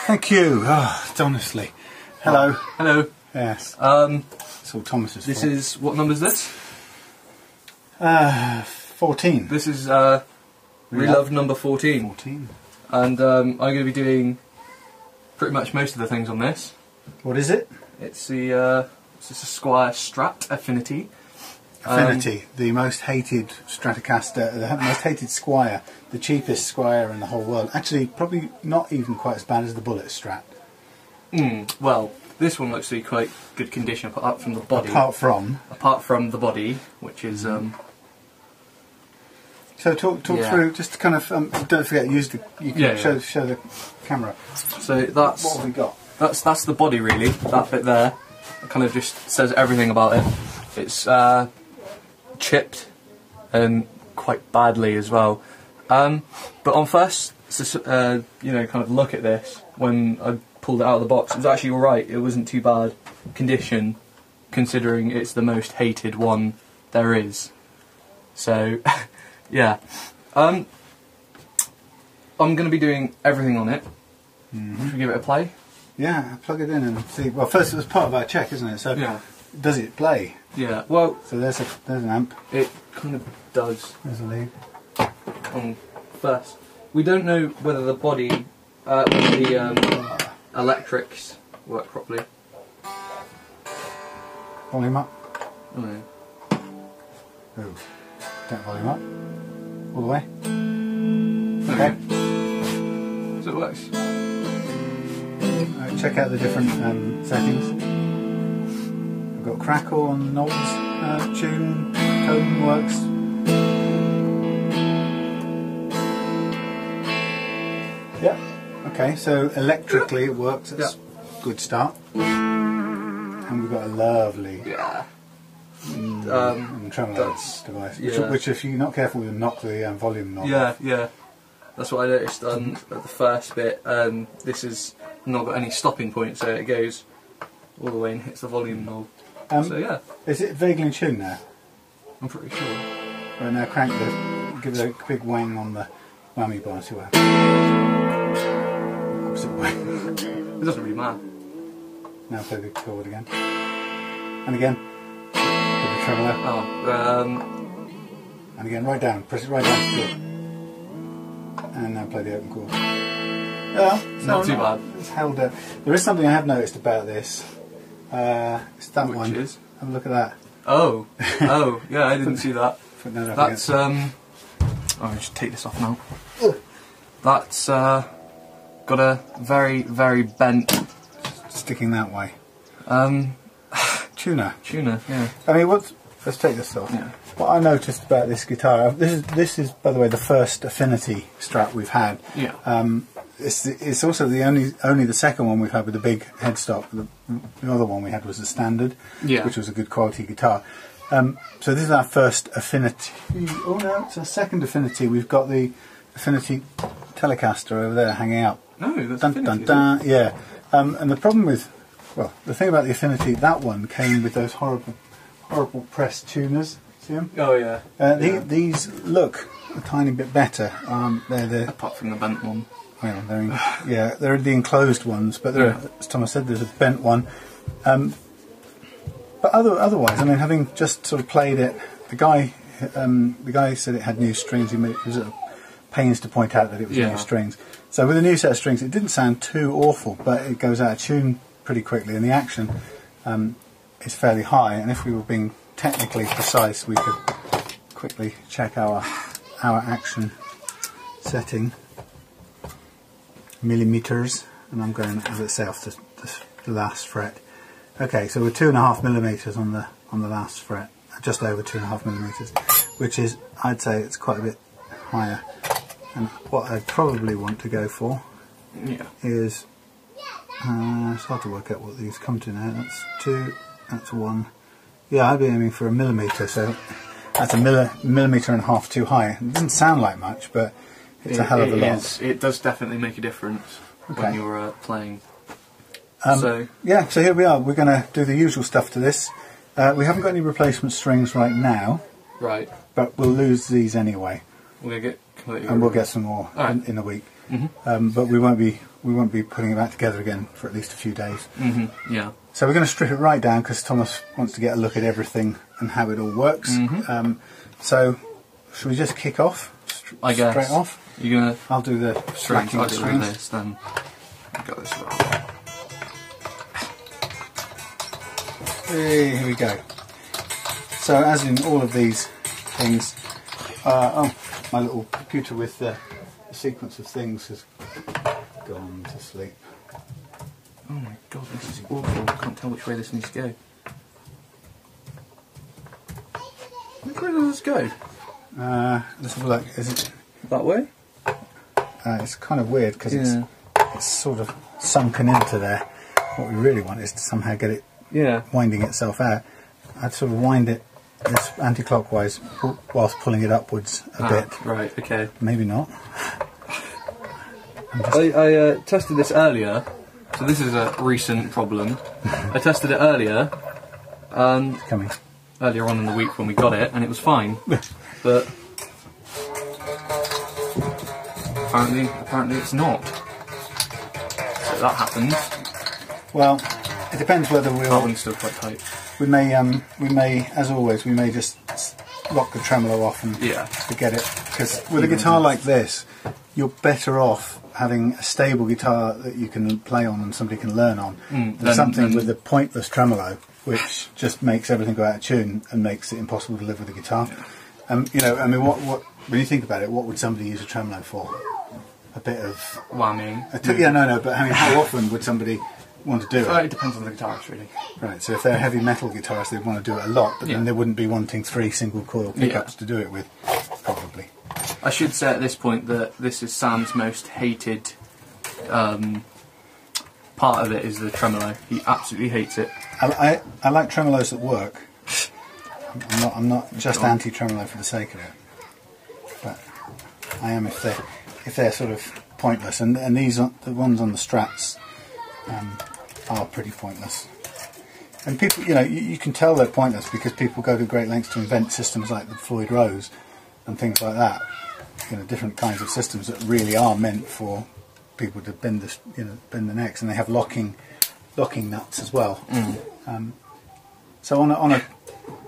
Thank you. Oh, honestly. Hello. Hello. Yes. It's all Thomas's This fault. is, what number is this? 14. This is Relove number 14. 14. And I'm going to be doing pretty much most of the things on this. What is it? It's the it's a Squier Strat Affinity. Affinity, the most hated Stratocaster, the most hated Squier, the cheapest Squier in the whole world. Actually, probably not even quite as bad as the Bullet Strat. Well, this one looks to be quite good condition apart from the body. Apart from the body, which is So talk through, just to kind of don't forget, use the show the camera. So that's what have we got? That's the body really. That bit there, it kind of just says everything about it. It's chipped and quite badly as well. But on first, you know, kind of look at this when I pulled it out of the box, it was actually all right. It wasn't too bad condition, considering it's the most hated one there is. So, yeah. I'm going to be doing everything on it. Should we give it a play? Yeah, plug it in and see. Well, first it was part of our check, isn't it? So, yeah. Does it play? Yeah. Well, so there's an amp. It kind of does. There's a lead. On first, we don't know whether the body, whether the electrics work properly. Volume up. Oh, yeah. Oh, don't volume up. All the way. Okay. So it works. Right, check out the different settings. I've got crackle on knobs, tune, tone works. Yeah. Okay, so electrically it works. That's a good start. And we've got a lovely tremolo device, which if you're not careful, will knock the volume knob. Yeah. That's what I noticed at the first bit. This has not got any stopping point, so it goes all the way and hits the volume knob. So yeah. Is it vaguely in tune now? I'm pretty sure. Right, now give it a big wang on the whammy bar and see what happens. Opposite way. It doesn't really matter. Now play the chord again. And again. Give the tremolo. And again, right down. Press it right down to it. And now play the open chord. Yeah, not too bad. It's held up. There is something I have noticed about this. It's that one. Which is? Have a look at that. Oh, yeah, I didn't see that. That's oh, I should take this off now. That's got a very, very bent. Sticking that way. Tuner. Yeah. I mean, let's take this off. Yeah. What I noticed about this guitar, this is by the way the first Affinity Strat we've had. Yeah. It's also only the second one we've had with the big headstock. The other one we had was the standard, which was a good quality guitar. So this is our first Affinity. Oh no, it's our second Affinity. We've got the Affinity Telecaster over there hanging out. No, that's dun, Affinity, dun, dun. Yeah. And the problem with, well, the thing about the Affinity, that one came with those horrible press tuners. See them? Oh yeah. These look a tiny bit better. Apart from the bent one. Well, they're the enclosed ones, but as Thomas said, there's a bent one. But otherwise, I mean, having just sort of played it, the guy said it had new strings. He was at pains to point out that it was new strings. So with a new set of strings, it didn't sound too awful, but it goes out of tune pretty quickly, and the action is fairly high. And if we were being technically precise, we could quickly check our action setting. Millimeters, and I'm going, as it say, off the last fret. Okay, so we're 2.5 millimeters on the last fret, just over 2.5 millimeters, which is, I'd say, it's quite a bit higher. And what I'd probably want to go for is it's hard to work out what these come to now. That's 2, that's 1. Yeah, I'd be aiming for a millimeter, so that's a millimeter and a half too high. It doesn't sound like much, but it's a hell of a lot. It does definitely make a difference when you're playing. So here we are. We're going to do the usual stuff to this. We haven't got any replacement strings right now. Right. But we'll lose these anyway. We'll get completely. And we'll get some more in a week. but we won't be putting it back together again for at least a few days. Yeah. So we're going to strip it right down because Thomas wants to get a look at everything and how it all works. So should we just kick off? I guess. Straight off. You're gonna. I'll do the Strings. slacking I'll do strings. this then. I've got this one. Here we go. So as in all of these things, oh, my little computer with the sequence of things has gone to sleep. Oh my god, this is awful. I can't tell which way this needs to go. Which way does this go? Let's have a look. Is it? That way? It's kind of weird because it's sort of sunken into there. What we really want is to somehow get it winding itself out. I'd sort of wind it this anti-clockwise whilst pulling it upwards a bit. Right, okay. Maybe not. I tested this earlier, so this is a recent problem. I tested it earlier, and earlier on in the week when we got it, and it was fine. But apparently it's not. So that happened. Well, it depends whether That one's still quite tight. we may, as always, we may just lock the tremolo off and forget it. Because with a guitar like this, you're better off having a stable guitar that you can play on and somebody can learn on than something with a pointless tremolo, which just makes everything go out of tune and makes it impossible to live with a guitar. You know, I mean, what when you think about it, what would somebody use a tremolo for? A bit of whammy. Yeah, no, but I mean, how often would somebody want to do it? It depends on the guitarist, really. Right, so if they're a heavy metal guitarist, they'd want to do it a lot, but then they wouldn't be wanting 3 single coil pickups to do it with, probably. I should say at this point that this is Sam's most hated part of it is the tremolo. He absolutely hates it. I like tremolos that work. I'm not just anti-tremolo for the sake of it, but I am if they're sort of pointless, and these are the ones on the Strats are pretty pointless. And people, you know, you can tell they're pointless because people go to great lengths to invent systems like the Floyd Rose and things like that. You know, different kinds of systems that really are meant for people to bend the necks, and they have locking nuts as well. So on a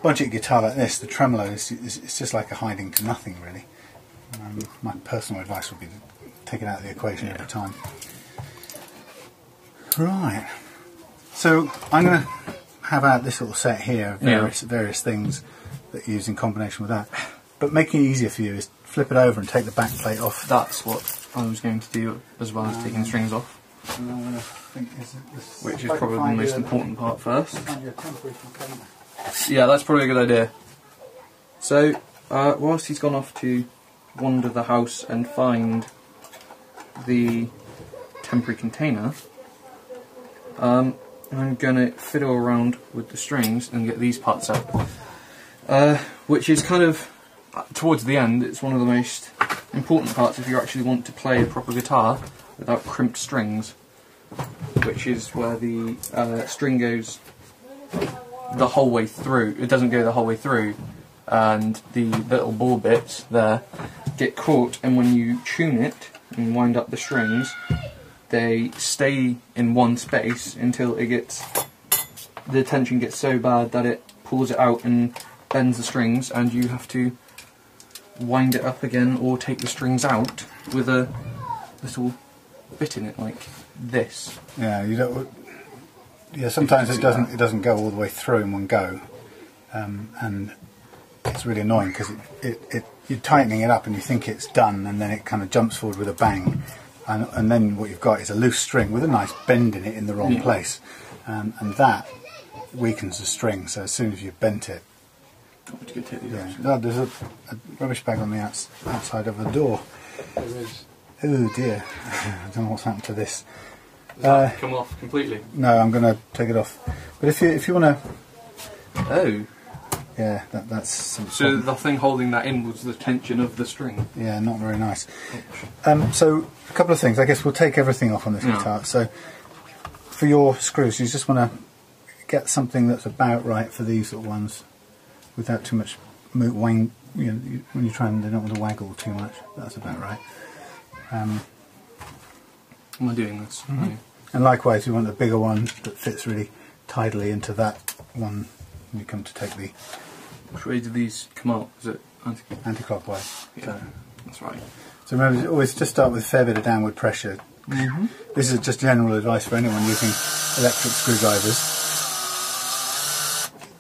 budget guitar like this, the tremolo is just like a hiding to nothing, really. My personal advice would be to take it out of the equation every time. Right. So I'm going to have out this little set here of various things that you use in combination with that. But making it easier for you is flip it over and take the back plate off. That's what I was going to do, as well as taking the strings off. And I'm going to think which is probably the most important part first. Find you a temporary container. Yeah, that's probably a good idea. So, whilst he's gone off to wander the house and find the temporary container, I'm going to fiddle around with the strings and get these parts out. Which is kind of, towards the end, it's one of the most important parts if you actually want to play a proper guitar without crimped strings, which is where the string goes the whole way through. It doesn't go the whole way through, and the little ball bits there get caught, and when you tune it and wind up the strings, they stay in one space until the tension gets so bad that it pulls it out and bends the strings, and you have to wind it up again or take the strings out with a little bit in it like this. Yeah, you don't. Yeah, sometimes it doesn't go all the way through in one go, and it's really annoying because you're tightening it up and you think it's done, and then it kind of jumps forward with a bang, and then what you've got is a loose string with a nice bend in it in the wrong place, and that weakens the string. So as soon as you've bent it, there's a rubbish bag on the outside of the door. There is. Oh dear, I don't know what's happened to this. Come off completely? No, I'm going to take it off. But if you want to... Oh. Yeah, that's... So the thing holding that in was the tension of the string? Yeah, not very nice. So, a couple of things. I guess we'll take everything off on this guitar. So, for your screws, you just want to get something that's about right for these little ones without too much when you try and they don't want to waggle too much. That's about right. am I doing this? Mm-hmm. And likewise, you want a bigger one that fits really tidily into that one when you come to take the... Which way do these come out? Is it anti-clockwise. Yeah, so, that's right. So remember, always just start with a fair bit of downward pressure. Mm-hmm. This is just general advice for anyone using electric screwdrivers.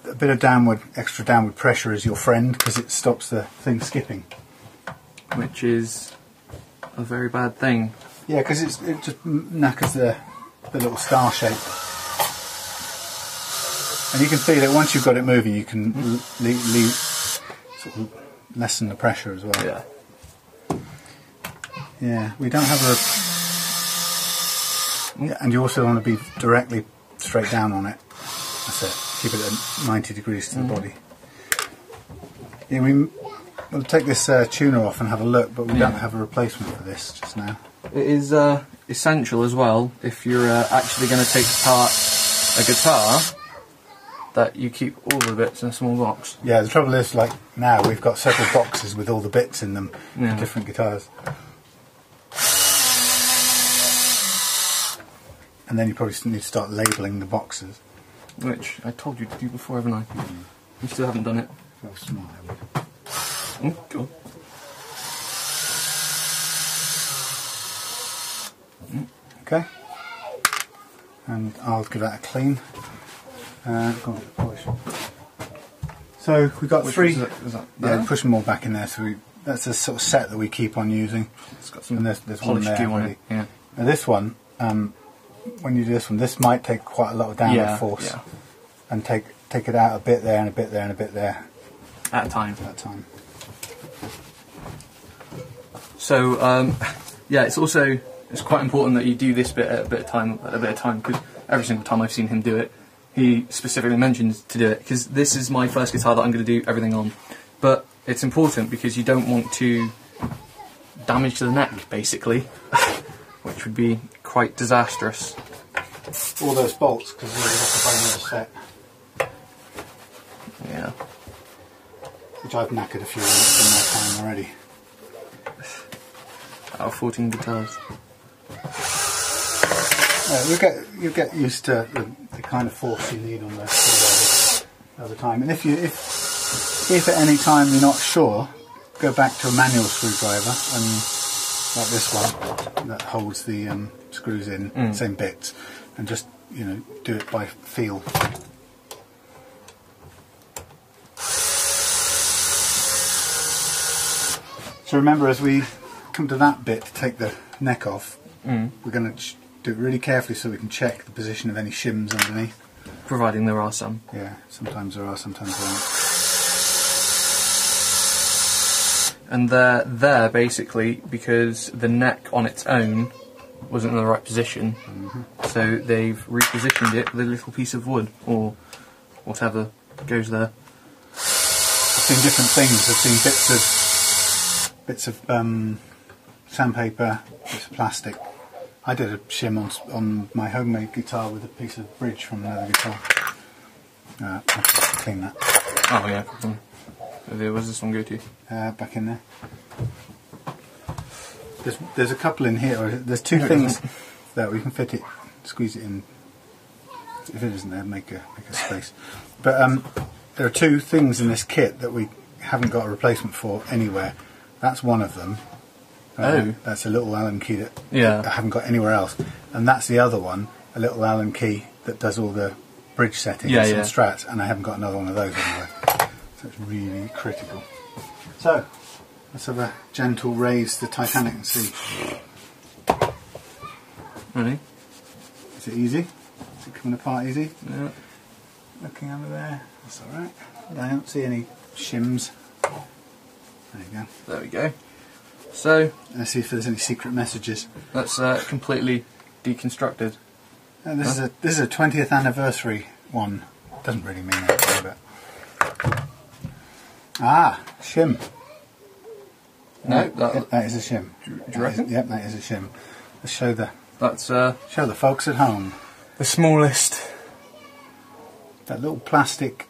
A bit of extra downward pressure is your friend because it stops the thing skipping. Which is a very bad thing. Yeah, because it just knackers the little star shape. And you can feel it once you've got it moving. You can sort of lessen the pressure as well. Yeah. Yeah, we don't have a... And you also want to be directly straight down on it. That's it. Keep it at 90 degrees to the body. Yeah, we'll take this tuner off and have a look, but we don't have a replacement for this just now. It is essential as well, if you're actually going to take apart a guitar, that you keep all the bits in a small box. Yeah, the trouble is, like now, we've got several boxes with all the bits in them for different guitars. And then you probably need to start labelling the boxes. Which I told you to do before, haven't I? You still haven't done it. How smart I would. Oh, go on. Okay. And I'll give that a clean. Go on, polish. So we've got three. Is that yeah, push them all back in there. So that's a sort of set that we keep on using. It's got some and there's one there glue on already. it. Yeah. Now this one, when you do this one, this might take quite a lot of downward force, and take it out a bit there and a bit there and a bit there at a time. At a time. So yeah, it's quite important that you do this bit at a bit of time, because every single time I've seen him do it, he specifically mentions to do it, because this is my first guitar that I'm going to do everything on. But it's important because you don't want to damage to the neck, basically, which would be quite disastrous. All those bolts, because we have to buy another set. Yeah. Which I've knackered a few in my time already. Out of 14 guitars. You'll get used to the kind of force you need on the screwdriver over time. And if at any time you're not sure, go back to a manual screwdriver, and like this one that holds the screws in, same bits, and just do it by feel. So remember, as we come to that bit to take the neck off, we're going to do it really carefully so we can check the position of any shims underneath. Providing there are some. Yeah, sometimes there are, sometimes there aren't. And they're there basically because the neck on its own wasn't in the right position, so they've repositioned it with a little piece of wood or whatever goes there. I've seen different things. I've seen bits of sandpaper, bits of plastic. I did a shim on my homemade guitar with a piece of bridge from another guitar. I'll have to clean that. Oh yeah. Where does this one go to? Back in there. There's a couple in here. There's two things that we can fit it, squeeze it in. If it isn't there, make a space. But there are two things in this kit that we haven't got a replacement for anywhere. That's one of them. That's a little Allen key that I haven't got anywhere else. And that's the other one, a little Allen key that does all the bridge settings and strats, and I haven't got another one of those anywhere. So it's really critical. So, let's have a gentle raise the Titanic and see. Ready? Is it easy? Is it coming apart easy? Yeah. Looking over there, that's alright. I don't see any shims. There you go. There we go. So, let's see if there's any secret messages. That's completely deconstructed. And this is a 20th anniversary one. Doesn't really mean anything, but shim. No, that is a shim. Do you reckon? Yep, that is a shim. Let's show the show the folks at home. The smallest. That little plastic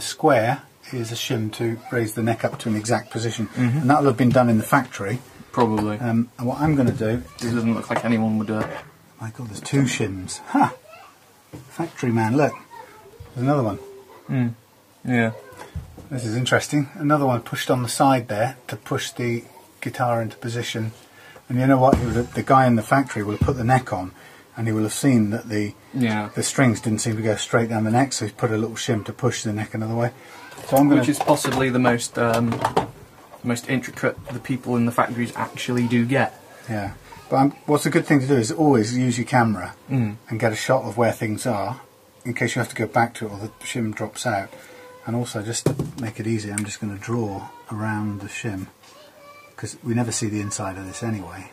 square is a shim to raise the neck up to an exact position, and that'll have been done in the factory. Probably. And what I'm going to do... It doesn't look like anyone would... My God, there's 2 shims. Ha! Factory man, look. There's another one. Yeah. This is interesting. Another one pushed on the side there to push the guitar into position. And you know what? The guy in the factory will have put the neck on, and he will have seen that the strings didn't seem to go straight down the neck, so he's put a little shim to push the neck another way. So I'm going Which is possibly the most intricate the people in the factories actually do get. Yeah. But what's a good thing to do is always use your camera and get a shot of where things are, in case you have to go back to it or the shim drops out. And also, just to make it easy, I'm just going to draw around the shim, because we never see the inside of this anyway.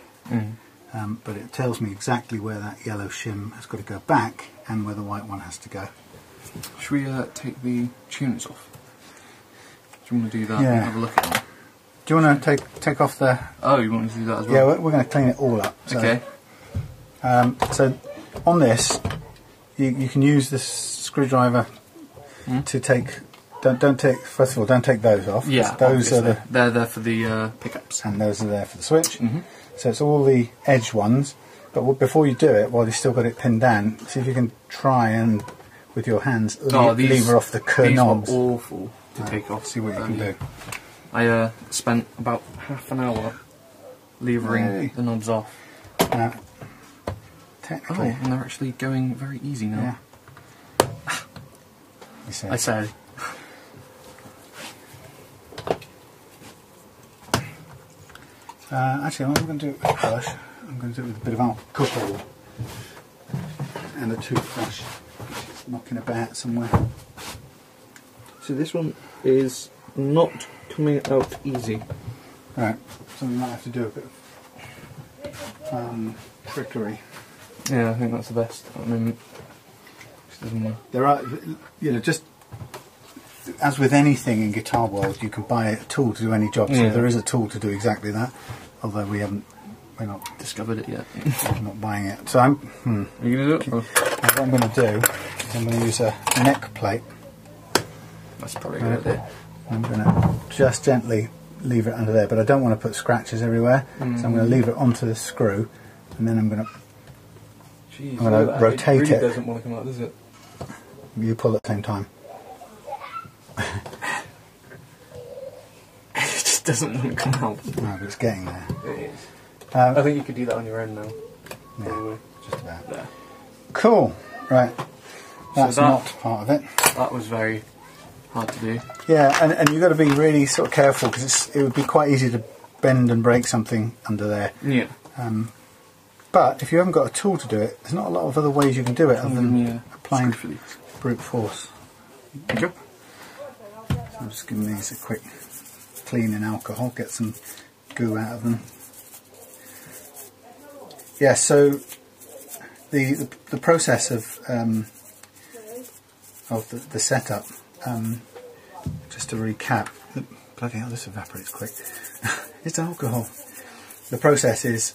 But it tells me exactly where that yellow shim has got to go back and where the white one has to go. Should we take the tuners off? Do you want to do that Yeah. and have a look at them? Do you want to take off the... Oh, you want to do that as well? Yeah, we're going to clean it all up. So, okay. So on this, you can use this screwdriver to take... Don't take... First of all, don't take those off. Yeah, those are the... They're there for the pickups. And those are there for the switch. So it's all the edge ones. But before you do it, while you've still got it pinned down, see if you can try and, with your hands, lever off the knobs. These were awful to take off. See what you can do. I spent about half an hour levering the knobs off. Technically. Oh, and they're actually going very easy now. Yeah. I say. Actually, I'm not going to do it with a brush. I'm going to do it with a bit of alcohol and a toothbrush. It's knocking about somewhere. So this one is not coming out easy. Right, so we might have to do a bit of trickery. Yeah, I think that's the best at the moment. There are, just as with anything in guitar world, you can buy a tool to do any job. So there is a tool to do exactly that, although we're not discovered it yet. We're not buying it. So I'm. Are you going to do it? What I'm going to do is I'm going to use a neck plate. That's probably a good idea. I'm going to just gently leave it under there, but I don't want to put scratches everywhere. So I'm going to leave it onto the screw, and then I'm going to. Jeez, I'm going to rotate it. Really it. Doesn't want to come out, does it? You pull at the same time. It just doesn't want to come out. No, but it's getting there. It is. I think you could do that on your own now. Yeah, just about. There. Cool. Right. That's So not part of it. That was very hard to do. Yeah, and you've got to be really sort of careful, because it would be quite easy to bend and break something under there. Yeah. But if you haven't got a tool to do it, there's not a lot of other ways you can do it other than applying brute force. Okay. So I'm just giving these a quick clean in alcohol, get some goo out of them. Yeah, so the process of the setup, just to recap, bloody hell, this evaporates quick. It's alcohol. The process is,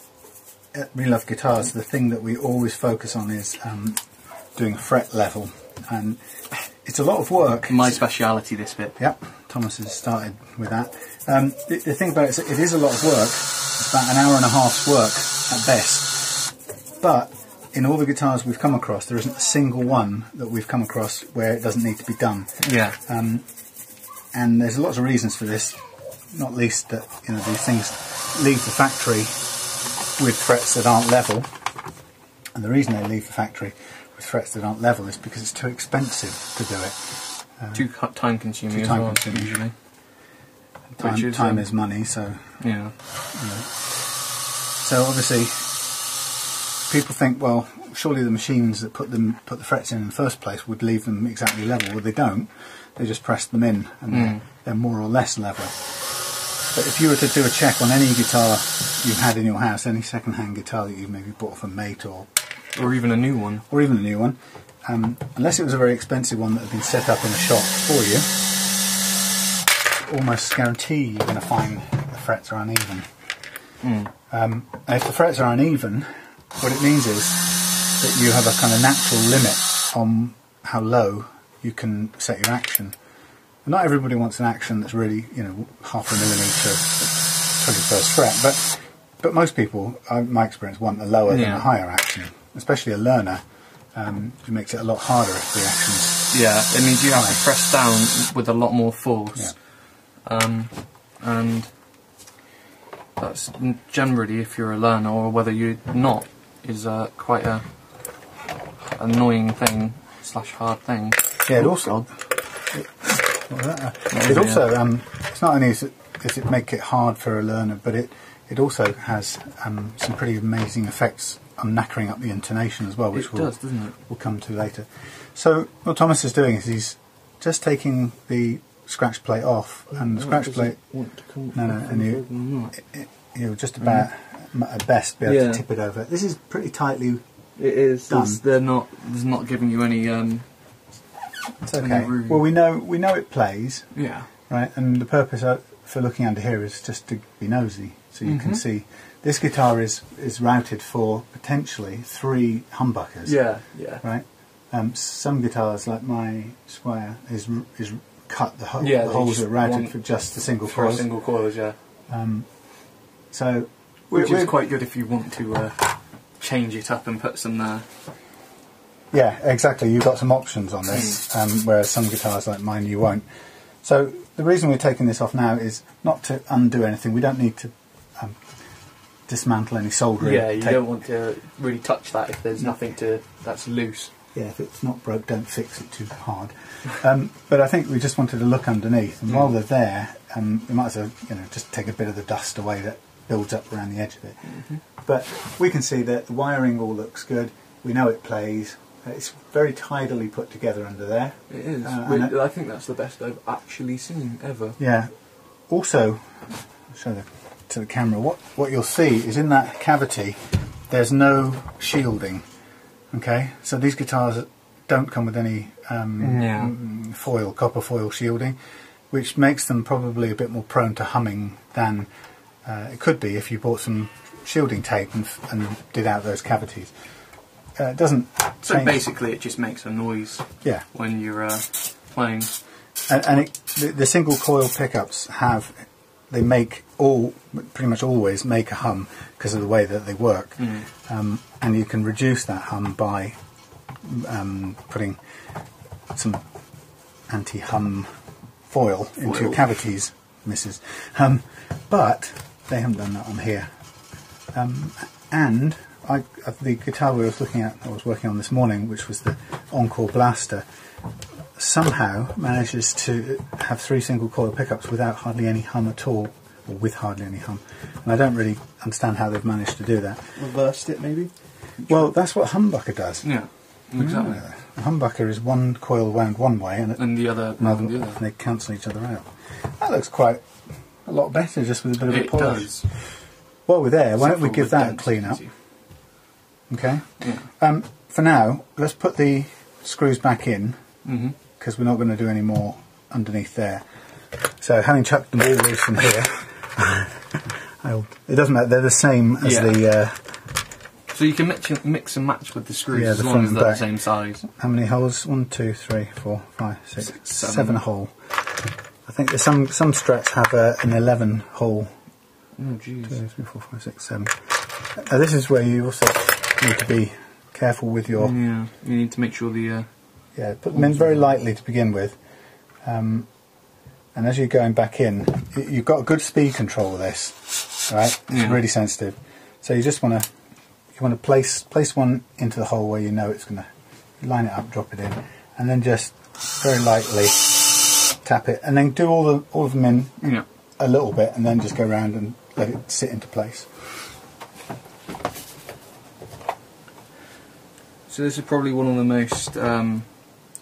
at We Love Guitars, the thing that we always focus on is doing a fret level, and it's a lot of work. My speciality, this bit. Yep, Thomas has started with that. The thing about it is, it is a lot of work. It's about an hour and a half's work at best. But in all the guitars we've come across, there isn't a single one that we've come across where it doesn't need to be done. Yeah. And there's lots of reasons for this, not least that these things leave the factory with frets that aren't level. And the reason they leave the factory with frets that aren't level is because it's too expensive to do it. Too time consuming as well, usually. Time is money, so... Yeah. So obviously, people think, well, surely the machines that put the frets in the first place would leave them exactly level. Well, they don't. They just press them in, and they're more or less level. But if you were to do a check on any guitar you've had in your house, any second-hand guitar that you've maybe bought from a mate or even a new one, unless it was a very expensive one that had been set up in a shop for you, almost guarantee you're going to find the frets are uneven. And if the frets are uneven, what it means is that you have a kind of natural limit on how low you can set your action. And not everybody wants an action that's really, half a millimetre 21st fret, but but most people, in my experience, want a lower than a higher action, especially a learner. It makes it a lot harder if the action's it means you have to press down with a lot more force. And that's generally, if you're a learner or whether you're not, is quite a annoying thing / hard thing. Yeah, it also. It's not only does it make it hard for a learner, but it also has some pretty amazing effects on knackering up the intonation as well, which we'll come to later. So what Thomas is doing is he's just taking the scratch plate off, and the scratch plate. You'll just about at best be able to tip it over. This is pretty tightly. It is. Done. They're not giving you any. It's okay. Well, we know it plays. Yeah. Right, and the purpose for looking under here is just to be nosy, so you can see this guitar is routed for potentially 3 humbuckers. Yeah, yeah. Right. Some guitars, like my Squier, is cut. The holes are routed for just a single coil. For a single coils, yeah. So, which is quite good if you want to change it up and put some. Yeah, exactly. You've got some options on this, whereas some guitars like mine you won't. So the reason we're taking this off now is not to undo anything. We don't need to dismantle any soldering. Yeah, you don't want to really touch that if there's nothing that's loose. Yeah, if it's not broke, don't fix it too hard. But I think we just wanted to look underneath, and while they're there, we might as well just take a bit of the dust away that builds up around the edge of it. But we can see that the wiring all looks good. We know it plays. It's very tidily put together under there. It is. I think that's the best I've actually seen ever. Yeah. Also, I'll show to the camera. What you'll see is in that cavity, there's no shielding. Okay, so these guitars don't come with any copper foil shielding, which makes them probably a bit more prone to humming than it could be if you bought some shielding tape and did out those cavities. It doesn't. So basically, it just makes a noise. Yeah. When you're playing. And the single coil pickups pretty much always make a hum because of the way that they work. And you can reduce that hum by putting some anti-hum foil into your cavities, Mrs. But they haven't done that on here. And the guitar I was working on this morning, which was the Encore Blaster, somehow manages to have 3 single coil pickups without hardly any hum at all, or with hardly any hum. And I don't really understand how they've managed to do that. Reversed it, maybe? Well, that's what a humbucker does. Yeah, exactly. A humbucker is one coil wound one way and the other another, and they cancel each other out. That looks quite a lot better just with a bit of a polish. Does. While we're there, why don't we give that a clean up? Okay. Yeah. For now, let's put the screws back in because we're not going to do any more underneath there. So, having chucked them all loose from here, it doesn't matter. They're the same as the. So you can mix and match with the screws as long as they're the same size. How many holes? 1, 2, 3, 4, 5, 6, 7 hole. I think there's some Strats have an 11 hole. Oh, jeez. 2, 3, 4, 5, 6, 7. This is where you also need to be careful with your. Yeah, you need to make sure the. Put them in very lightly to begin with, and as you're going back in, you've got a good speed control with this, right? It's really sensitive, so you just want to place one into the hole where you know it's going to line it up, drop it in, and then just very lightly tap it, and then do all of them in a little bit, and then just go around and let it sit into place. So this is probably one of the most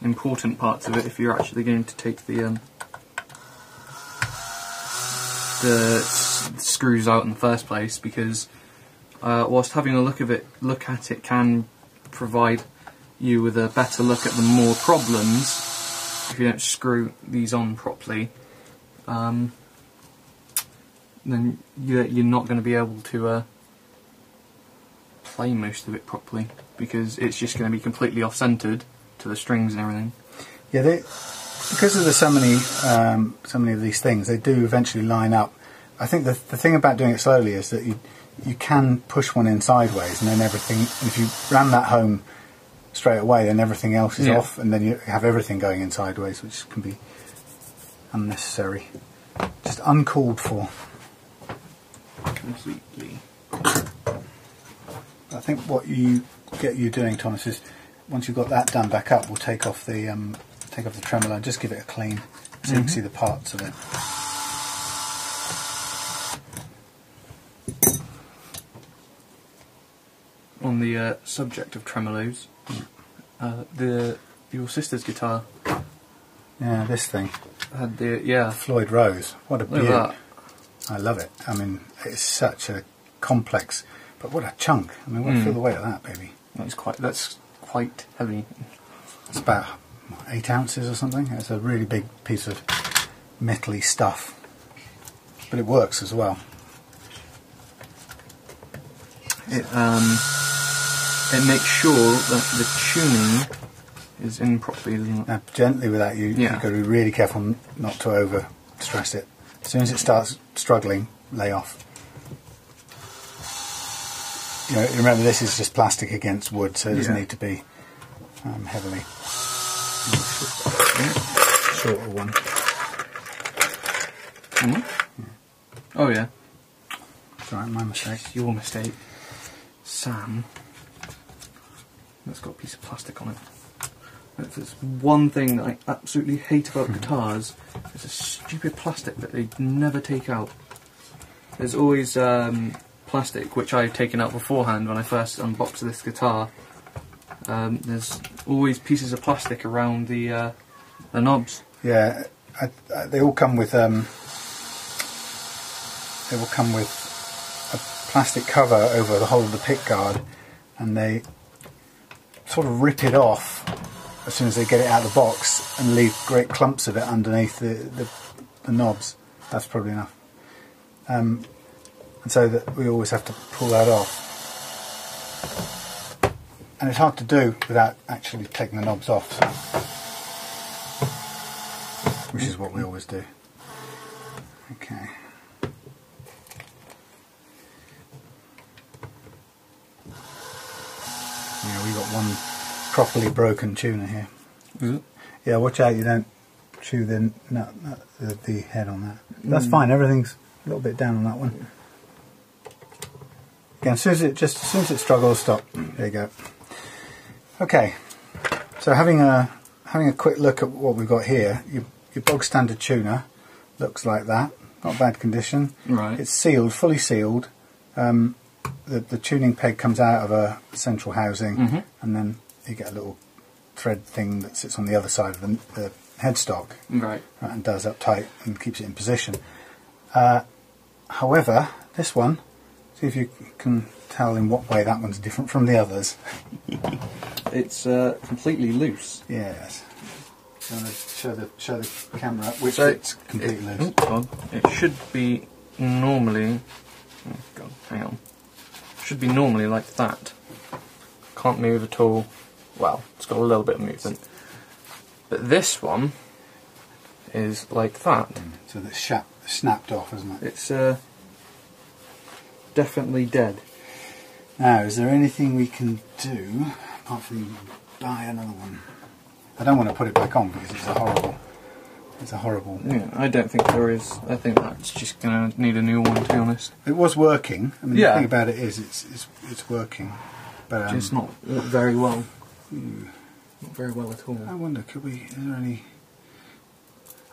important parts of it if you're actually going to take the screws out in the first place, because whilst having a look at it can provide you with a better look at the more problems if you don't screw these on properly, then you're not going to be able to play most of it properly, because it's just going to be completely off-centered to the strings and everything. Yeah, because there's so many of these things, they do eventually line up. I think the thing about doing it slowly is that you you can push one in sideways, and then everything. If you ram that home straight away, then everything else is off, and then you have everything going in sideways, which can be unnecessary, just uncalled for. Completely. I think what you get you doing, Thomas, is once you've got that done back up, we'll take off the tremolo and just give it a clean, so you can see the parts of it. On the subject of tremolos, your sister's guitar. Yeah, this thing. Had the Floyd Rose. What a Look beaut. at that. I love it. I mean, it's such a complex, but what a chunk. I mean, feel the weight of that, baby. That's quite heavy. It's about 8 ounces or something. It's a really big piece of metally stuff, but it works as well. It makes sure that the tuning is in properly, doesn't it? Now, gently with that, you've got to be really careful not to over stress it. As soon as it starts struggling, lay off. You know, remember, this is just plastic against wood, so it doesn't need to be heavily. Shorter one. Oh yeah. It's alright, my mistake. It's your mistake, Sam. That's got a piece of plastic on it. If there's one thing that I absolutely hate about guitars, it's a stupid plastic that they never take out. There's always plastic, which I've taken out beforehand when I first unboxed this guitar. There's always pieces of plastic around the knobs. Yeah, they all come with a plastic cover over the whole of the pick guard, and they sort of rip it off as soon as they get it out of the box and leave great clumps of it underneath the knobs. That's probably enough. And so that we always have to pull that off. And it's hard to do without actually taking the knobs off, so, which is what we always do. Okay. Yeah, we got one properly broken tuner here. Is it? Yeah, watch out you don't chew the head on that. That's fine, everything's a little bit down on that one. Again, as soon as it struggles, stop. There you go. Okay, so having a quick look at what we've got here, your bog standard tuner looks like that. Not bad condition. Right. It's sealed, fully sealed. The tuning peg comes out of a central housing, and then you get a little thread thing that sits on the other side of the headstock, right, and does up tight and keeps it in position. However, this one, see if you can tell in what way that one's different from the others. It's completely loose. Yes. I'm going to show the camera which it's completely loose. It should be normally. Oh God, hang on. Should be normally like that. Can't move at all. Well, it's got a little bit of movement. But this one is like that. So that's snapped off, isn't it? It's definitely dead. Now, is there anything we can do apart from buy another one? I don't want to put it back on because it's a horrible. Yeah, I don't think there is. I think that's just going to need a new one, to be honest. It was working. I mean, the thing about it is it's working, but it's not very well. Not very well at all. I wonder, is there any?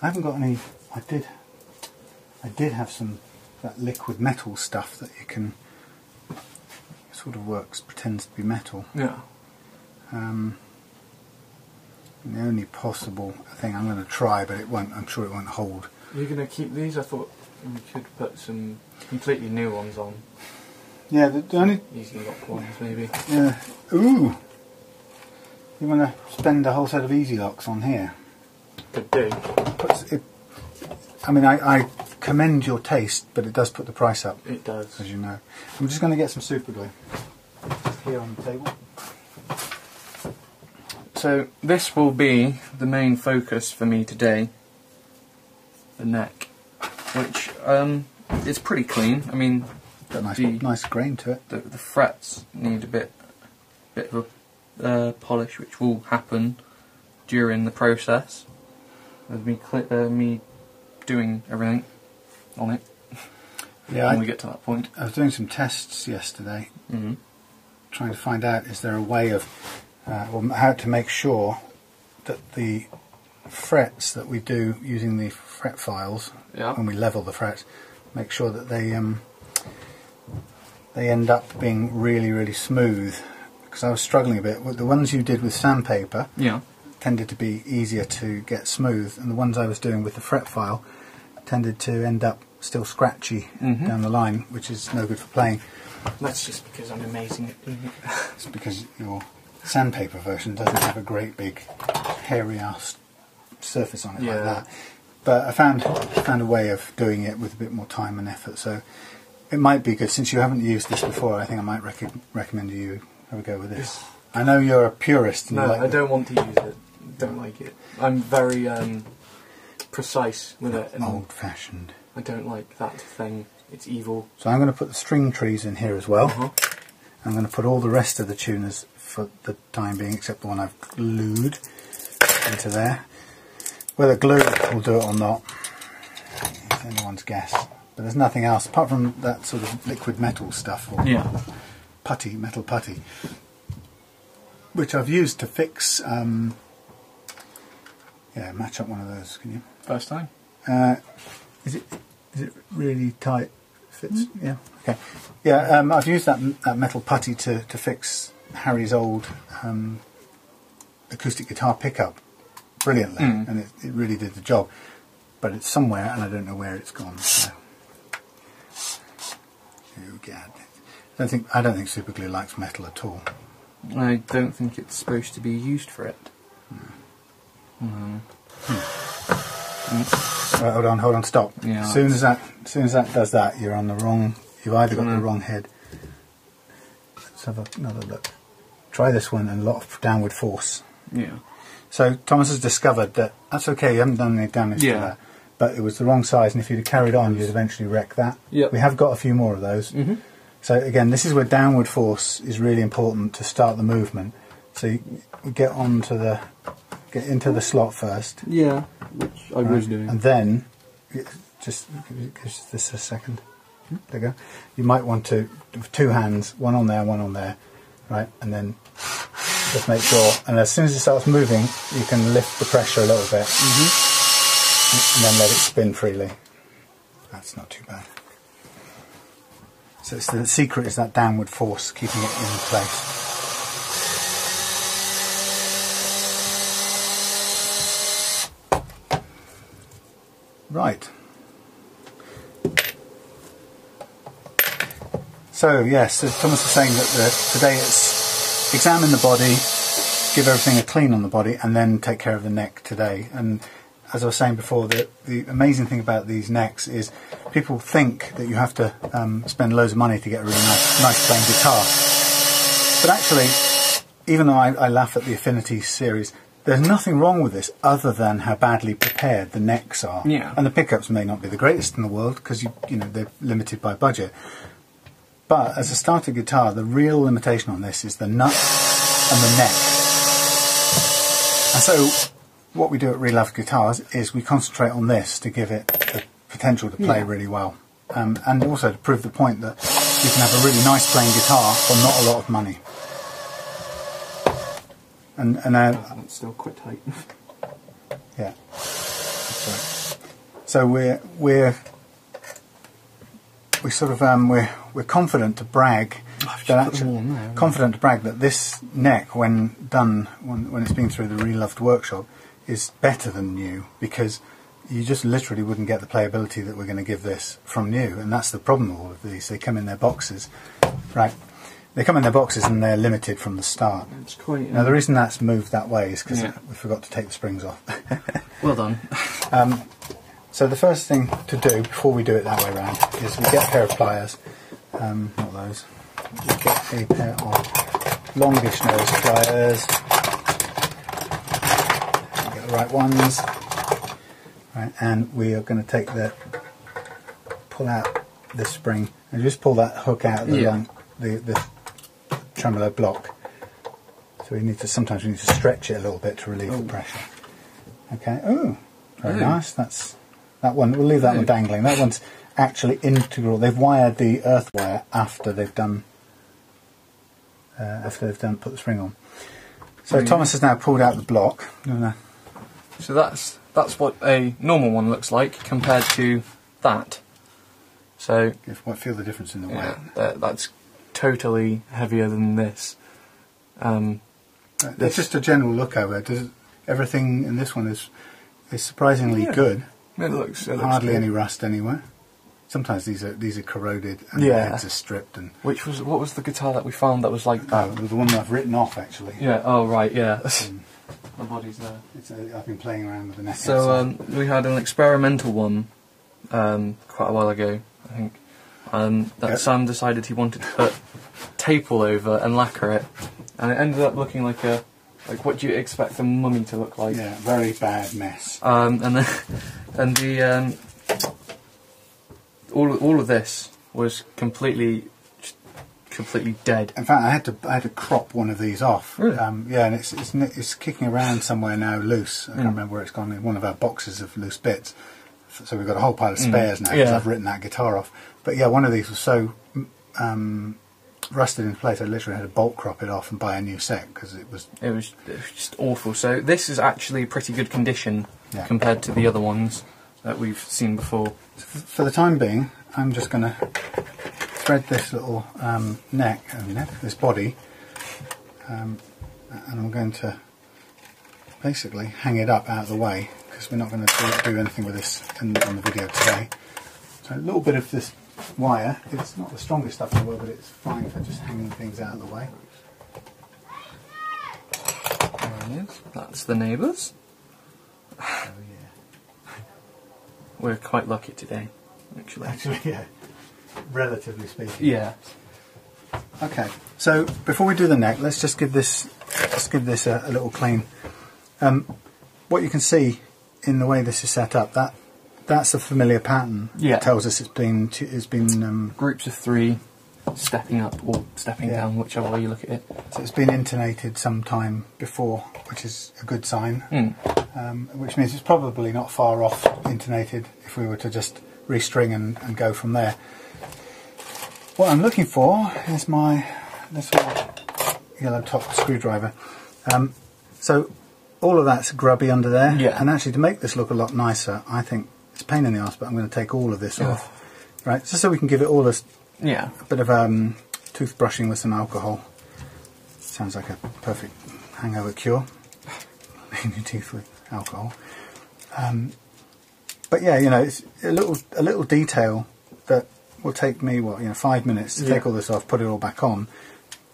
I haven't got any. I did have some that liquid metal stuff that you can. It sort of works, pretends to be metal. Yeah. The only possible thing I'm going to try, but it won't. I'm sure it won't hold. Are you going to keep these? I thought we could put some completely new ones on. Yeah, the only Easy lock ones, maybe. Yeah. Ooh. You want to spend a whole set of easy locks on here? Could do. I mean, I commend your taste, but it does put the price up. It does, as you know. I'm just going to get some super glue here on the table. So this will be the main focus for me today. The neck, which is pretty clean. I mean, got a nice grain to it. The frets need a bit of a polish, which will happen during the process of me doing everything on it. Yeah, when we get to that point. I was doing some tests yesterday, trying to find out is there a way of how to make sure that the frets that we do using the fret files, when we level the frets, make sure that they end up being really smooth. Because I was struggling a bit. The ones you did with sandpaper tended to be easier to get smooth, and the ones I was doing with the fret file tended to end up still scratchy down the line, which is no good for playing. That's just because I'm amazing at doing it. It's because your sandpaper version doesn't have a great big hairy ass surface on it like that. But I found a way of doing it with a bit more time and effort, so it might be good. Since you haven't used this before, I think I might recommend you have a go with this. I know you're a purist. And no, like I don't want to use it. Don't like it. I'm very precise with it. And old-fashioned. I don't like that thing. It's evil. So I'm going to put the string trees in here as well. I'm going to put all the rest of the tuners for the time being, except the one I've glued into there. Whether glue will do it or not, it's anyone's guess. But there's nothing else apart from that sort of liquid metal stuff, or putty, metal putty, which I've used to fix. Match up one of those. Can you? First time. Is it really tight? Fits? Yeah. Okay. Yeah. I've used that metal putty to fix Harry's old acoustic guitar pickup brilliantly, and it really did the job. But it's somewhere, and I don't know where it's gone. So. Oh God. I don't think Superglue likes metal at all. I don't think it's supposed to be used for it. Right, hold on, stop. Yeah, as soon as that does that, you're on the wrong. You've either got the wrong head. Let's have another look. Try this one and a lot of downward force. Yeah. So Thomas has discovered that that's okay. You haven't done any damage to that, but it was the wrong size, and if you'd have carried on, you'd eventually wreck that. Yep. We have got a few more of those. So again, this is where downward force is really important to start the movement. So you get into the slot first. Yeah, which I was doing. And then, just give this a second. There you go. You might want to, with two hands, one on there, right? And then just make sure, and as soon as it starts moving, you can lift the pressure a little bit. And then let it spin freely. That's not too bad. So the secret is that downward force, keeping it in place. Right. So yes, as Thomas is saying that today it's examine the body, give everything a clean on the body, and then take care of the neck today. And as I was saying before, the amazing thing about these necks is people think that you have to spend loads of money to get a really nice playing guitar. But actually, even though I laugh at the Affinity series, there's nothing wrong with this other than how badly prepared the necks are. Yeah. And the pickups may not be the greatest in the world because you know they're limited by budget. But as a starter guitar, the real limitation on this is the nut and the neck. And so what we do at Real Love Guitars is we concentrate on this to give it the potential to play really well. And also to prove the point that you can have a really nice playing guitar for not a lot of money. And it's still quite tight. Yeah. That's right. So we're confident to brag that this neck, when done, when it's been through the Reloved workshop, is better than new, because you just literally wouldn't get the playability that we're going to give this from new, and that's the problem with all of these. They come in their boxes, right? They come in their boxes and they're limited from the start. It's quite. Now the reason that's moved that way is because we forgot to take the springs off. Well done. So the first thing to do before we do it that way around is we get a pair of pliers, not those. We get a pair of longish nose pliers. Get the right ones, right? And we are going to pull out this spring And just pull that hook out of the tremolo block. So sometimes we need to stretch it a little bit to relieve the pressure. Okay. Oh, very nice. That's that one. We'll leave that one dangling. That one's actually integral. They've wired the earth wire after they've done put the spring on. So Thomas has now pulled out the block. So that's what a normal one looks like compared to that. So feel the difference in the weight. That's totally heavier than this. It's just a general look over it. Everything in this one is surprisingly good. It looks hardly good. any rust anywhere. Sometimes these are corroded and the heads are stripped. And what was the guitar that we found that was like? Oh, the one that I've written off actually. Yeah. Oh right. Yeah. The body's there. I've been playing around with the neck. So we had an experimental one quite a while ago, I think. That Sam decided he wanted to put tape all over and lacquer it, and it ended up looking like what do you expect a mummy to look like? Yeah, very bad mess. All of this was completely dead. In fact, I had to crop one of these off. Really? Yeah, and it's kicking around somewhere now loose. I can't remember where it's gone. In one of our boxes of loose bits. So we've got a whole pile of spares now because I've written that guitar off. But yeah, one of these was so rusted into place I literally had to bolt crop it off and buy a new set because it was just awful. So this is actually pretty good condition compared to the other ones that we've seen before. For the time being, I'm just going to thread this little this body, and I'm going to basically hang it up out of the way because we're not going to do anything with this on the video today. So a little bit of this wire, it's not the strongest stuff in the world, but it's fine for just hanging things out of the way. There it is. That's the neighbours. Oh yeah. We're quite lucky today, actually. Actually, yeah. Relatively speaking. Yeah. Okay, so before we do the neck, let's just give this a little clean. What you can see in the way this is set up, that's a familiar pattern. Yeah. It tells us it's been groups of 3 stepping up or stepping down, whichever way you look at it. So it's been intonated some time before, which is a good sign. Which means it's probably not far off intonated if we were to just restring and go from there. What I'm looking for is my little yellow top screwdriver. So all of that's grubby under there, and actually to make this look a lot nicer, I think it's a pain in the arse, but I'm going to take all of this off, right? Just so we can give it all a bit of toothbrushing with some alcohol. Sounds like a perfect hangover cure. Clean your teeth with alcohol. But yeah, you know, it's a little detail that will take me 5 minutes to take all this off, put it all back on,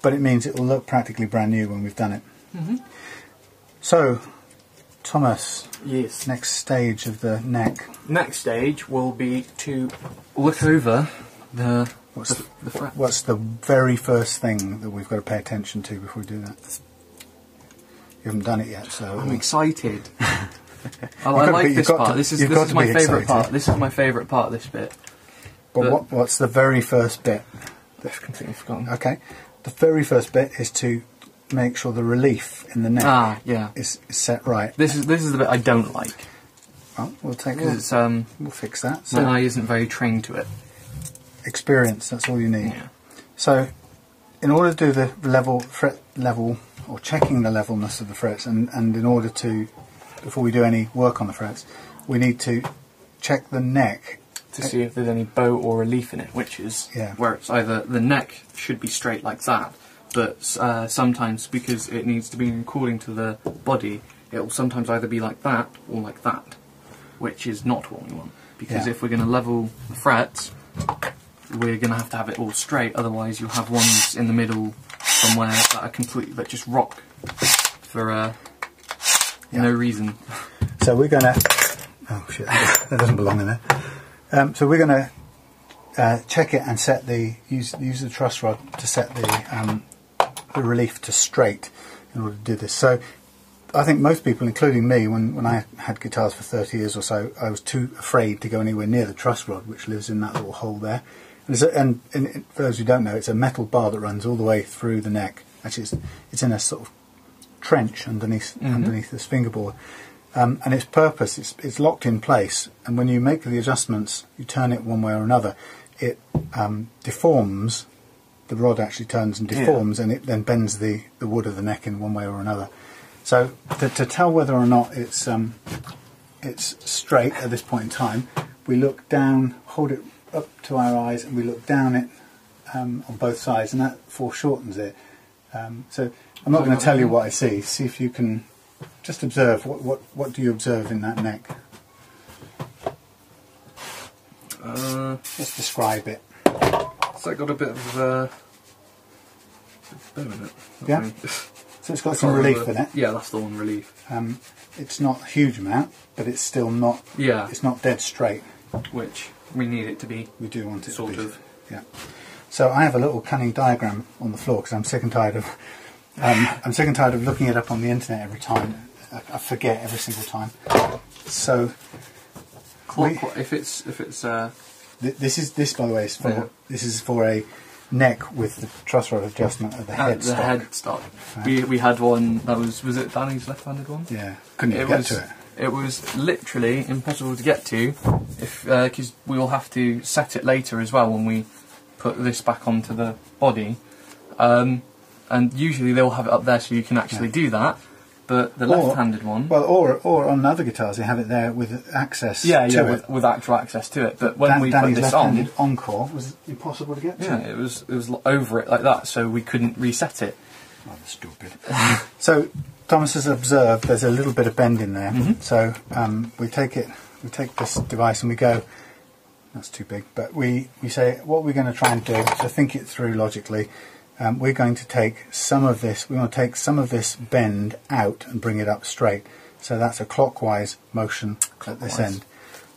but it means it will look practically brand new when we've done it. So, Thomas, yes. Next stage of the neck. Next stage will be to look over the fret. What's the very first thing that we've got to pay attention to before we do that? You haven't done it yet, so I'm excited. I like this part. This is my favourite part. This is my favourite part. This bit. But what's the very first bit? I've completely forgotten. Okay, the very first bit is to make sure the relief in the neck is set right. This is the bit I don't like. Well, we'll fix that. So my eye isn't very trained to it. Experience, that's all you need. Yeah. So, in order to do the fret level, or checking the levelness of the frets, and in order to, before we do any work on the frets, we need to check the neck to see if there's any bow or relief in it, which is where it's either the neck should be straight like that, but sometimes because it needs to be according to the body, it will sometimes either be like that or like that, which is not what we want. Because if we're going to level the frets, we're going to have it all straight. Otherwise, you'll have ones in the middle somewhere that are that just rock for no reason. So we're going to. Oh shit! That doesn't belong in there. So we're going to check it and set use the truss rod to set the relief to straight in order to do this. So I think most people, including me, when I had guitars for 30 years or so, I was too afraid to go anywhere near the truss rod, which lives in that little hole there. And for those who don't know, it's a metal bar that runs all the way through the neck. Actually, it's in a sort of trench underneath this fingerboard. And its purpose, it's locked in place, and when you make the adjustments, you turn it one way or another, it deforms, the rod actually turns and deforms, and it then bends the wood of the neck in one way or another. So to tell whether or not it's straight at this point in time, we look down, hold it up to our eyes, and we look down it on both sides, and that foreshortens it. So I'm not going to tell you what I see. See if you can just observe. What do you observe in that neck? Just describe it. So got a bit of a bit in it. Yeah. So it's got some relief in it. Yeah, that's the one, relief. It's not a huge amount, but it's still not. Yeah. It's not dead straight. Which we need it to be. We do want it sort to be. of. Yeah. So I have a little cunning diagram on the floor because I'm sick and tired of. I'm sick and tired of looking it up on the internet every time. I forget every single time. So. If it's this by the way is for this is for a neck with the truss rod adjustment at the headstock. The headstock. Right. We had one that was it Danny's left-handed one? Yeah, couldn't even get to it. It was literally impossible to get to, because we will have to set it later as well when we put this back onto the body, and usually they'll have it up there so you can actually do that. But the left-handed one, or on other guitars they have it there with access. to it. With actual access to it. But when we Danny's put this left-handed Encore was impossible to get to. Yeah, it was over it like that, so we couldn't reset it. Rather stupid. So Thomas has observed there's a little bit of bend in there. So we take this device and we go. That's too big, but we say what we're going to try and do. So think it through logically. We're going to take some of this. We want to take some of this bend out and bring it up straight. So that's a clockwise motion at this end.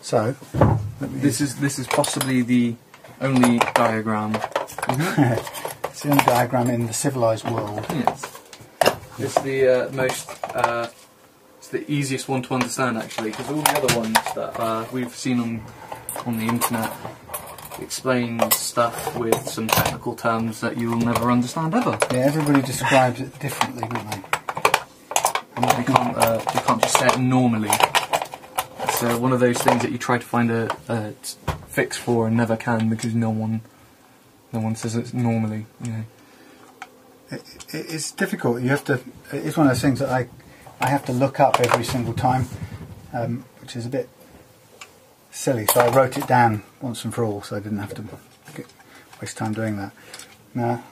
So this is possibly the only diagram. It's the only diagram in the civilized world. Yes. It's the most. It's the easiest one to understand actually, because all the other ones that we've seen on the internet explain stuff with some technical terms that you'll never understand ever. Yeah, everybody describes it differently, don't they? You can't just say it normally. It's one of those things that you try to find a fix for and never can, because no one says it normally. You know. It's difficult. You have to. It's one of those things that I have to look up every single time, which is a bit silly, so I wrote it down once and for all, so I didn't have to waste time doing that. Now,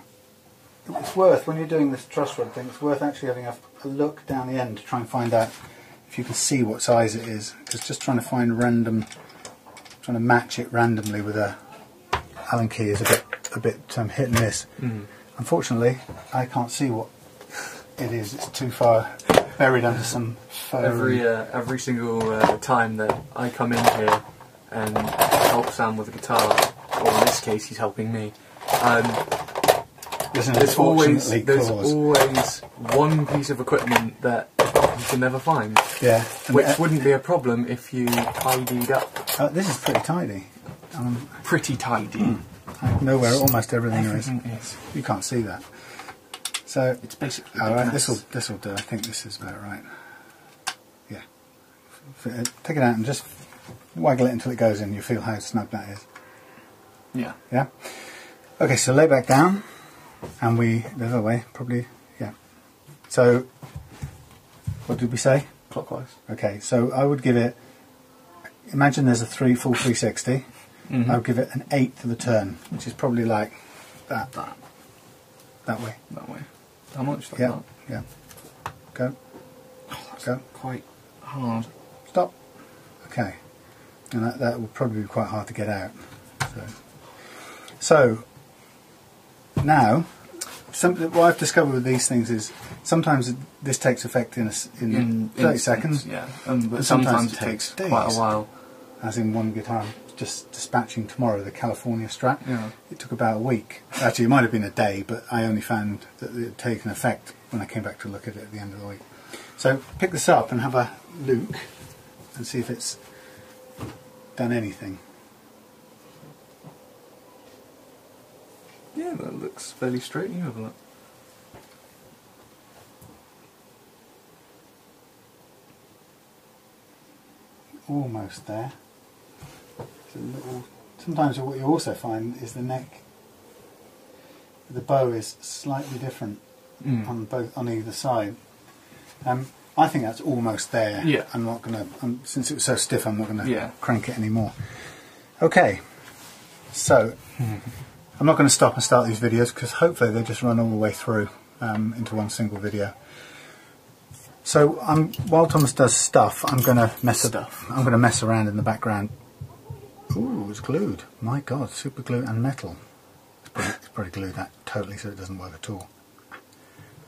it's worth, when you're doing this truss rod thing, it's worth actually having a look down the end to try and find out if you can see what size it is, because just trying to match it randomly with a Allen key is a bit hit and miss. Unfortunately, I can't see what it is. It's too far buried under some fur. Every single time that I come in here and help Sam with the guitar, or in this case he's helping me, there's always one piece of equipment that you can never find. Yeah. Which wouldn't be a problem if you tidied up. This is pretty tidy. Pretty tidy. I know where almost everything is. You can't see that. So it's basically. Alright, this will do. I think this is about right. Yeah. Take it out and just waggle it until it goes in. You feel how snug that is. Yeah. Yeah. Okay, so lay back down, and the other way probably. Yeah. So what did we say? Clockwise. Okay, so I would give it. Imagine there's a full 360. I would give it an 1/8 of a turn, which is probably like that. That way. That way. How much? Like yeah. That? Yeah. Go. Go. Quite hard. Stop. Okay. And that will probably be quite hard to get out. So now, what I've discovered with these things is sometimes this takes effect in 30 seconds. Yeah. But sometimes it takes days, quite a while. As in one guitar. Just dispatching tomorrow, the California Strat. Yeah. It took about a week. Actually, it might have been a day, but I only found that it had taken effect when I came back to look at it at the end of the week. So pick this up and have a look and see if it's done anything. Yeah, that looks fairly straight. You have a look. Almost there. It's a little. Sometimes what you also find is the neck. The bow is slightly different on either side. I think that's almost there. Yeah. I'm not going to. Since it was so stiff, I'm not going to Yeah. crank it anymore. Okay. So I'm not going to stop and start these videos because hopefully they just run all the way through into one single video. So while Thomas does stuff, I'm going to mess around in the background. Ooh, it's glued. My God, super glue and metal. It's probably glued that totally so it doesn't work at all.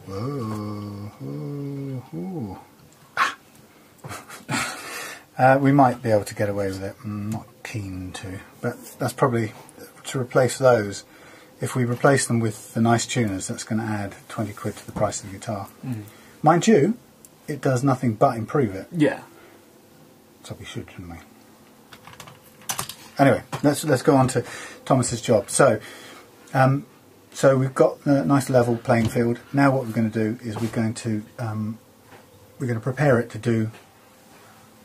Whoa, ooh, ooh. We might be able to get away with it. I'm not keen to, but that's probably to replace those. If we replace them with the nice tuners, that's going to add 20 quid to the price of the guitar. Mind you, it does nothing but improve it. Yeah. So we should, shouldn't we? Anyway, let's go on to Thomas's job. So, so we've got a nice level playing field. Now what we're going to do is we're going to prepare it to do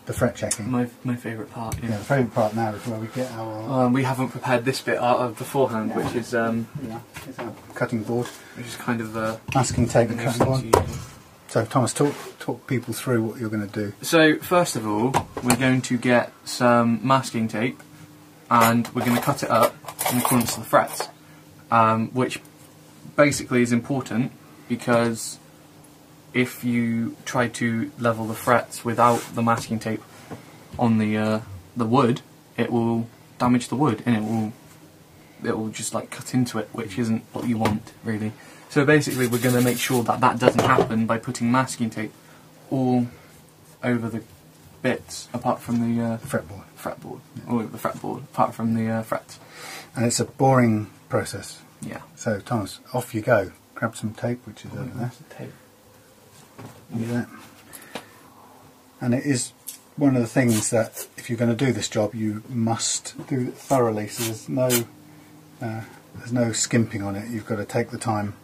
the fret checking. My favourite part. Yeah. Yeah, the favourite part now is where we get our. We haven't prepared this bit out of beforehand, which is yeah, it's our cutting board. which is kind of masking tape and cutting board. So Thomas, talk people through what you're going to do. So first of all, we're going to get some masking tape, and we're going to cut it up in accordance to the frets, which basically is important because if you try to level the frets without the masking tape on the wood, it will damage the wood and it will just like cut into it, which isn't what you want really. So basically we're going to make sure that that doesn't happen by putting masking tape all over the bits apart from the fretboard, or the fretboard apart from the frets. And it's a boring process. Yeah. So Thomas, off you go. Grab some tape, which is over there. Tape. Look at that. And it is one of the things that if you're going to do this job, you must do it thoroughly. So there's no skimping on it. You've got to take the time.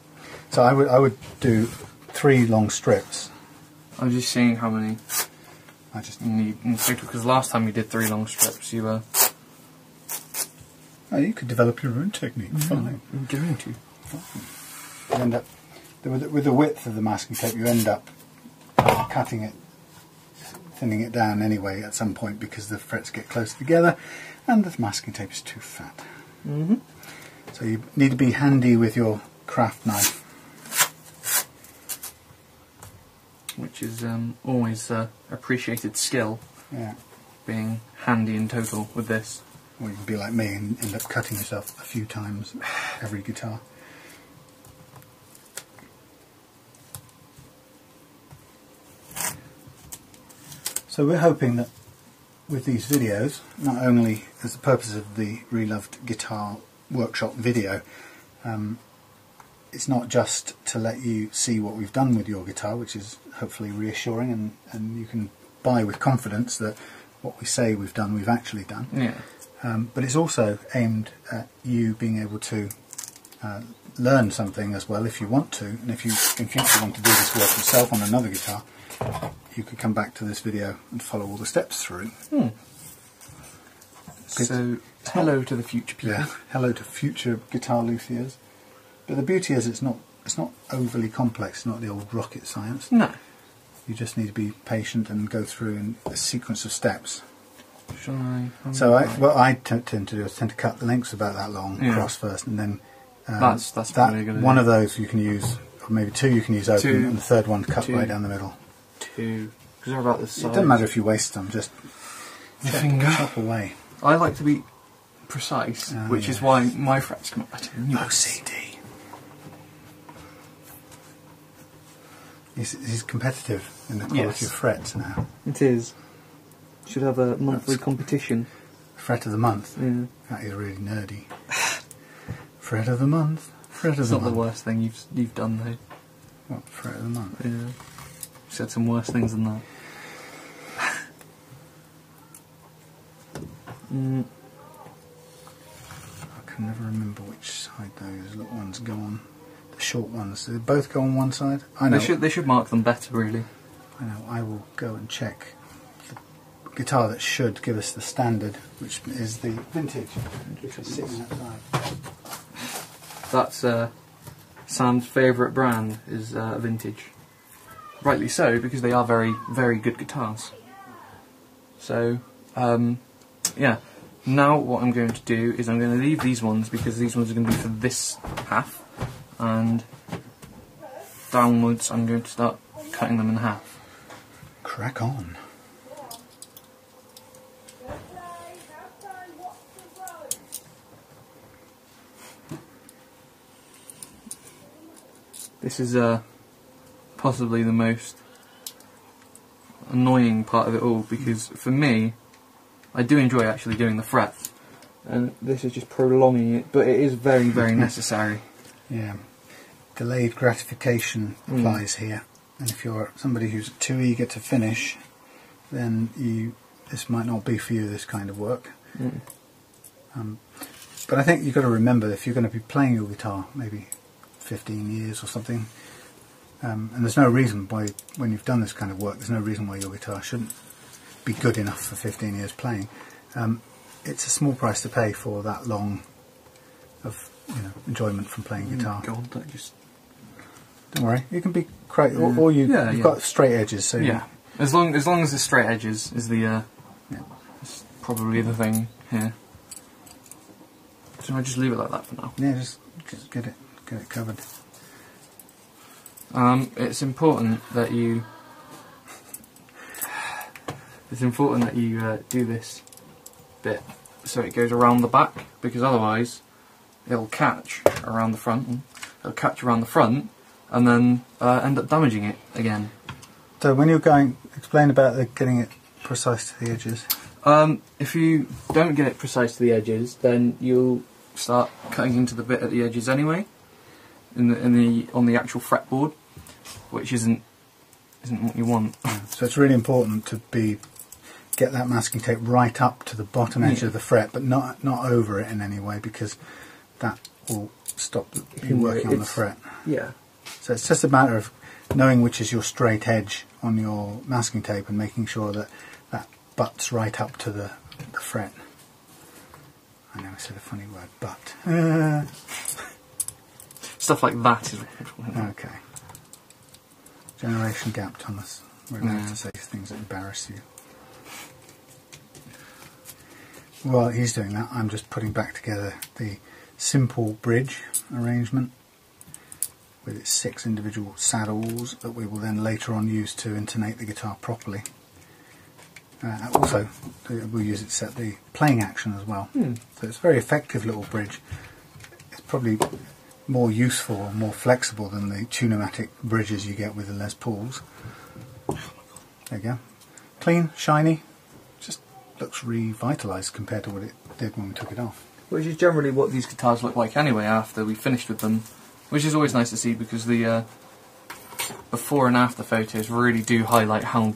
So I would do 3 long strips. I'm just seeing how many I just you need in total, because last time you did 3 long strips, you were. Oh, you could develop your own technique. Fine. I'm going to. You end up with the width of the masking tape. You end up cutting it, thinning it down anyway at some point because the frets get close together, and the masking tape is too fat. So you need to be handy with your craft knife, which is always appreciated skill. Yeah. Being handy in total with this. Or you can be like me and end up cutting yourself a few times every guitar. So we're hoping that with these videos, not only as the purpose of the Reloved Guitar Workshop video, it's not just to let you see what we've done with your guitar, which is hopefully reassuring, and you can buy with confidence that what we say we've done, we've actually done. Yeah. But it's also aimed at you being able to learn something as well if you want to, and if you in future want to do this work yourself on another guitar, you could come back to this video and follow all the steps through. So, hello to the future people. Yeah, hello to future guitar luthiers. But the beauty is it's not overly complex, it's not the old rocket science. No. You just need to be patient and go through in a sequence of steps. Shall I? So what I tend to do is tend to cut the lengths about that long across first, and then that's probably a good one idea. of those you can use, or maybe 2 you can use open, and the third one cut right down the middle. 2, because they're about the size. It doesn't matter if you waste them, just chop away. I like to be precise, which is why my frets come up better than yours. OCD. He's competitive in the quality of frets now. It is. Should have a monthly competition. Fret of the month. Yeah. That is really nerdy. Fret of the month. Fret of It's the not month. the worst thing you've done though. What, fret of the month? Yeah. You said some worse things than that. can never remember which side those little ones go on. The short ones, do they both go on one side? I know. They should mark them better, really. I know. I will go and check the guitar that should give us the standard, which is the vintage, which is sitting outside. That's Sam's favourite brand is vintage. Rightly so, because they are very, very good guitars. So, yeah. Now what I'm going to do is I'm going to leave these ones because these ones are going to be for this half, and downwards I'm going to start cutting them in half. Crack on. This is possibly the most annoying part of it all, because for me, I do enjoy actually doing the frets, and this is just prolonging it, but it is very, very necessary. Yeah. Delayed gratification applies here, and if you're somebody who's too eager to finish, then this might not be for you, this kind of work. But I think you've got to remember, if you're going to be playing your guitar maybe 15 years or something, and there's no reason why, when you've done this kind of work, there's no reason why your guitar shouldn't be good enough for 15 years playing. It's a small price to pay for that long of enjoyment from playing guitar. God, that just... Don't worry, you can be or you've got straight edges. So yeah, as long as the straight edges is the is probably the thing here. So I just leave it like that for now. Yeah, just get it covered. It's important that you do this bit so it goes around the back, because otherwise it'll catch around the front. And then end up damaging it again. So when you're explain about getting it precise to the edges. If you don't get it precise to the edges, then you'll start cutting into the bit at the edges anyway, on the actual fretboard, which isn't what you want. So it's really important to get that masking tape right up to the bottom edge of the fret, but not over it in any way, because that will stop you working on the fret. Yeah. So it's just a matter of knowing which is your straight edge on your masking tape and making sure that that butts right up to the fret. I know I said a funny word, but. Stuff like that is... Okay. Generation gap, Thomas. We're allowed to say things that embarrass you. While he's doing that, I'm just putting back together the simple bridge arrangement with its 6 individual saddles that we will then later on use to intonate the guitar properly. Also, we'll use it to set the playing action as well. So it's a very effective little bridge. It's probably more useful, more flexible than the Tune-o-matic bridges you get with the Les Pauls. There you go. Clean, shiny, just looks revitalised compared to what it did when we took it off. Which is generally what these guitars look like anyway after we finished with them, which is always nice to see, because the before and after photos really do highlight how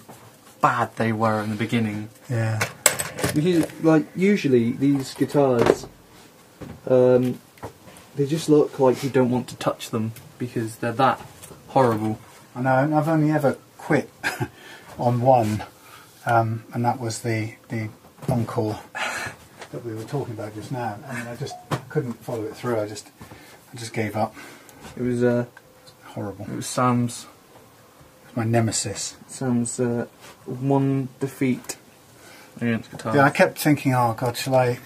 bad they were in the beginning. Yeah. Because, like, usually these guitars, they just look like you don't want to touch them because they're that horrible. I know, I've only ever quit on one, and that was the Encore that we were talking about just now. I mean, I just couldn't follow it through. I just gave up. It was horrible. It was Sam's. It's my nemesis. Sam's one defeat against guitars. Yeah, I kept thinking, oh God, shall I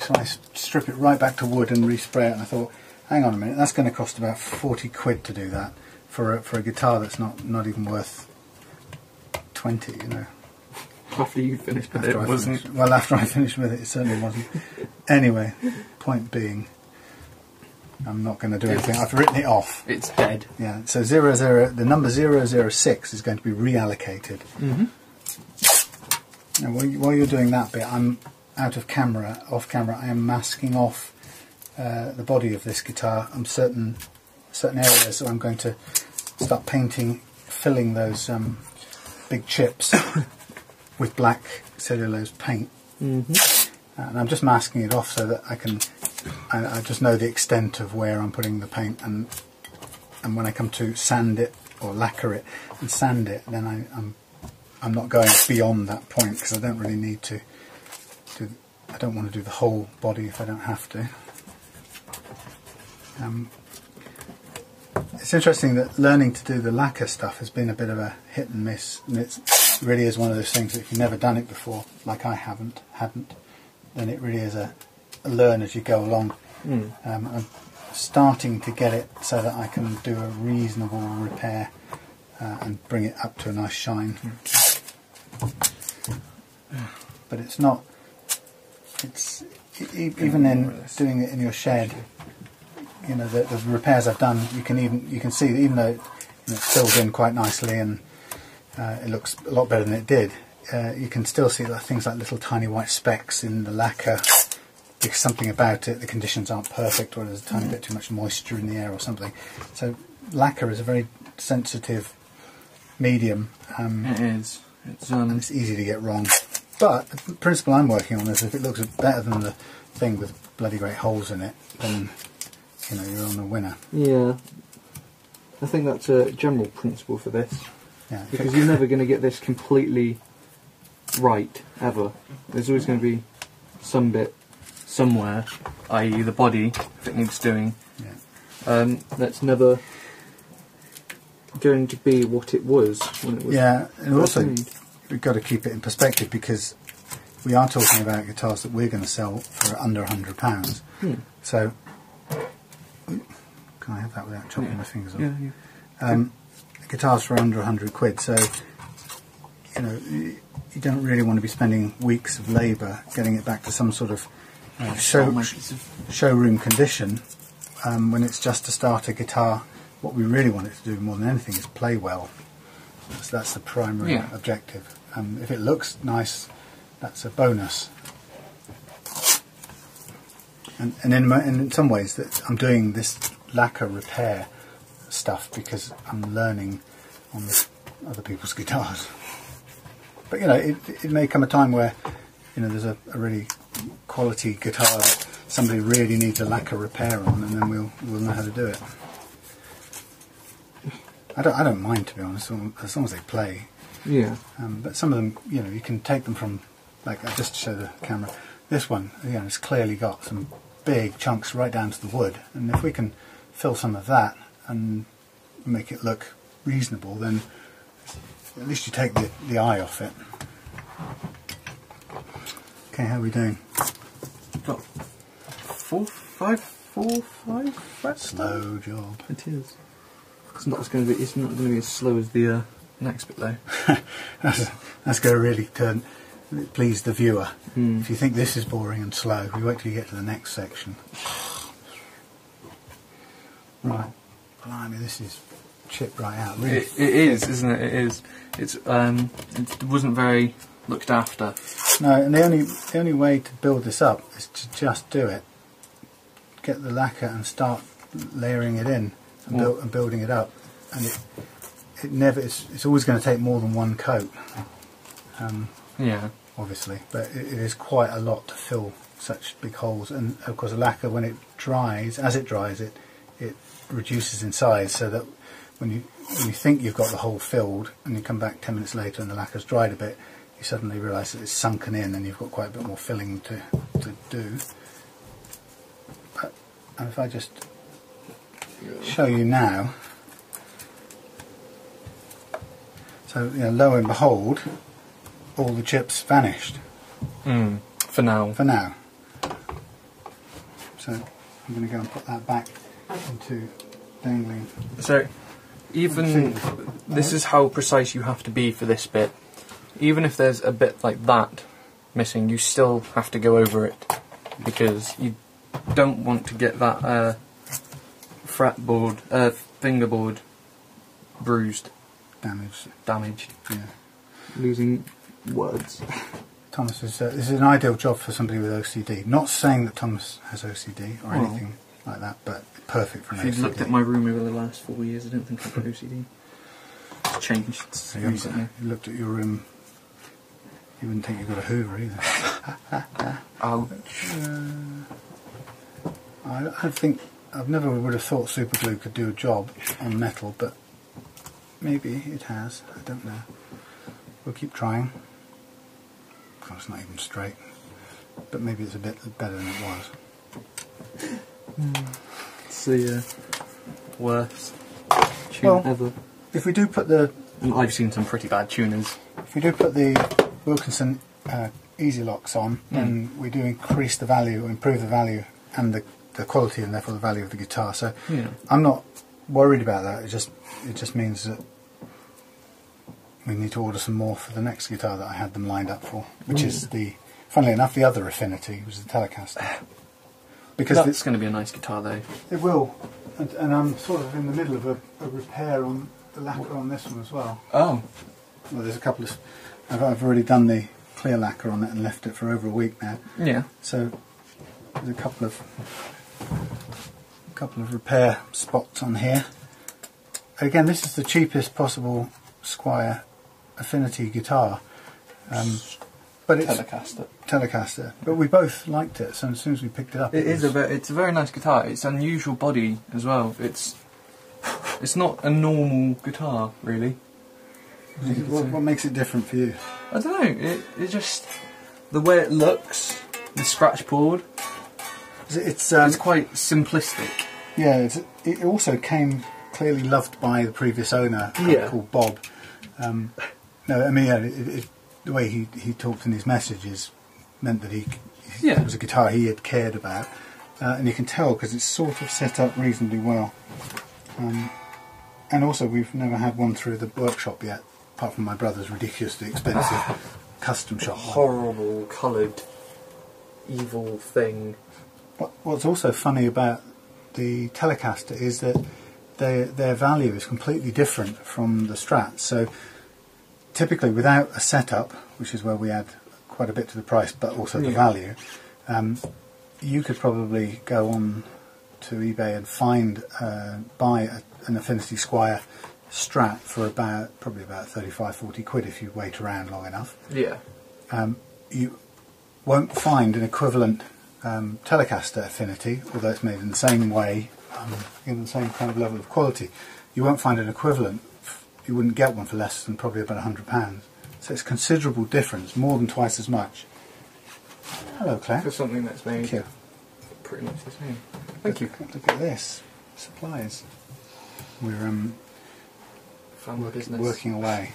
strip it right back to wood and respray it? And I thought, hang on a minute, that's going to cost about 40 quid to do that for a guitar that's not even worth 20, you know. After you finished with it, wasn't it? Well, after I finished with it, it certainly wasn't. Anyway, point being, I'm not going to do anything. I've written it off. It's dead. Yeah, so the number 006 is going to be reallocated. Now, while you're doing that bit, I'm off camera, I am masking off the body of this guitar. I'm certain areas, so I'm going to start filling those big chips with black cellulose paint. And I'm just masking it off so that I can I just know the extent of where I'm putting the paint, and when I come to sand it or lacquer it and sand it, then I'm not going beyond that point, because I don't really need to do. I don't want to do the whole body if I don't have to. It's interesting that learning to do the lacquer stuff has been a bit of a hit and miss, and it really is one of those things that if you've never done it before, like I hadn't, then it really is a learn as you go along. I'm starting to get it so that I can do a reasonable repair and bring it up to a nice shine. But it's not. It's even in doing it in your shed. You know, the repairs I've done, you can see that even though it's filled in quite nicely and it looks a lot better than it did, you can still see that things like little tiny white specks in the lacquer, because something about it, the conditions aren't perfect, or there's a tiny bit too much moisture in the air or something. So lacquer is a very sensitive medium. It is. And it's easy to get wrong. But the principle I'm working on is if it looks better than the thing with bloody great holes in it, then you know, you're on a winner. Yeah, I think that's a general principle for this. Yeah, because you're never going to get this completely right, ever. There's always going to be some bit somewhere, i.e. the body, if it needs doing, that's never going to be what it was when it was. Yeah, and also we've got to keep it in perspective, because we are talking about guitars that we're going to sell for under £100. So, can I have that without chopping my fingers off? Yeah. Guitars for under 100 quid, so you know, you don't really want to be spending weeks of labour getting it back to some sort of showroom condition when it's just a starter guitar. What we really want it to do more than anything is play well. So that's the primary objective. If it looks nice, that's a bonus. And in some ways, that I'm doing this lacquer repair stuff because I'm learning on other people's guitars. But you know, it may come a time where you know there's a really quality guitar that somebody really needs a lacquer repair on, and then we'll know how to do it. I don't mind, to be honest, as long as they play. Yeah. But some of them, you know, you can take them from, like, just to show the camera. This one, you know, it's clearly got some big chunks right down to the wood, and if we can fill some of that and make it look reasonable, then at least you take the eye off it. Okay, how are we doing? Got 4, 5 frets. Slow job. It is. It's not going to be as slow as the next bit though. that's going to really please the viewer. If you think this is boring and slow, you wait till you get to the next section. Right, blimey, this is chipped right out. Really. It is, isn't it? It is. It wasn't very looked after. No, and the only way to build this up is to just do it. Get the lacquer and start layering it in and building it up, and it's always going to take more than one coat. Yeah. Obviously, but it is quite a lot to fill such big holes, and of course the lacquer, when it dries, it reduces in size, so that when you think you've got the hole filled and you come back 10 minutes later and the lacquer's dried a bit, you suddenly realise that it's sunken in and you've got quite a bit more filling to do. And if I just show you now, so you know, lo and behold, all the chips vanished. For now. For now. So I'm going to go and put that back into dangling. So even this is how precise you have to be for this bit. Even if there's a bit like that missing, you still have to go over it, because you don't want to get that fingerboard bruised, damaged. Yeah. Losing words. Thomas this is an ideal job for somebody with OCD. Not saying that Thomas has OCD or anything like that, but perfect for an OCD. If you've looked at my room over the last 4 years, I don't think I've got OCD. It's changed recently. You looked at your room, you wouldn't think you've got a Hoover either. Ouch. I think I've never would have thought super glue could do a job on metal, but maybe it has. I don't know. We'll keep trying. Oh, it's not even straight, but maybe it's a bit better than it was. It's the worst tune ever. If we do put the, I've seen some pretty bad tuners. if we do put the Wilkinson easy locks on, then we do increase the value, improve the value, and the quality, and therefore the value of the guitar. So I'm not worried about that. It just means that we need to order some more for the next guitar that I had them lined up for, which is funnily enough, the other Affinity, which is the Telecaster. Because That's going to be a nice guitar though. It will, and I'm sort of in the middle of a repair on the lacquer on this one as well. Oh. Well, there's a couple of, I've already done the clear lacquer on it and left it for over a week now. Yeah. So there's a couple of repair spots on here. Again, this is the cheapest possible Squier Affinity guitar, but it's Telecaster. But we both liked it, so as soon as we picked it up, it's a very nice guitar. It's an unusual body as well. It's not a normal guitar, really. What makes it different for you? I don't know. It just the way it looks, the scratch board. It's quite simplistic. Yeah, it also came clearly loved by the previous owner, called Bob. No, I mean, the way he talked in his messages meant that it was a guitar he had cared about, and you can tell because it's sort of set up reasonably well. And also, we've never had one through the workshop yet, apart from my brother's ridiculously expensive custom shop one. Horrible coloured, evil thing. What's also funny about the Telecaster is that their value is completely different from the Strats. So typically, without a setup, which is where we add quite a bit to the price, but also the value, you could probably go on to eBay and buy an Affinity Squier Strat for probably about 35-40 quid if you wait around long enough. Yeah. You won't find an equivalent Telecaster Affinity, although it's made in the same way, in the same kind of level of quality. You won't find an equivalent. You wouldn't get one for less than probably about £100. So it's a considerable difference, more than twice as much. Hello, Claire. For something that's made pretty much the same. Thank you. Look at this. Supplies. We're Family business. Working away.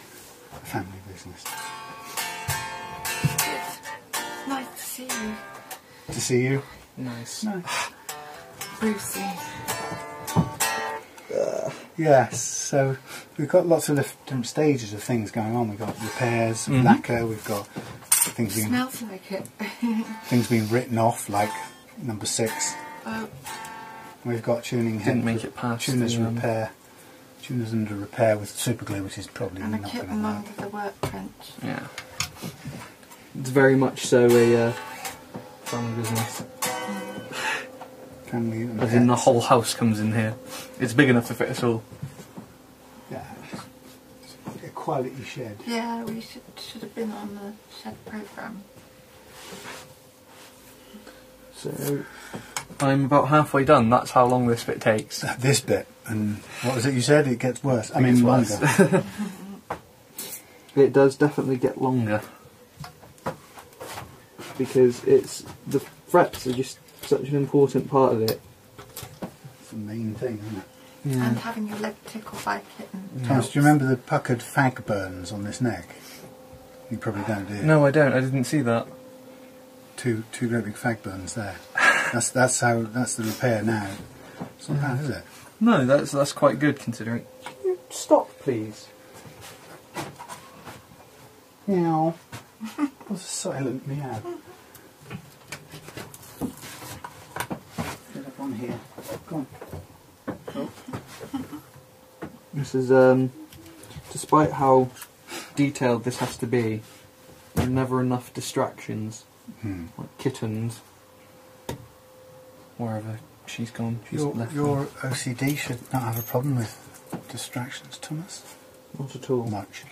Family business. Nice to see you. To see you? Nice. Brucey. Yes, so we've got lots of different stages of things going on. We've got repairs, lacquer, we've got things being... Smells like it. things being written off, like number 6. Oh. We've got tuning... Didn't make it past tuners repair. Tuners under repair with super glue, which is probably and not a going to kitten work. under the workbench. Yeah. It's very much so a family business. Family and As in the pets. whole house comes in here. It's big enough to fit us all. Yeah. A quality shed. Yeah, we should have been on the shed programme. So I'm about halfway done. That's how long this bit takes. This bit, and what was it you said? It gets worse. I It mean, gets longer. worse. It does definitely get longer because the frets are just such an important part of it. It's the main thing, isn't it? Yeah. And having your leg tickled by a kitten. Thomas, do you remember the puckered fag burns on this neck? You probably don't, do you? No, I don't. I didn't see that. Two great big fag burns there. That's the repair now. It's not bad, is it? No, that's quite good considering. Can you stop, please? Meow. What's a silent meow? Get up on here. Go on. Oh. This is despite how detailed this has to be, there are never enough distractions. Like kittens. Wherever she's gone, she's left. Your OCD should not have a problem with distractions, Thomas. Not at all. Much.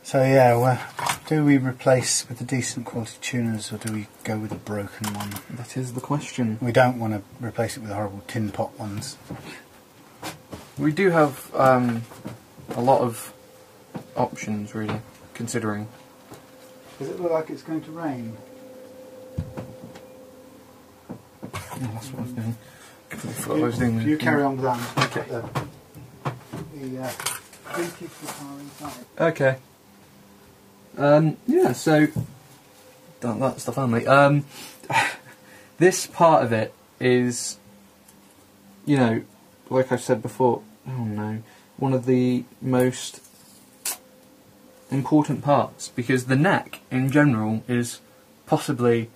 So yeah, Do we replace with the decent quality tuners, or do we go with a broken one? That is the question. We don't want to replace it with the horrible tin pot ones. We do have a lot of options, really, considering. Does it look like it's going to rain? Yeah, that's what I was doing. Completely forgot what I was doing. You carry on with that. Okay. The vintage guitar inside. Okay. Yeah, so that's the family. This part of it is, you know, like I've said before, oh no, one of the most important parts, because the neck in general is possibly,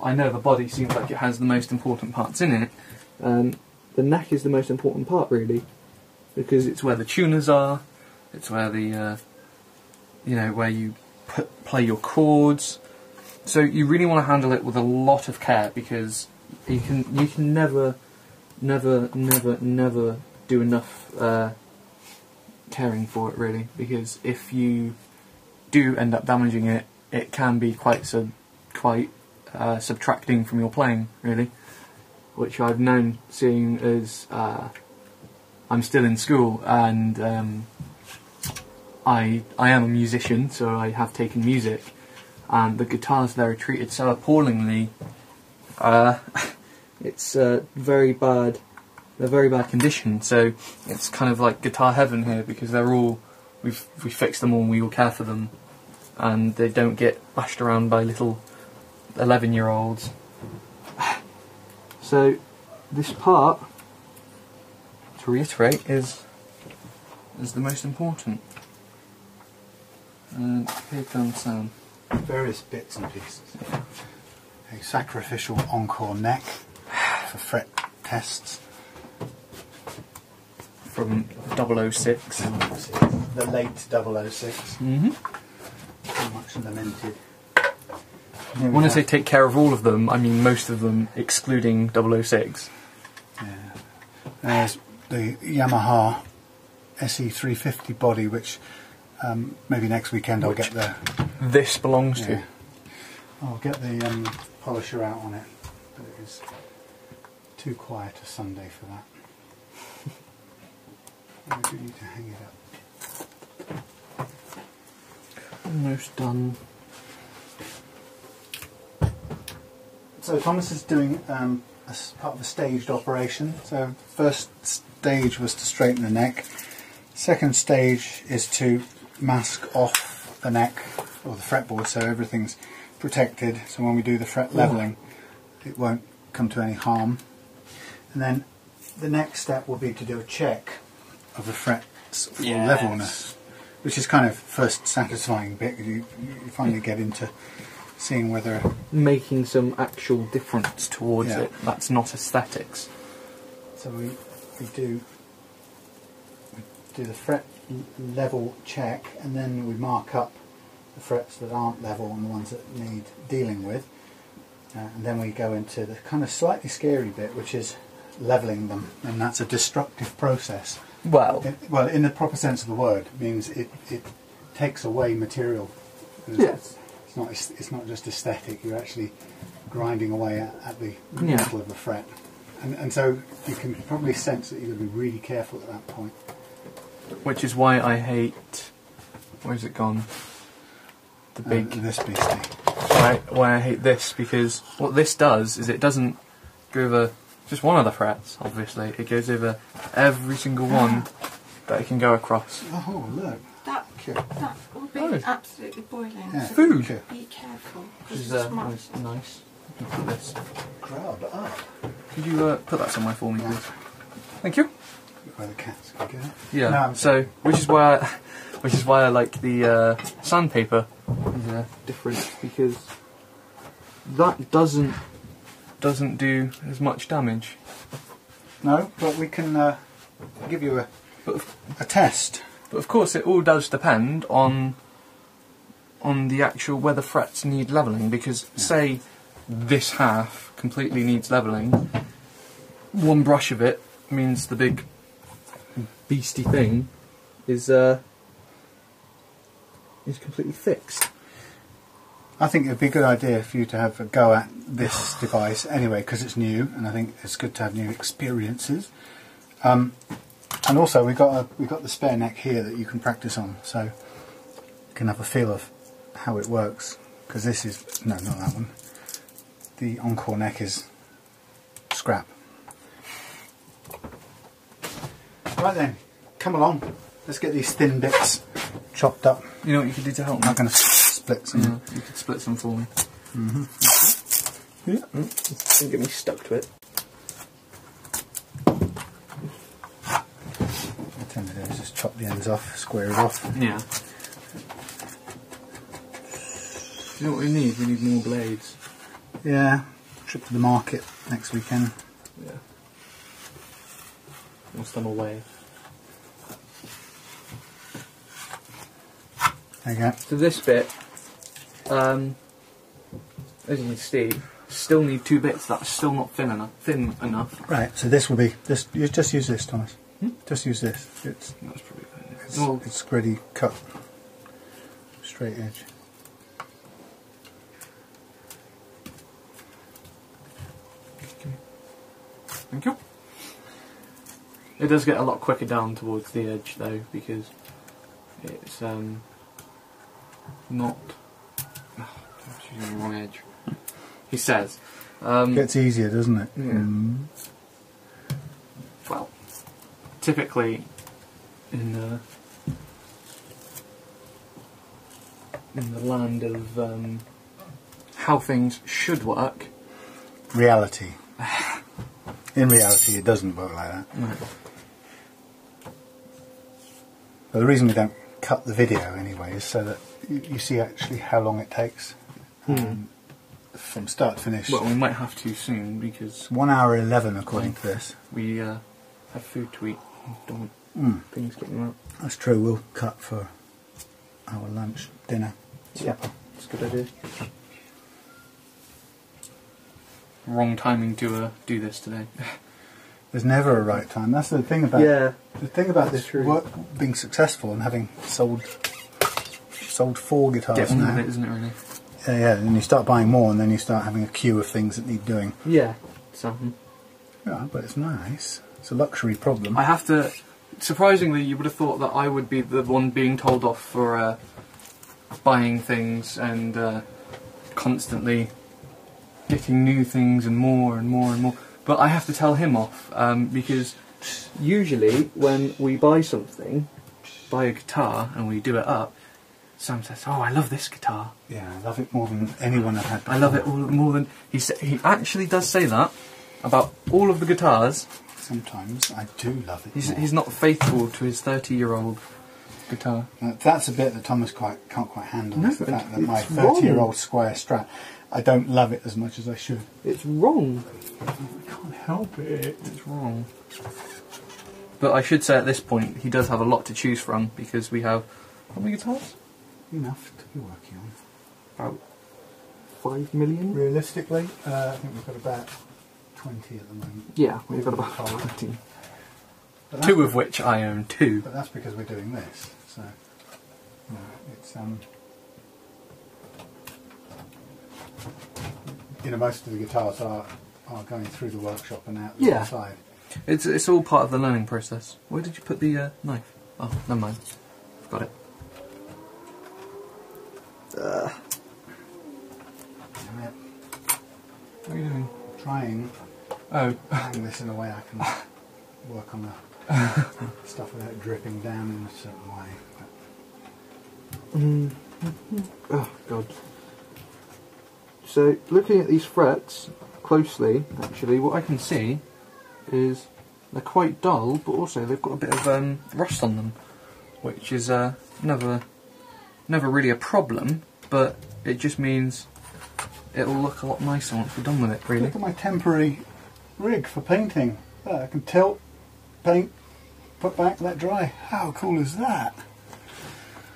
I know the body seems like it has the most important parts in it, the neck is the most important part really, because it's where the tuners are, it's where the, you know, where you play your chords, so you really want to handle it with a lot of care, because you can never do enough caring for it really, because if you do end up damaging it, it can be quite subtracting from your playing really, which I've known, seeing as I'm still in school and I am a musician, so I have taken music, and the guitars there are treated so appallingly. It's very bad. They're very bad condition, so it's kind of like guitar heaven here, because they're all we fixed them all and we all care for them, and they don't get bashed around by little 11-year-olds. So this part, to reiterate, is the most important. And here comes Sam. Various bits and pieces. A sacrificial encore neck for fret tests. From 006. The late 006. Mm-hmm. So much lamented. When I say take care of all of them, I mean most of them, excluding 006. Yeah. There's the Yamaha SE350 body, which maybe next weekend I'll get the... This belongs to. I'll get the polisher out on it, but it is too quiet a Sunday for that. I do need to hang it up. Almost done. So Thomas is doing part of a staged operation. So first stage was to straighten the neck. Second stage is to mask off the neck or the fretboard so everything's protected. So when we do the fret levelling, it won't come to any harm. And then the next step will be to do a check of the frets for levelness, which is kind of first satisfying bit. You finally get into seeing whether making some actual difference towards it. That's not aesthetics. So we do the fret level check, and then we mark up the frets that aren't level and the ones that need dealing with, and then we go into the kind of slightly scary bit, which is levelling them, and that's a destructive process. Well, in the proper sense of the word, it means it takes away material. Yes. It's not just aesthetic. You're actually grinding away at the metal of the fret, and so you can probably sense that you're going to be really careful at that point. Which is why I hate. Where's it gone? The big. This beastie. Why I hate this, because what this does is it doesn't go over just one of the frets. Obviously, it goes over every single one that it can go across. Oh look! That will be absolutely boiling. Yeah. So Food. be careful. Which is nice. You can put this. Grab up. Could you put that somewhere for me, please? Thank you. Where the cats can get it. Yeah. No, so, which is why I like the sandpaper difference, because that doesn't do as much damage. No, but we can give you a test. But of course, it all does depend on the actual where the frets need levelling, because say this half completely needs levelling, one brush of it means the big beastie thing is completely fixed. I think it'd be a good idea for you to have a go at this device anyway, because it's new, and I think it's good to have new experiences. And also we've got the spare neck here that you can practice on, so you can have a feel of how it works. Because this is not that one. The Encore neck is scrap. Right then, come along. Let's get these thin bits chopped up. You know what you could do to help me? I'm going to split some. Yeah, you could split some for me. Okay. Yeah. Don't get me stuck to it. What I tend to do is just chop the ends off, square it off. Yeah. Do you know what we need? We need more blades. Yeah, trip to the market next weekend. Yeah. Once them away. There you go. So this bit, as you can see, still need 2 bits. That's still not thin enough. Right. So this will be this. You just use this, Thomas. Just use this. It's That's probably fine. it's ready cut. Straight edge. Thank you. It does get a lot quicker down towards the edge though, because it's not. I'm choosing the wrong edge. He says. Gets easier, doesn't it? Yeah. Well, typically in the land of how things should work. Reality. In reality, it doesn't work like that. No. But the reason we don't cut the video anyway is so that you see actually how long it takes from start to finish. Well, we might have to soon because 1 hour 11 according to this. we have food to eat. Don't want things getting out. That's true. We'll cut for our lunch, dinner, supper. That's a good idea. Wrong timing to do this today. There's never a right time. That's the thing about the thing about this work being successful and having sold 4 guitars Get on now. with it, isn't it, really? Yeah, and you start buying more, and then you start having a queue of things that need doing. Yeah. So Yeah, but it's nice. It's a luxury problem. I have to. Surprisingly, you would have thought that I would be the one being told off for buying things and constantly getting new things and more and more and more. But I have to tell him off because usually when we buy something, buy a guitar and we do it up, Sam says, "Oh, I love this guitar. Yeah, I love it more than anyone I've had before. I love it more than..." He actually does say that about all of the guitars. Sometimes I do love it. He's not faithful to his 30-year-old guitar. That's a bit that Thomas can't quite handle. No, is the fact that my it's wrong. 30-year-old Squier Strat, I don't love it as much as I should. It's wrong. I can't help it. It's wrong. But I should say at this point, he does have a lot to choose from because we have how many guitars? Enough to be working on. About 5 million. Realistically, I think we've got about 20 at the moment. Yeah, we've got about 20. But 2 of which I own 2. But that's because we're doing this. So, you know, it's most of the guitars are going through the workshop and out the other side. It's all part of the learning process. Where did you put the knife? Oh, never mind. I've got it. Damn it. What are you doing? Trying this in a way I can work on the stuff without dripping down in a certain way. Oh, God. So, looking at these frets closely, actually, what I can see is they're quite dull, but also they've got a bit of rust on them, which is never really a problem, but it just means it'll look a lot nicer once we're done with it, really. Look at my temporary rig for painting. I can tilt, paint, put back, let dry. How cool is that?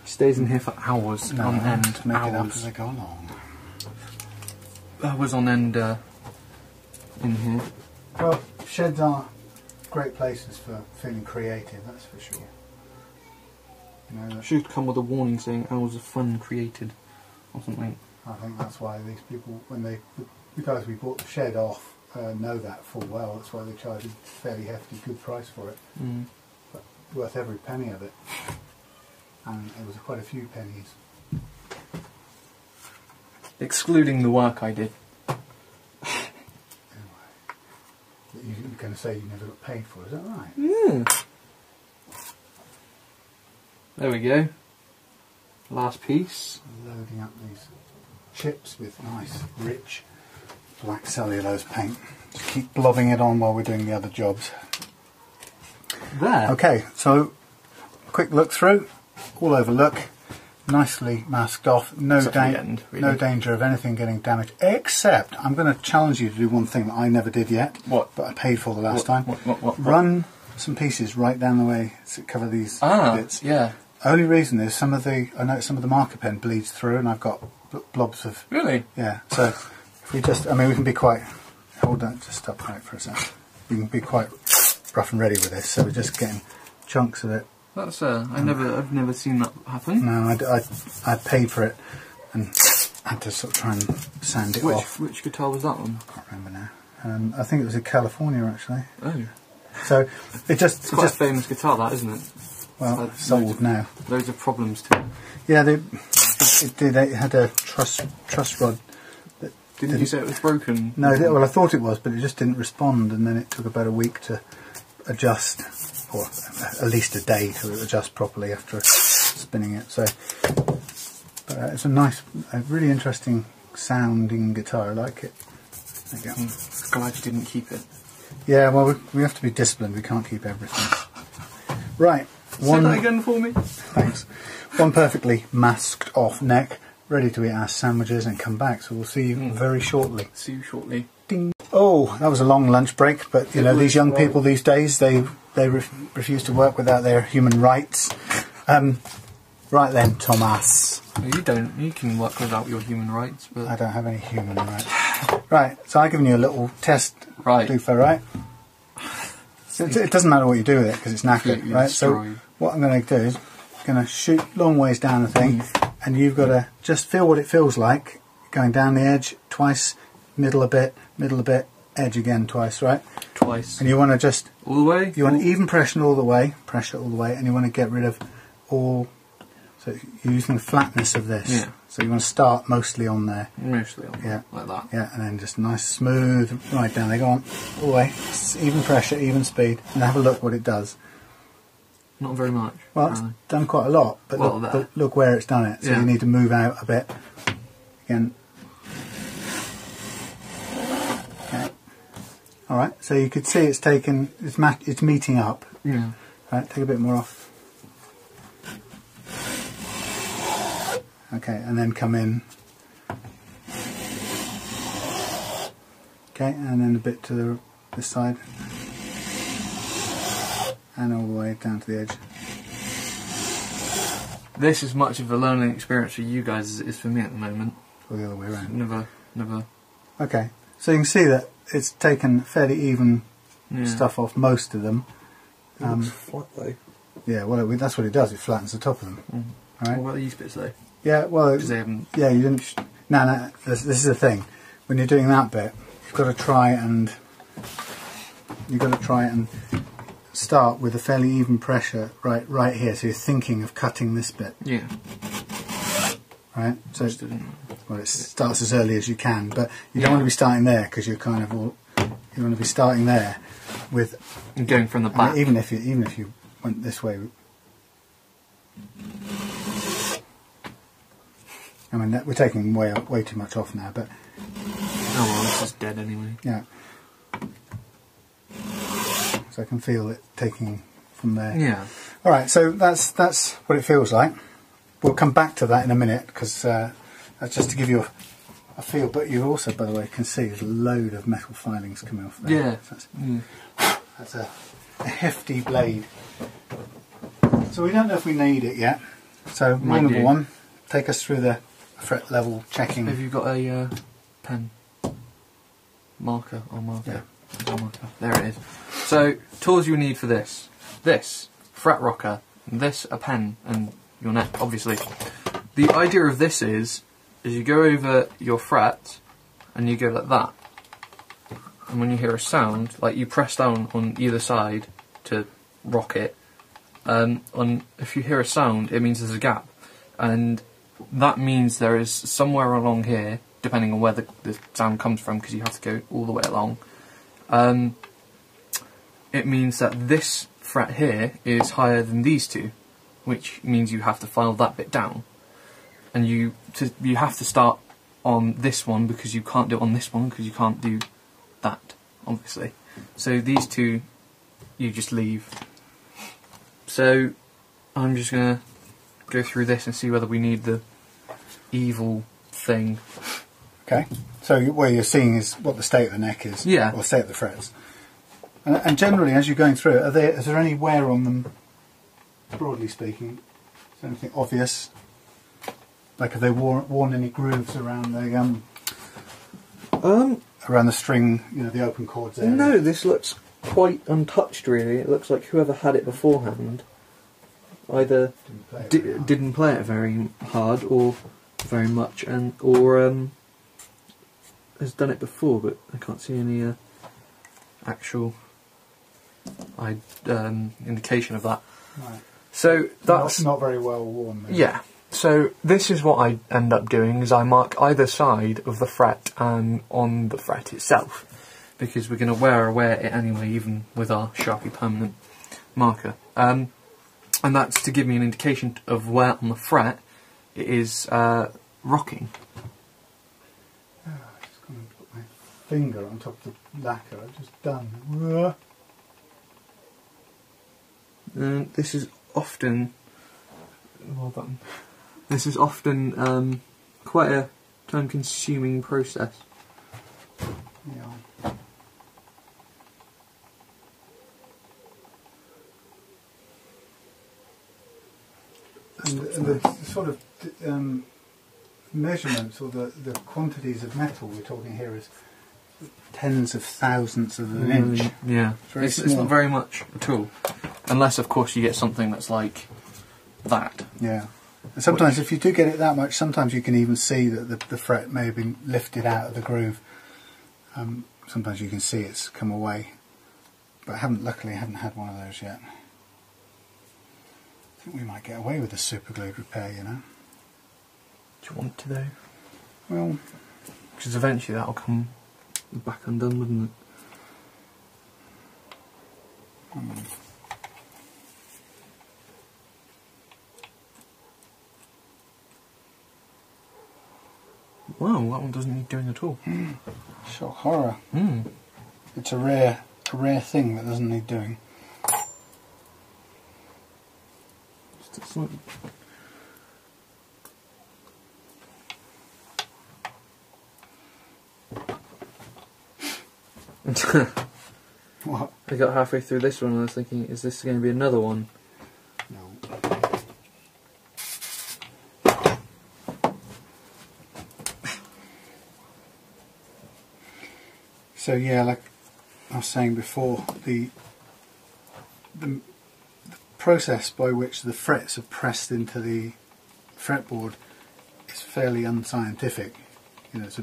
Stays in here for hours on end. Make it up Hours. as I go along. Hours on end in here. Well, sheds are great places for feeling creative, that's for sure. You know, Should come with a warning saying hours of fun created or something. I think that's why these people, when the guys we bought the shed off, know that full well. That's why they charge a fairly hefty, good price for it. Mm. But worth every penny of it. And it was quite a few pennies. Excluding the work I did. You're going to say you never got paid for, is that right? Yeah. There we go. Last piece. Loading up these chips with nice, rich black cellulose paint. Just keep blobbing it on while we're doing the other jobs. There. Okay, so quick look through, all over look, nicely masked off, no danger of anything getting damaged, except I'm going to challenge you to do one thing that I never did yet, What? But I paid for the last time. What? Run some pieces right down the way to cover these bits. Yeah. Only reason is I know some of the marker pen bleeds through, and I've got blobs of... Really? Yeah, so if we just, we can be quite... Hold on, just stop right for a second. We can be quite rough and ready with this, so we're just getting chunks of it. That's I've never seen that happen. No, I paid for it and had to sort of try and sand it off. Which guitar was that one? I can't remember now. I think it was in California actually. Oh. So it's quite a famous guitar, that, isn't it? Well, it's sold now. Loads of problems too. Yeah, it had a truss rod. Didn't you say it was broken? No, well I thought it was, but it just didn't respond, and then it took about a week to adjust, or at least a day to adjust properly after spinning it. So, but it's a really interesting sounding guitar. I like it. There you go. Glad you didn't keep it. Yeah, well we have to be disciplined. We can't keep everything. Right. Say that again for me. Thanks. One perfectly masked off neck, ready to eat our sandwiches and come back. So we'll see you very shortly. See you shortly. Ding. Oh, that was a long lunch break, but you know these young people these days, they refuse to work without their human rights. Right then, Thomas. You can work without your human rights, but I don't have any human rights. Right, so I've given you a little test doofer, right? It doesn't matter what you do with it because it's knackered, right? So what I'm going to do is I'm going to shoot long ways down the thing, and you've got to just feel what it feels like going down the edge twice, middle a bit, edge again twice, right? Twice. And you want to just all the way. You want even pressure all the way, and you want to get rid of all. So you're using the flatness of this. Yeah. So you want to start mostly on there. Mostly on there, like that. Yeah, and then just nice, smooth, right down. They go on all the way. Even pressure, even speed, and have a look what it does. Not very much. Well, it's done quite a lot, but, look where it's done it. So you need to move out a bit. Again. Okay. All right. So you could see it's taken. It's meeting up. Yeah. Right. Take a bit more off. Okay, and then come in. Okay, and then a bit to this side. And all the way down to the edge. This is much of a learning experience for you guys as it is for me at the moment. Or the other way around. Never. Okay, so you can see that it's taken fairly even stuff off most of them. It looks flat though. Yeah, well that's what it does, it flattens the top of them. Right? What about these bits though? Yeah, well, they haven't... yeah, you didn't. No, this is the thing. When you're doing that bit, you've got to try and start with a fairly even pressure right here. So you're thinking of cutting this bit. Yeah. Right. So it starts as early as you can, but you don't want to be starting there because you're kind of all. You want to be starting there with. And going from the back. Even if you went this way. I mean, we're taking way too much off now, but... Oh well, this is dead anyway. Yeah. So I can feel it taking from there. Yeah. Alright, so that's what it feels like. We'll come back to that in a minute, because that's just to give you a feel, but you also, by the way, can see there's a load of metal filings coming off there. Yeah. So that's a hefty blade. So we don't know if we need it yet. So, rule number one, take us through the fret level checking. Have you got a pen? Marker or marker? Yeah. Marker. There it is. So, tools you need for this. This, fret rocker, this, a pen, and your neck, obviously. The idea of this is is you go over your frets and you go like that. And when you hear a sound, like you press down on either side to rock it, if you hear a sound, it means there's a gap. And that means there is somewhere along here, depending on where the sound comes from, because you have to go all the way along, it means that this fret here is higher than these two, which means you have to file that bit down. And you have to start on this one because you can't do it on this one because you can't do that, obviously. So these two you just leave. So I'm just going to go through this and see whether we need the evil thing. Okay, so what you're seeing is what the state of the neck is, yeah, or the state of the frets. And generally, as you're going through it, is there any wear on them, broadly speaking? Is there anything obvious? Like, have they worn any grooves around the around the string, you know, the open chords area? No, this looks quite untouched, really. It looks like whoever had it beforehand either didn't play it very hard or very much, or has done it before, but I can't see any actual indication of that. Right. So that's not very well worn. Maybe. Yeah. So this is what I end up doing: is I mark either side of the fret and on the fret itself, because we're going to wear away it anyway, even with our Sharpie permanent marker. And that's to give me an indication of where on the fret it is rocking. Oh, I'm just going to put my finger on top of the lacquer I've just done. This is often, well done. This is often quite a time-consuming process. Yeah. And the sort of measurements or the quantities of metal we're talking here is tens of thousandths of an inch. Yeah, it's not very much at all. Unless, of course, you get something that's like that. Yeah. And sometimes if you do get it that much, sometimes you can even see that the fret may have been lifted out of the groove. Sometimes you can see it's come away. But luckily I haven't had one of those yet. I think we might get away with a super glued repair, you know. Do you want to though? Well, because eventually that'll come back undone, wouldn't it? Wow, that one doesn't need doing at all. Shock horror. It's a rare thing that doesn't need doing. What? I got halfway through this one and I was thinking, is this going to be another one? No. So yeah, like I was saying before, the process by which the frets are pressed into the fretboard is fairly unscientific. You know, it's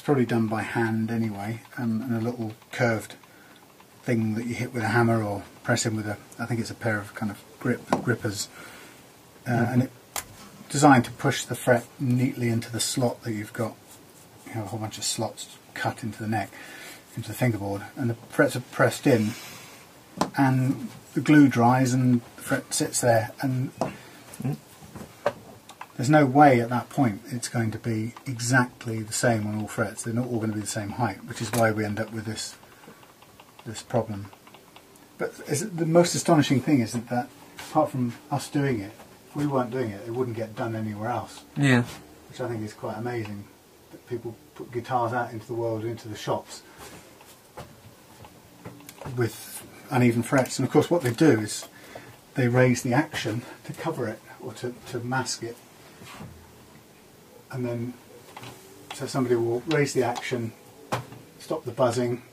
probably done by hand anyway, and a little curved thing that you hit with a hammer or press in with I think it's a pair of kind of grippers, and it's designed to push the fret neatly into the slot that you've got. You have a whole bunch of slots cut into the neck, into the fingerboard, and the frets are pressed in, and the glue dries and the fret sits there, and there's no way at that point it's going to be exactly the same on all frets. They're not all going to be the same height, which is why we end up with this problem. But the most astonishing thing is that apart from us doing it, if we weren't doing it, it wouldn't get done anywhere else. Yeah. Which I think is quite amazing, that people put guitars out into the world, into the shops, with uneven frets. And of course what they do is they raise the action to cover it, or to mask it. And then, so somebody will raise the action, stop the buzzing,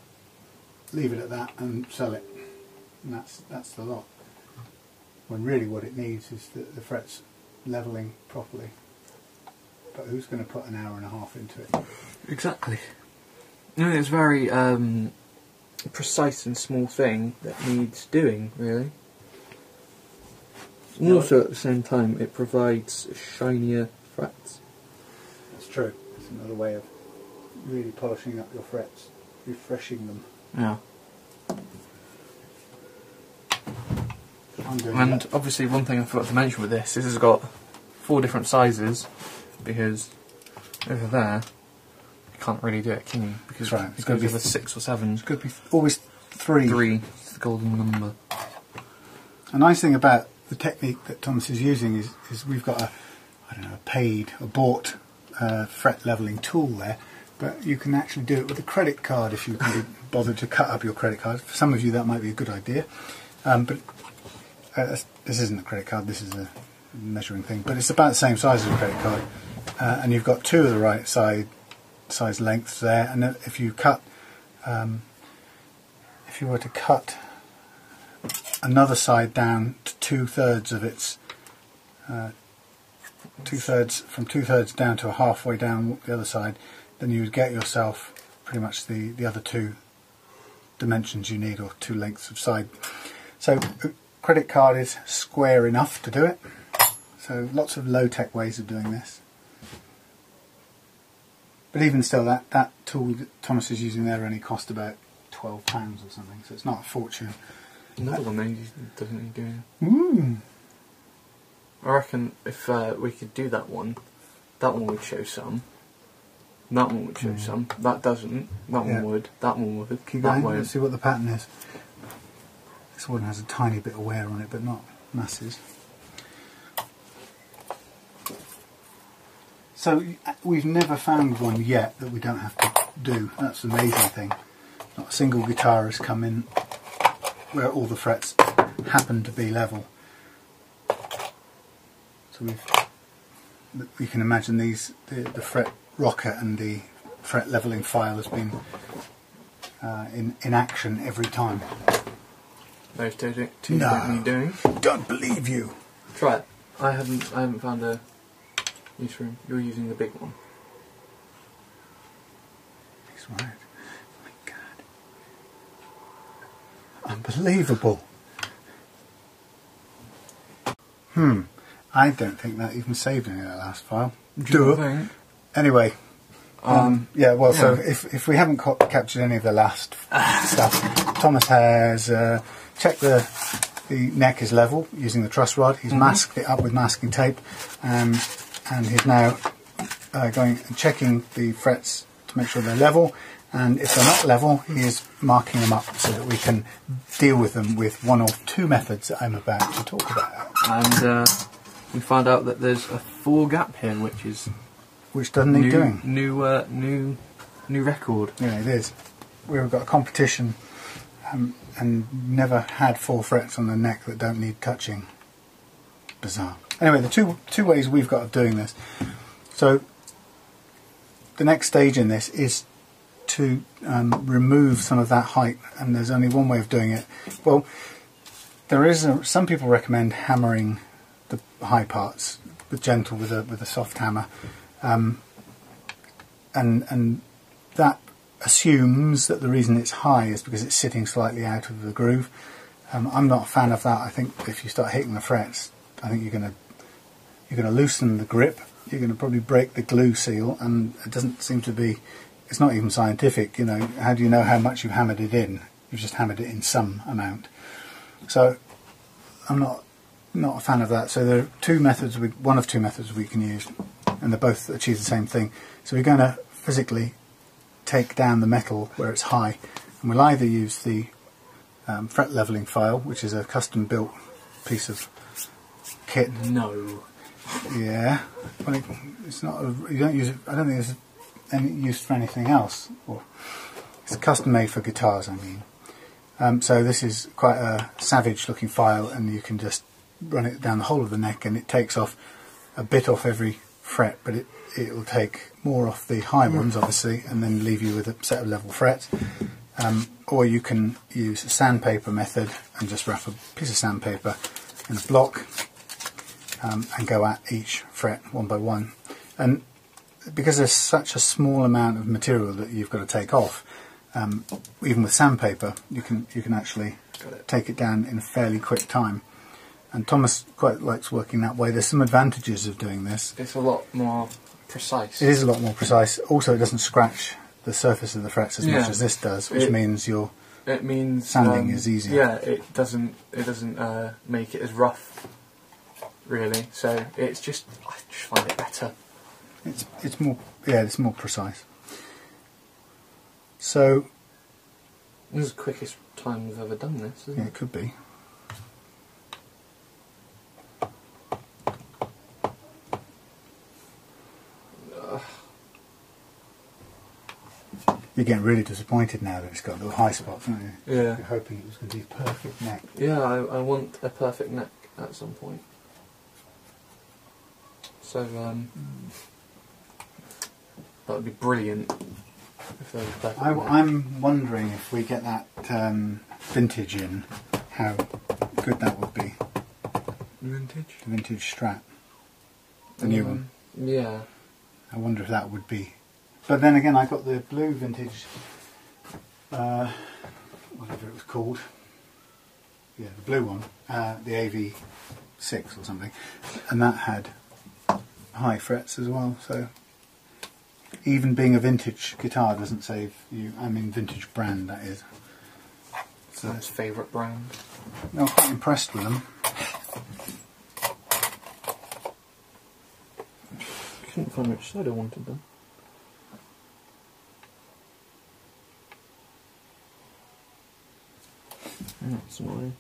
leave it at that and sell it. And that's the lot. When really what it needs is the frets levelling properly. but who's going to put an hour and a half into it? Exactly. No, it's very precise and small thing that needs doing, really. And also at the same time, it provides shinier frets. That's true. It's another way of really polishing up your frets, refreshing them. Yeah. I'm doing And that. obviously one thing I forgot to mention with this has got 4 different sizes, because over there you can't really do it, can you? Because right. it's going to be either 6 or 7. It's going to be always 3. 3 is the golden number. A nice thing about the technique that Thomas is using is we've got a bought fret leveling tool there, but you can actually do it with a credit card if you can be bothered to cut up your credit card. For some of you that might be a good idea, but this isn't a credit card, this is a measuring thing, but it's about the same size as a credit card, and you've got 2 of the right size lengths there, and if you cut, if you were to cut another side down to 2/3 of its 2/3 from 2/3 down to a halfway down the other side, then you would get yourself pretty much the other 2 dimensions you need, or 2 lengths of side. So a credit card is square enough to do it. So lots of low-tech ways of doing this. But even still, that tool that Thomas is using there only cost about £12 or something, so it's not a fortune. Another one then doesn't need doing. Ooh. I reckon if we could do that one would show some. That one would show some. That doesn't. That one would. That one would. Keep that going. won't. Let's see what the pattern is. This one has a tiny bit of wear on it, but not masses. So we've never found one yet that we don't have to do. That's the amazing thing. Not a single guitar has come in where all the frets happen to be level. So you can imagine the fret rocker and the fret leveling file has been in action every time. Those two No. don't need doing. Don't believe you. Try it. I haven't found a use for him. You're using the big one. He's right. Oh my God. Unbelievable. I don't think that even saved any of that last file. Anyway. Yeah, well, so if we haven't captured any of the last stuff, Thomas has checked the neck is level using the truss rod. He's masked it up with masking tape, and he's now going and checking the frets to make sure they're level. And if they're not level, he is marking them up so that we can deal with them with one or 2 methods that I'm about to talk about. And we found out that there's a 4 gap here, which doesn't need doing. New record. Yeah, it is. We've got a competition and never had 4 frets on the neck that don't need touching. Bizarre. Anyway, the two ways we've got of doing this. So the next stage in this is to remove some of that height, and there's only one way of doing it. Well, there is some people recommend hammering the high parts with a soft hammer. And that assumes that the reason it's high is because it's sitting slightly out of the groove. I'm not a fan of that. I think if you start hitting the frets, I think you're going to loosen the grip. You're going to probably break the glue seal, and it doesn't seem to be. It's not even scientific. You know, how do you know how much you've hammered it in? You've just hammered it in some amount. So I'm not a fan of that. So there are 2 methods. One of 2 methods we can use, and they both achieve the same thing. So we're going to physically take down the metal where it's high, and we'll either use the fret leveling file, which is a custom built piece of kit. No. Yeah, well, it's not. You don't use it. I don't think it's any use for anything else. Or it's custom made for guitars, I mean. So this is quite a savage looking file, and you can just run it down the whole of the neck, and it takes off a bit off every fret, but it will take more off the high ones, obviously, and then leave you with a set of level frets. Or you can use a sandpaper method and just wrap a piece of sandpaper in a block and go at each fret one by one. And because there's such a small amount of material that you've got to take off, even with sandpaper, you can actually take it down in a fairly quick time. And Thomas quite likes working that way. There's some advantages of doing this. It's a lot more precise. It is a lot more precise. Also, it doesn't scratch the surface of the frets as much as this does, which means sanding is easier. Yeah, it doesn't make it as rough, really. So it's just, I just find it better. It's more precise. So this is the quickest time we've ever done this, isn't it? It could be. You're getting really disappointed now that it's got little high spots, aren't you? Yeah. You're hoping it was going to be a perfect neck. Yeah, I want a perfect neck at some point. So, that would be brilliant if there was a perfect neck. I'm wondering if we get that vintage in, how good that would be. Vintage? The vintage Strat. The new one. Yeah. I wonder if that would be. But then again, I got the blue vintage, whatever it was called. Yeah, the blue one, the AV6 or something, and that had high frets as well. So even being a vintage guitar doesn't save you. I mean, vintage brand that is. So that's favourite brand. I'm quite impressed with them. Couldn't find which side I wanted them. That's annoying.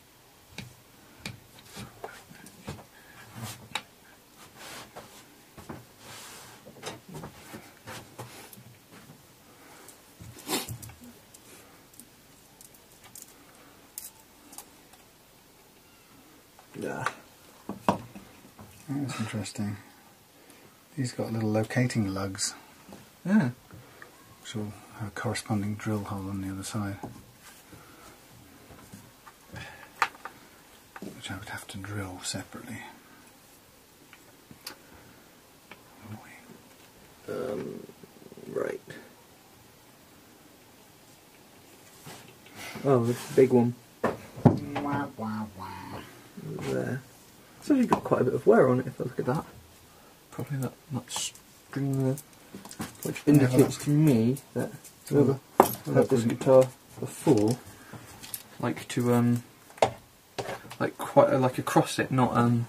Yeah. That's interesting. These got little locating lugs. Yeah. Which will have a corresponding drill hole on the other side. Which I would have to drill separately. Right. Oh, this big one. Wah, wah, wah. There. So you've got quite a bit of wear on it if I look at that. Probably that string there. Which indicates to me that whoever had this guitar before like to like quite like across it, not in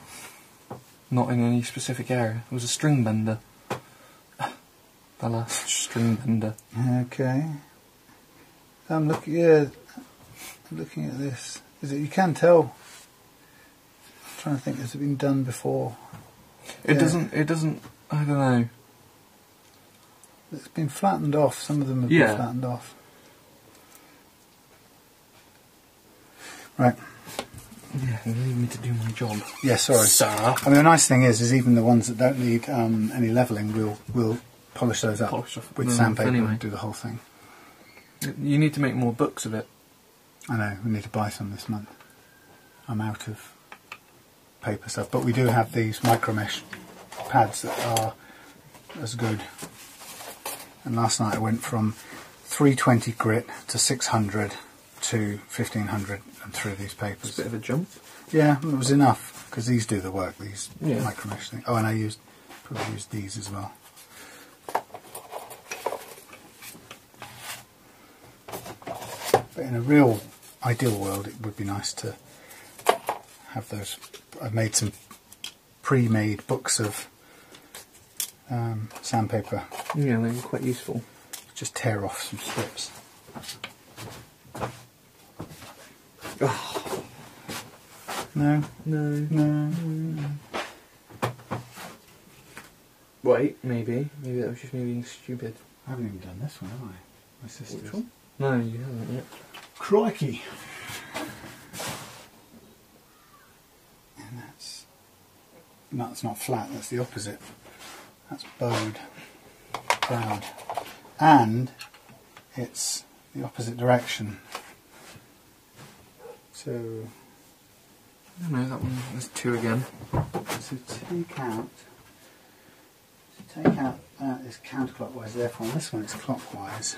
any specific area. It was a string bender. The last string bender. Okay. I'm looking at this. Is it? You can tell. I'm trying to think. Has it been done before? It doesn't. I don't know. It's been flattened off. Some of them have been flattened off. Right. Yeah, you need me to do my job. Yeah, sorry. Sir. I mean, the nice thing is even the ones that don't need any levelling, we'll polish those up with sandpaper and do the whole thing. You need to make more books of it. I know, we need to buy some this month. I'm out of paper stuff, but we do have these micro mesh pads that are as good. And last night I went from 320 grit to 600 to 1500 and through these papers. It's a bit of a jump. Yeah, it was enough because these do the work. These Yeah. micro mesh things. Oh, and I probably used these as well. But in a real ideal world, it would be nice to have those. I've made some pre-made books of sandpaper. Yeah, they're quite useful. Just tear off some strips. Oh. No? No. No. Wait, maybe. Maybe that was just me being stupid. I haven't even done this one, have I? My sister's. Which one? No, you haven't yet. Crikey! And that's not flat, that's the opposite. That's bowed, proud. And it's the opposite direction. So, No, that one, there's two again. so take out take out that is counterclockwise, therefore on this one it's clockwise.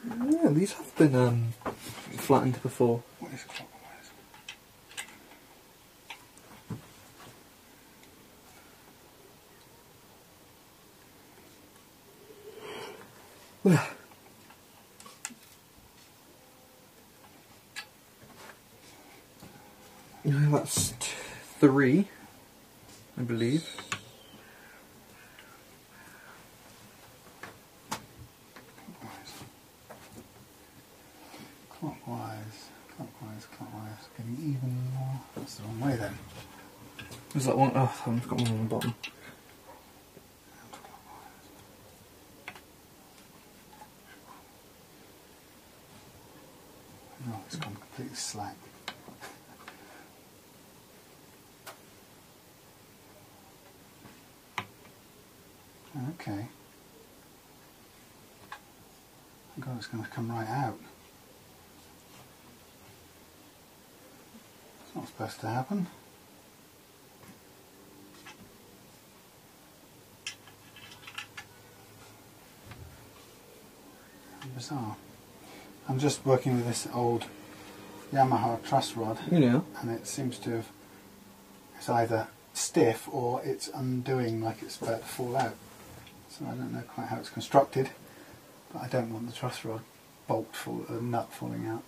Yeah, these have been flattened before. What is clockwise? Yeah, that's 3, I believe. Clockwise, getting even more. That's the wrong way then. Is that one? Oh, I've got one on the bottom. No, it's gone completely slack. Okay. God, it's going to come right out. It's not supposed to happen. Bizarre. I'm just working with this old Yamaha truss rod, Yeah. and it seems to have, it's either stiff or it's undoing like it's about to fall out. So I don't know quite how it's constructed, but I don't want the truss rod nut falling out.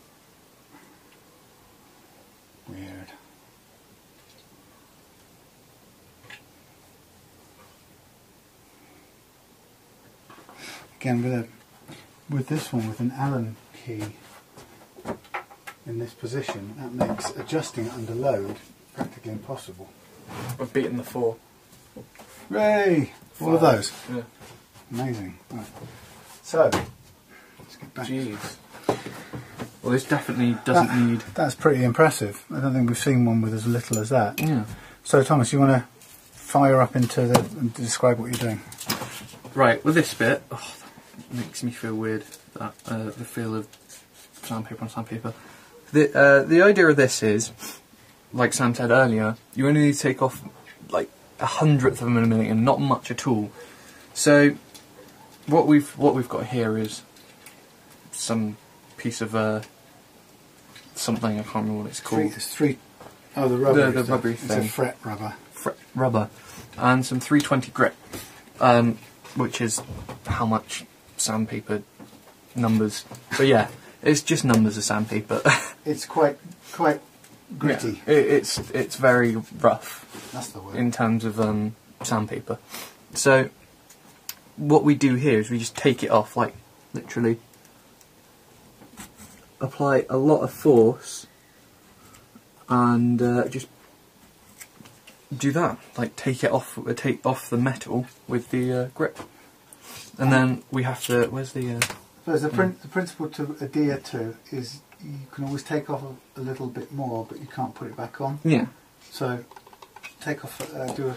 Weird. Again, with this one, with an Allen key in this position, that makes adjusting it under load practically impossible. I've beaten the 4. Hooray! All of those. Yeah. Amazing. Right. So, let's get back. Jeez. Well, this definitely doesn't need... That's pretty impressive. I don't think we've seen one with as little as that. Yeah. So, Thomas, you want to fire up into and describe what you're doing? Right, with this bit, oh, that makes me feel weird, that the feel of sandpaper on sandpaper. The idea of this is, like Sam said earlier, you only need to take off like 1/100 of a millimetre, not much at all. So what we've got here is some piece of something, I can't remember what it's called. Oh, the rubber. The rubbery thing. It's a fret rubber. Fret rubber, and some 320 grit, which is how much sandpaper numbers. So yeah, it's just numbers of sandpaper. It's quite gritty. Yeah, it's very rough. That's the word. In terms of sandpaper. So what we do here is we just take it off, like literally apply a lot of force and just do that, like take off the metal with the grip, and then we have to. Where's the? So the principle to adhere to is you can always take off a little bit more, but you can't put it back on. Yeah. So take off, do a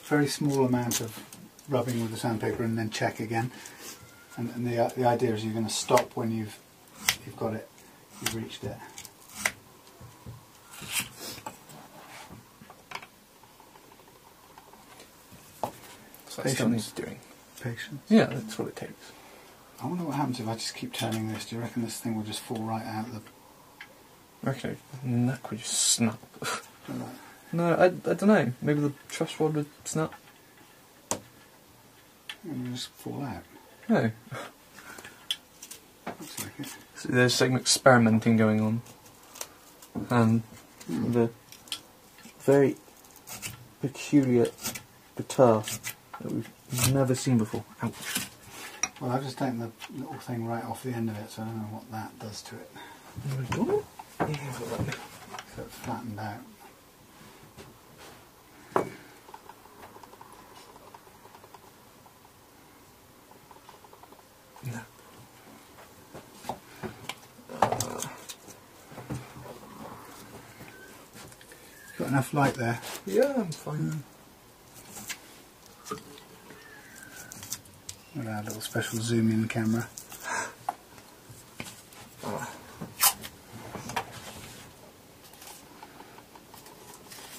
very small amount of rubbing with the sandpaper, and then check again. And the idea is you're going to stop when you've got it, you've reached it. So that still needs doing. Patience. Yeah, that's what it takes. I wonder what happens if I just keep turning this. Do you reckon this thing will just fall right out of the... I reckon the neck would just snap. Like No, I don't know. Maybe the truss rod would snap. and just fall out. No. Looks like it. So there's some experimenting going on. And the very peculiar guitar that we've never seen before. Ouch. Well, I've just taken the little thing right off the end of it, so I don't know what that does to it. Oh, So it's flattened out. no. Got enough light there. Yeah, I'm fine. With our little special zoom in camera.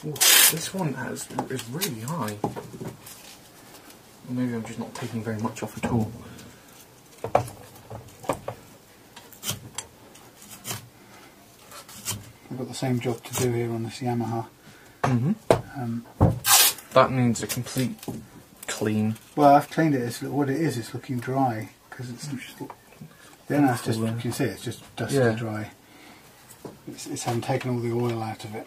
Ooh, this one is really high. Maybe I'm just not taking very much off at all. I've got the same job to do here on this Yamaha. That needs a complete clean. Well, I've cleaned it. What it is, it's looking dry because it's. Then that's just, you can see it's just dusty dry. It's having taken all the oil out of it.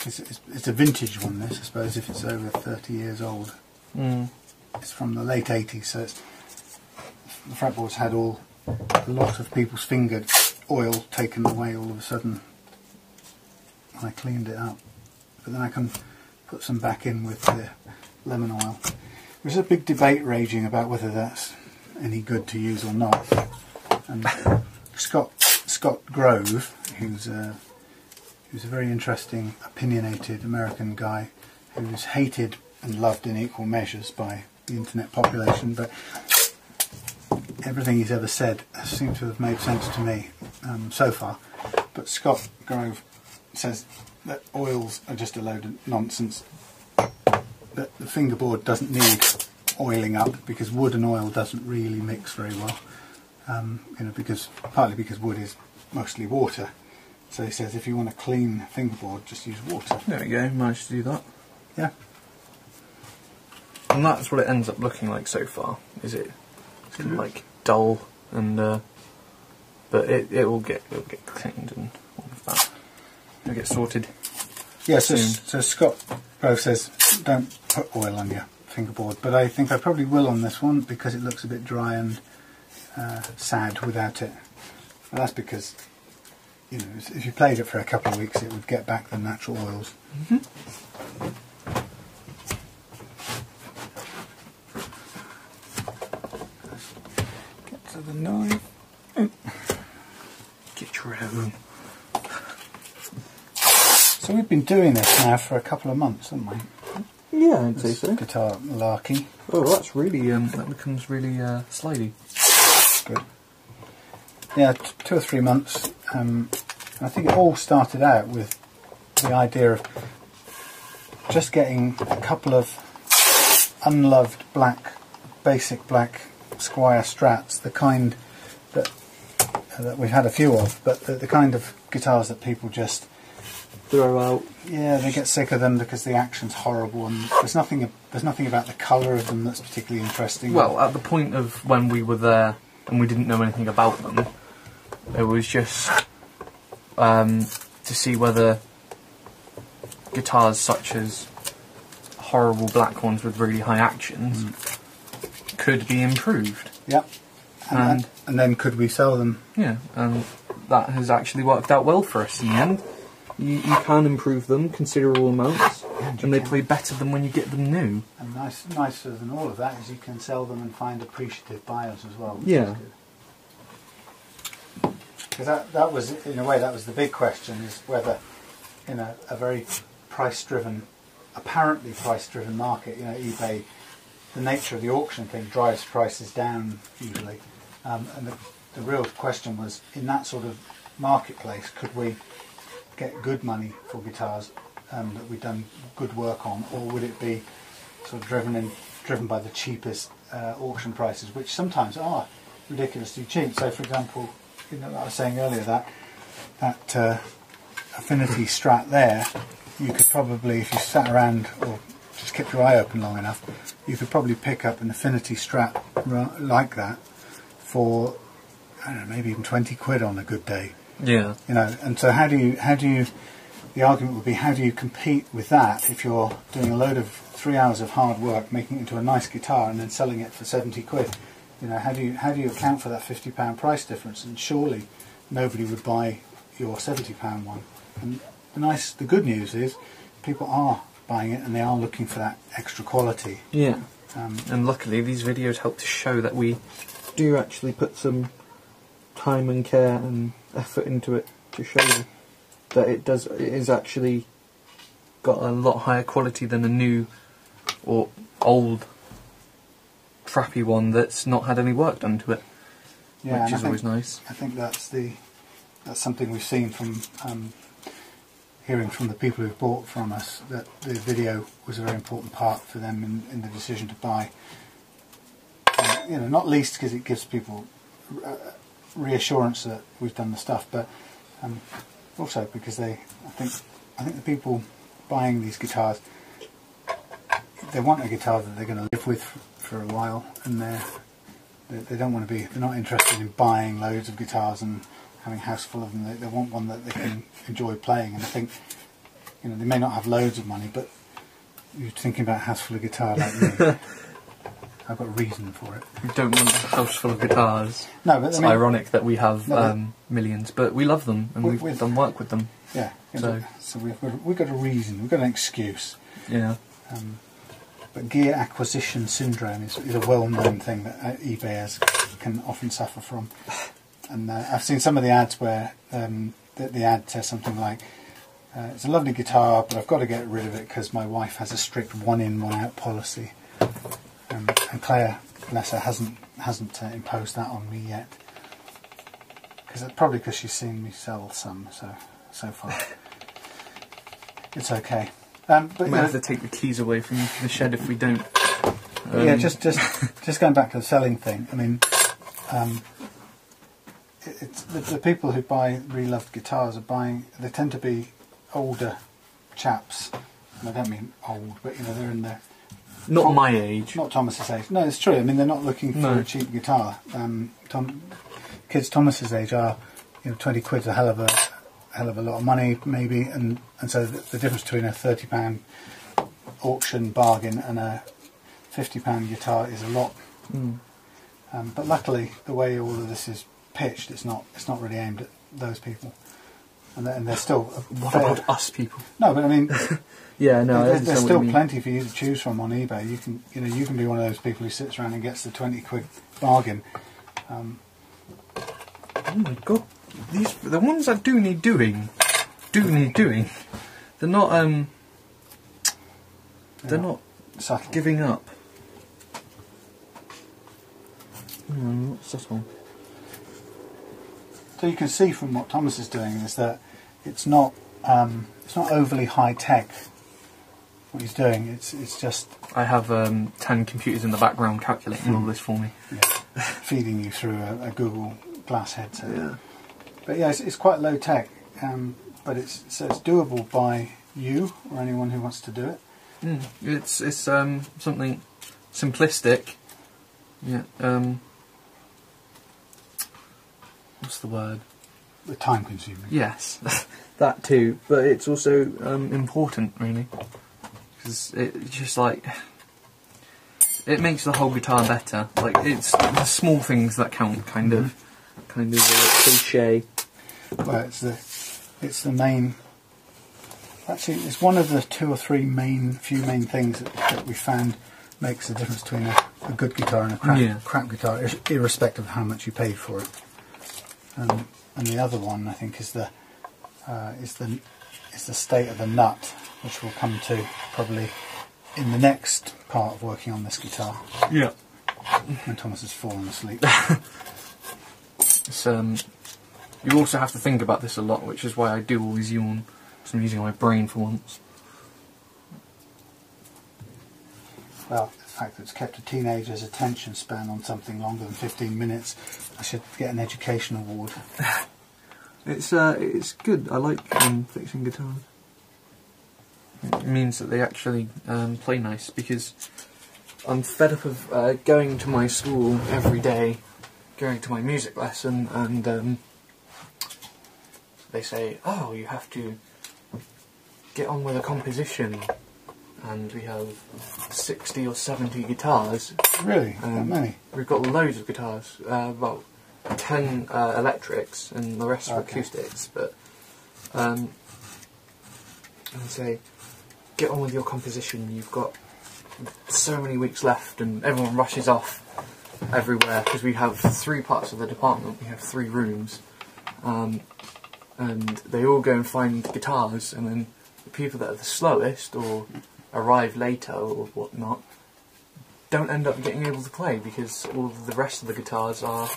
It's a vintage one, this, I suppose, if it's over 30 years old. It's from the late 80s, so it's, the fretboard's had a lot of people's finger oil taken away all of a sudden. I cleaned it up. But then I can put some back in with the lemon oil. There's a big debate raging about whether that's any good to use or not. And Scott Grove, who's a very interesting, opinionated American guy who's hated and loved in equal measures by the internet population, but everything he's ever said seems to have made sense to me so far. But Scott Grove says that oils are just a load of nonsense, that the fingerboard doesn't need oiling up because wood and oil doesn't really mix very well, partly because wood is mostly water. So he says if you want a clean fingerboard, just use water. There we go, managed to do that. Yeah. And that's what it ends up looking like so far, is it? It's kind of like dull, and but it will get cleaned and all of that. It'll get sorted. Yeah. So Scott Grove says don't put oil on your fingerboard, but I think I probably will on this one because it looks a bit dry and sad without it. Well, that's because, you know, if you played it for a couple of weeks, it would get back the natural oils. Get to the knife. Get your own. So we've been doing this now for a couple of months, haven't we? Yeah, I'd say so. Guitar malarkey. Oh, that's really that becomes really slidey. Good. Yeah, 2 or 3 months. I think it all started out with the idea of just getting a couple of unloved basic black Squier Strats, the kind that we've had a few of, but the kind of guitars that people just throw out. Yeah, they get sick of them because the action's horrible, and there's nothing about the colour of them that's particularly interesting. Well, at the point of when we were there and we didn't know anything about them, it was just to see whether guitars such as horrible black ones with really high actions could be improved. Yep. And then could we sell them? Yeah, and that has actually worked out well for us in the end. You can improve them considerable amounts, and they play better than when you get them new. And nicer than all of that is you can sell them and find appreciative buyers as well. Yeah. Because that was, in a way, that was the big question, is whether, in a very price-driven, apparently price-driven market, you know, eBay, the nature of the auction thing drives prices down usually, and the real question was, in that sort of marketplace, could we get good money for guitars that we've done good work on, or would it be sort of driven by the cheapest auction prices, which sometimes are ridiculously cheap. So, for example, you know, I was saying earlier that Affinity Strat there, you could probably, if you sat around or just kept your eye open long enough, you could probably pick up an Affinity Strat like that for, I don't know, maybe even 20 quid on a good day. Yeah. You know, and so how do you? The argument would be, how do you compete with that if you're doing a load of 3 hours of hard work, making it into a nice guitar, and then selling it for 70 quid? You know, how do you account for that £50 price difference? And surely nobody would buy your £70 one. And the good news is, people are buying it, and they are looking for that extra quality. Yeah. And luckily, these videos help to show that we do actually put some time and care and effort into it to show that it is actually got a lot higher quality than a new or old crappy one that's not had any work done to it. Which is always nice. I think that's something we've seen from hearing from the people who've bought from us that the video was a very important part for them in the decision to buy. You know, not least because it gives people reassurance that we've done the stuff, but also because I think the people buying these guitars, they want a guitar that they're going to live with for a while, and they don't want to be, they're not interested in buying loads of guitars and having a house full of them. They want one that they can enjoy playing, and I think, you know, they may not have loads of money, but you're thinking about a house full of guitar like me. I've got a reason for it. We don't want a house full of guitars. No, but it's I mean, ironic that we have millions, but we love them and we've done work with them. Yeah, so we've got a reason, we've got an excuse. Yeah. But gear acquisition syndrome is a well-known thing that eBayers can often suffer from. And I've seen some of the ads where the ad says something like, it's a lovely guitar, but I've got to get rid of it because my wife has a strict one-in, one-out policy. And Claire, bless her, hasn't imposed that on me yet. Probably because she's seen me sell some so far. It's okay. But we might have to take the keys away from the shed if we don't. Yeah, just going back to the selling thing. I mean, it's the people who buy really loved guitars are buying. They tend to be older chaps, and I don't mean old, but you know, they're in their not my age. Not Thomas's age. No, it's true. I mean, they're not looking for a cheap guitar. Kids Thomas's age are, you know, 20 quid's a hell of a lot of money, maybe, and so the difference between a £30 auction bargain and a £50 guitar is a lot. But luckily, the way all of this is pitched, it's not really aimed at those people, and they're still. What about us people? No, but I mean, yeah, no, there's still plenty for you to choose from on eBay. You can be one of those people who sits around and gets the 20 quid bargain. Oh my god, the ones that do need doing. They're not subtle. Giving up. Not subtle. So you can see from what Thomas is doing is that it's not overly high tech. What he's doing, it's just. I have 10 computers in the background calculating all this for me. Yeah, feeding you through a Google Glass headset. Yeah. But yeah, it's quite low tech, but it's doable by you or anyone who wants to do it. It's something simplistic. Yeah. What's the word? The time consuming. Yes, that too. But it's also important, really, because it's just like it makes the whole guitar better. Like it's the small things that count, kind of a cliche. Well, it's the main. Actually, it's one of the two or three few main things that we found makes the difference between a good guitar and a crap guitar, irrespective of how much you paid for it. And the other one, I think, is the state of the nut, which we'll come to probably in the next part of working on this guitar. Yeah. When Thomas has fallen asleep. It's, you also have to think about this a lot, which is why I do always yawn, because I'm using my brain for once. Well, the fact that it's kept a teenager's attention span on something longer than 15 minutes, I should get an education award. It's good. I like fixing guitars. It means that they actually play nice, because I'm fed up of going to my school every day, going to my music lesson, and they say, oh, you have to get on with a composition, and we have 60 or 70 guitars. Really? That many? We've got loads of guitars, about 10 electrics, and the rest are acoustics, but and say, get on with your composition, you've got so many weeks left, and everyone rushes off everywhere, because we have 3 parts of the department, we have 3 rooms, and they all go and find guitars, and then the people that are the slowest, or arrive later, or whatnot, don't end up getting able to play, because all of the rest of the guitars are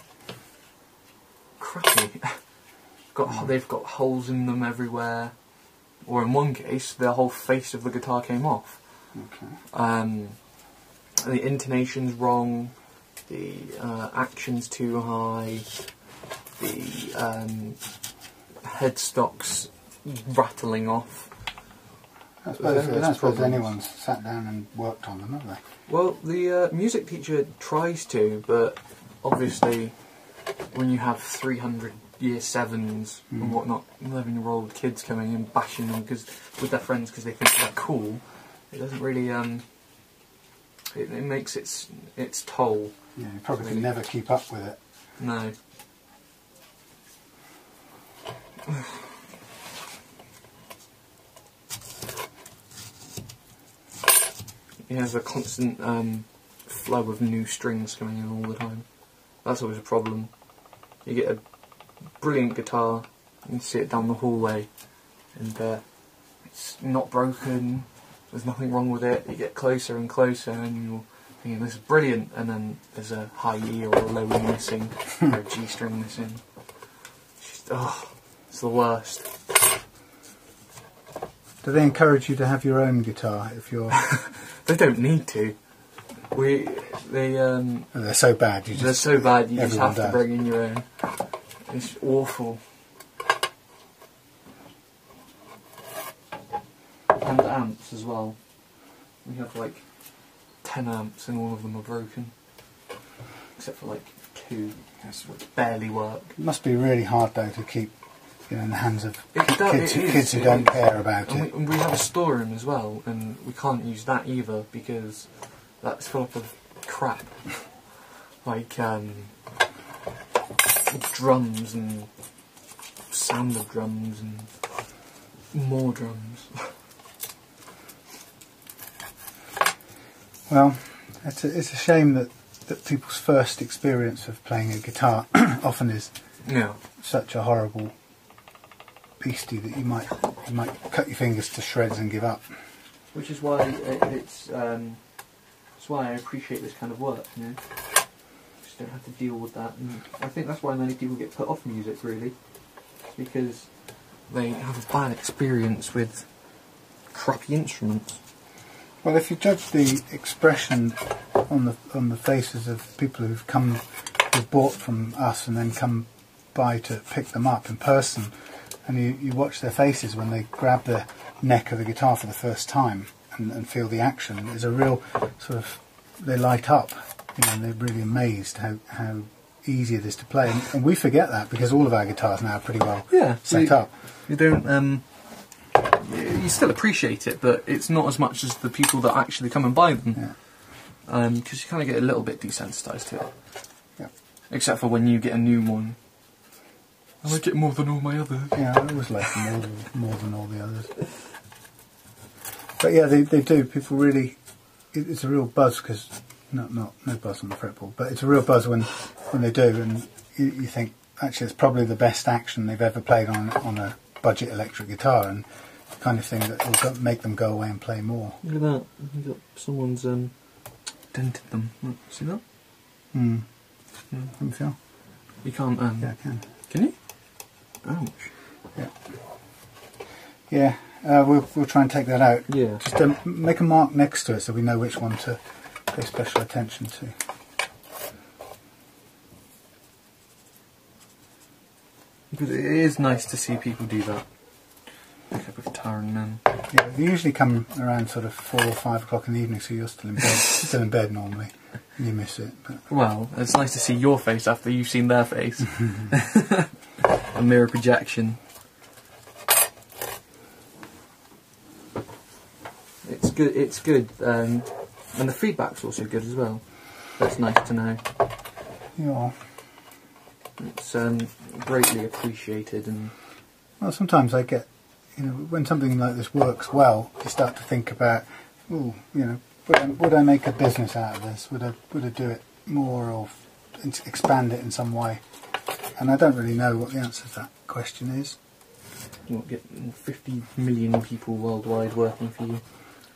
crappy. They've got holes in them everywhere, or in one case, the whole face of the guitar came off. Okay. The intonation's wrong, the action's too high, the headstock's rattling off. I don't suppose anyone's sat down and worked on them, have they? Well, the music teacher tries to, but obviously when you have 300 year 7s and whatnot, 11-year-old kids coming and bashing them with their friends because they think they're cool, it doesn't really, it makes its toll. Yeah, you probably could never keep up with it. No. It has a constant flow of new strings coming in all the time. That's always a problem. You get a brilliant guitar, and you see it down the hallway, and it's not broken, there's nothing wrong with it. You get closer and closer, and you're thinking, this is brilliant, and then there's a high E or a low E missing, or a G string missing. It's the worst. Do they encourage you to have your own guitar if you're... They don't need to. They're so bad. They're so bad. You just have does. to bring in your own. It's awful. And amps as well. We have like 10 amps, and all of them are broken, except for like 2, which barely work. It must be really hard though to keep, in the hands of kids who it don't is. care about it. And we have a storeroom as well, and we can't use that either because that's full up of crap, like drums and sound of drums and more drums. Well, it's a shame that people's first experience of playing a guitar often is such a horrible beastie that you might cut your fingers to shreds and give up. Which is why it's why I appreciate this kind of work. Just don't have to deal with that, and I think that's why many people get put off music, really, because they have a bad experience with crappy instruments. Well, if you judge the expression on the faces of people who've bought from us and then come by to pick them up in person, and you watch their faces when they grab the neck of the guitar for the first time and feel the action, there's a real sort of, they light up, and they're really amazed how easy it is to play, and we forget that because all of our guitars now are pretty well set up. You don't. You still appreciate it, but it's not as much as the people that actually come and buy them. Because you kind of get a little bit desensitised to it. Yeah. Except for when you get a new one. I like it more than all my others. Yeah, I always like them more than all the others. But yeah, they do. People really, it's a real buzz because no buzz on the fretboard, but it's a real buzz when they do, and you think actually it's probably the best action they've ever played on a budget electric guitar, and the kind of thing that will make them go away and play more. Look at that! You've got someone's dented them. Look, see that? Let me feel. You can't. Yeah, I can. Can you? Ouch. Yeah. Yeah. We'll try and take that out. Yeah. Just make a mark next to it so we know which one to pay special attention to. Because it is nice to see people do that. Pick up a guitar and then... Yeah, they usually come around sort of 4 or 5 o'clock in the evening, so you're still in bed normally, and you miss it. But. Well, it's nice to see your face after you've seen their face. A mirror projection. It's good. It's good, and the feedback's also good as well. That's nice to know. Yeah. It's greatly appreciated, and well, sometimes I get, when something like this works well, you start to think about, would I make a business out of this? Would I do it more or expand it in some way? And I don't really know what the answer to that question is. you get 50 million people worldwide working for you.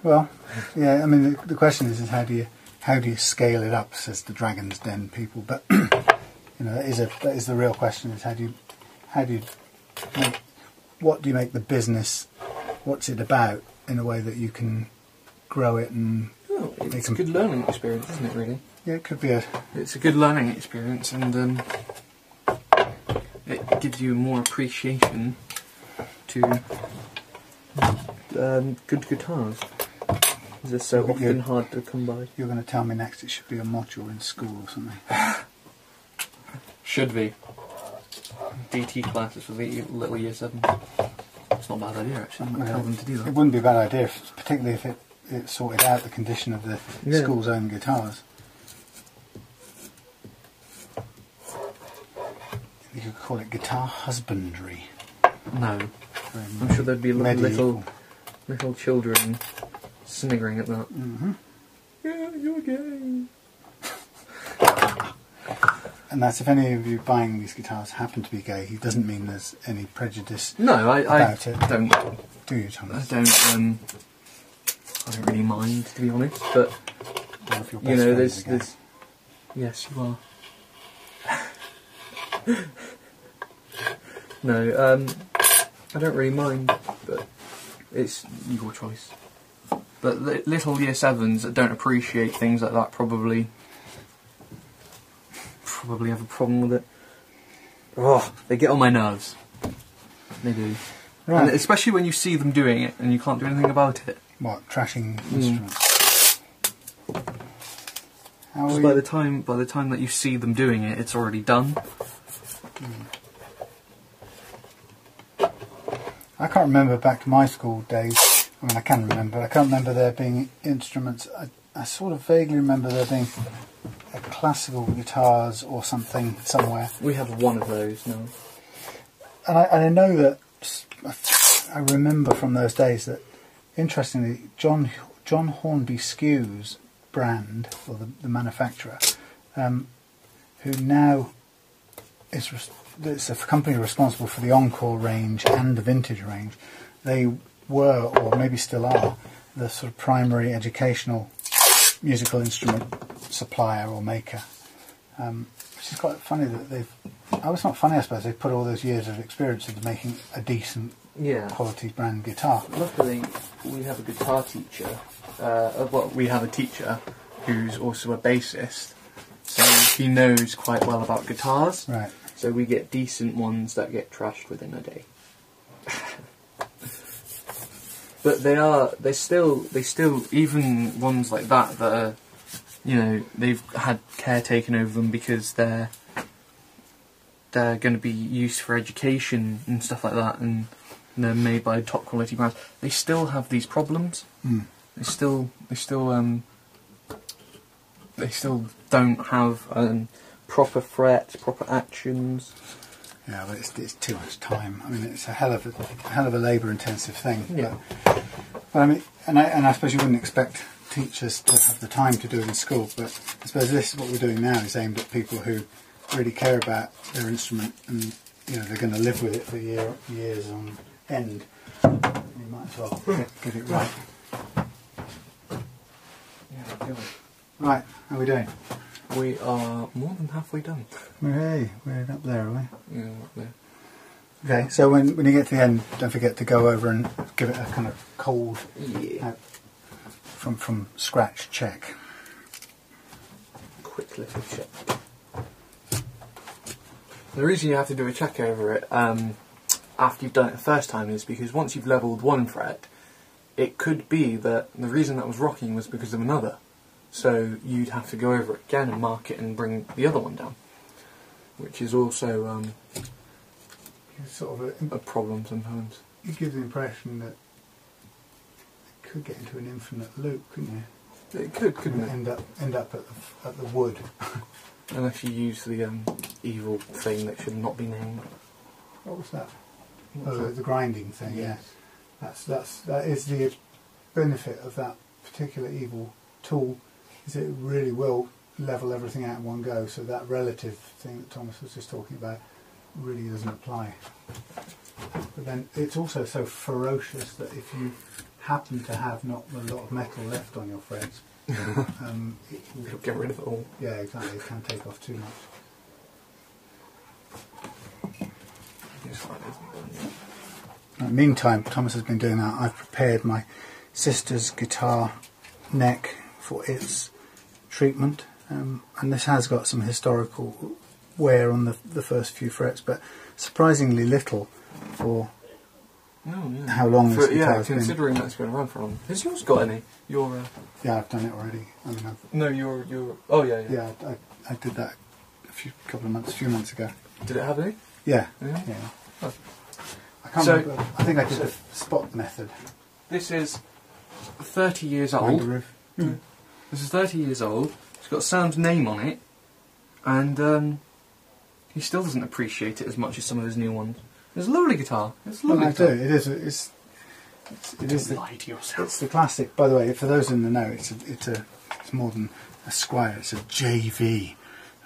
Well, yeah. I mean, the question is how do you scale it up? Says the Dragon's Den people, but that is the real question: is what do you make the business what's it about in a way that you can grow it and. Oh, it's a good learning experience, isn't it? Really. Yeah, it could be a. It's a good learning experience, and it gives you more appreciation to good guitars. They're so often hard to come by. You're going to tell me next it should be a module in school or something. Should be. DT classes for the little year 7. It's not a bad idea actually. I'm going to tell them to do that. It wouldn't be a bad idea, particularly if it sorted out the condition of the school's own guitars. You could call it guitar husbandry. No. I'm sure there'd be little children sniggering at that. Mm-hmm. Yeah, you're gay. And that's if any of you buying these guitars happen to be gay. It doesn't mean there's any prejudice. No, I don't. Do you, Thomas? I don't really mind, to be honest. But One of your you know, best there's. Yes, you are. No, I don't really mind, but it's your choice. But little year 7s that don't appreciate things like that probably have a problem with it. Oh, they get on my nerves. They do. Right. And especially when you see them doing it and you can't do anything about it. What, trashing instruments? Because by the time that you see them doing it, it's already done. I can't remember back to my school days. I mean, I can remember. I can't remember there being instruments. I sort of vaguely remember there being classical guitars or something somewhere. We have one of those now. And I know that I remember from those days that, interestingly, John Hornby Skew's brand, or the manufacturer, who now it's a company responsible for the Encore range and the Vintage range. They were, or maybe still are, the sort of primary educational musical instrument supplier or maker. Which is quite funny that they've... Oh, it's not funny, I suppose. They've put all those years of experience into making a decent quality brand guitar. Luckily, we have a guitar teacher. We have a teacher who's also a bassist, so he knows quite well about guitars. Right. So we get decent ones that get trashed within a day. But they still even ones like that are, you know, they've had care taken over them because they're going to be used for education and stuff like that, and they're made by top quality brands. They still have these problems. Mm. They still don't have proper frets, proper actions. Yeah, but it's too much time. I mean, it's a hell of a labour-intensive thing. Yeah. But I mean, and I suppose you wouldn't expect teachers to have the time to do it in school. But I suppose this is what we're doing now is aimed at people who really care about their instrument and, you know, they're going to live with it for years on end. You might as well get it right. Yeah, do it. Right, how are we doing? We are more than halfway done. Hey, we're up there, are we? Yeah, up there. Okay, so when you get to the end, don't forget to go over and give it a kind of cold, from scratch check. Quick little check. The reason you have to do a check over it after you've done it the first time is because once you've levelled one fret, it could be that the reason that was rocking was because of another. So you'd have to go over it again and mark it and bring the other one down, which is also It's sort of a problem sometimes. You give the impression that it could get into an infinite loop, couldn't you? It could, couldn't it? End up at the wood. Unless you use the evil thing that should not be named. What was that? What's Oh, that? the grinding thing. Yes. Yeah. That is the benefit of that particular evil tool. Is it really will level everything out in one go, so that relative thing that Thomas was just talking about really doesn't apply. But then it's also so ferocious that if you happen to have not a lot of metal left on your frets, You'll get rid of it all. yeah, exactly, it can take off too much. This one isn't done Meantime, Thomas has been doing that. I've prepared my sister's guitar neck for its treatment, and this has got some historical wear on the first few frets, but surprisingly little for how long this guitar has been. Considering that's been around for long. Has yours got any? Your yeah, I've done it already. I mean, your oh yeah. Yeah, I did that a few months ago. Did it have any? Yeah. Oh. I can't remember. I think I did the spot method. This is 30 years old. This is 30 years old. It's got Sam's name on it, and he still doesn't appreciate it as much as some of his new ones. It's a lovely guitar. It's a lovely guitar. I do. It is. It's the classic. By the way, for those in the know, it's more than a Squier. It's a JV,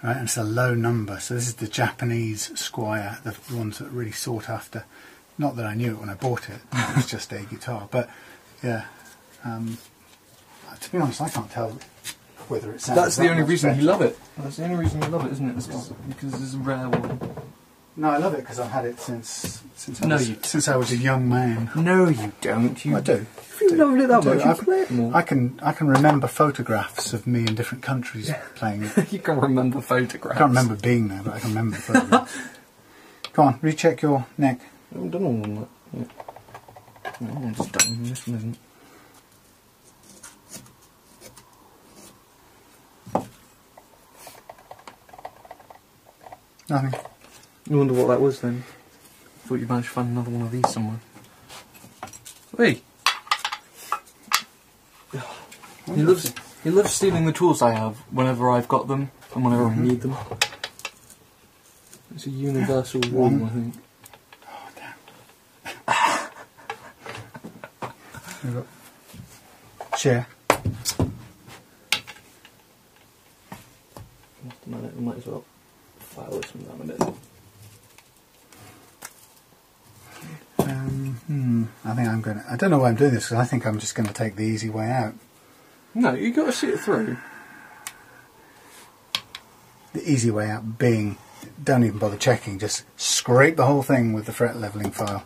right? And it's a low number. So this is the Japanese Squier, the ones that are really sought after. Not that I knew it when I bought it. It was just a guitar, but yeah. To be honest, I can't tell whether it sounds. That's the only reason you love it. That's the only reason you love it, isn't it? Because it's a rare one. No, I love it because I've had it since I was a young man. No, you don't. I do. If you loved it that much, you play it more. I can remember photographs of me in different countries playing it. You can remember photographs. I can't remember being there, but I can remember photographs. Come on, recheck your neck. I haven't done all of that yet. No, one's done. This one isn't. Nothing. I wonder what that was then. Thought you managed to find another one of these somewhere. Hey! He loves stealing the tools I have whenever I've got them and whenever I need them. It's a universal rule, I think. Oh, damn. We've got chair. I might as well file this one down a bit. I think I'm going to... I don't know why I'm doing this, because I think I'm just going to take the easy way out. No, you've got to see it through. The easy way out being, don't even bother checking, just scrape the whole thing with the fret levelling file.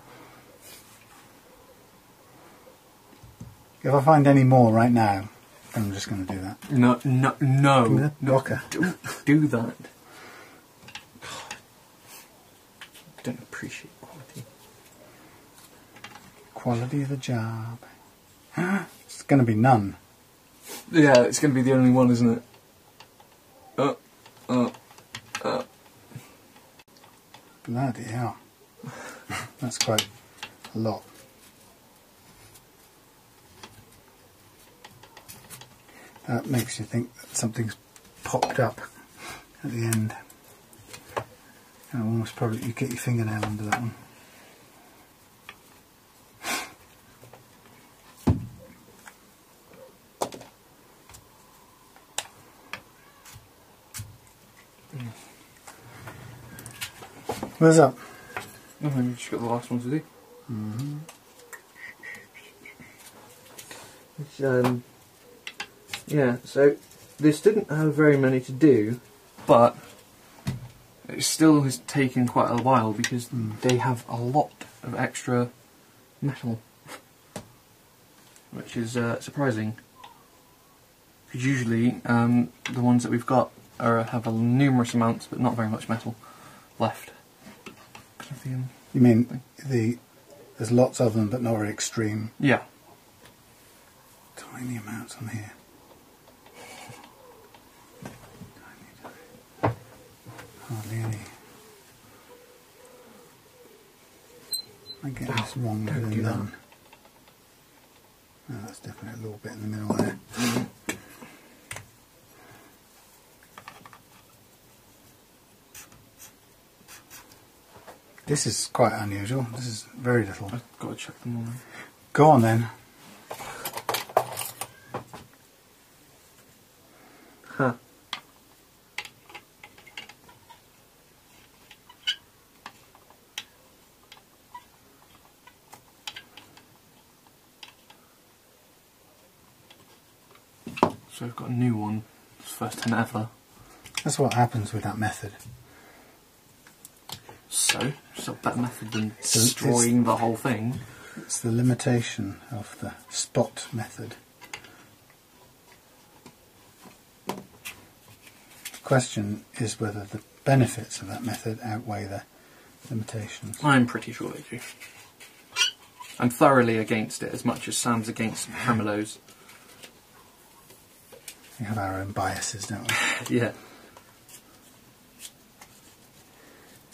If I find any more right now, then I'm just going to do that. No. Rocker. Don't do that. I don't appreciate quality. Quality of the job. It's going to be none. Yeah, it's going to be the only one, isn't it? Bloody hell. That's quite a lot. That makes you think that something's popped up at the end. And almost probably you get your fingernail under that one. Where's up? Nothing, you just got the last one to do. Yeah, so this didn't have very many to do, but it still has taken quite a while because they have a lot of extra metal, which is surprising. Because usually the ones that we've got have numerous amounts, but not very much metal left. You mean there's lots of them, but not very extreme? Yeah. Tiny amounts on here. Hardly any. I get this wrong than done. Oh, that's definitely a little bit in the middle there. This is quite unusual. This is very little. I've got to check them all. Go on then. Huh. So I've got a new one. It's the first time ever. That's what happens with that method. So, it's a better method than destroying the whole thing. It's the limitation of the spot method. The question is whether the benefits of that method outweigh the limitations. I'm pretty sure they do. I'm thoroughly against it as much as Sam's against tremolos. We have our own biases, don't we? Yeah.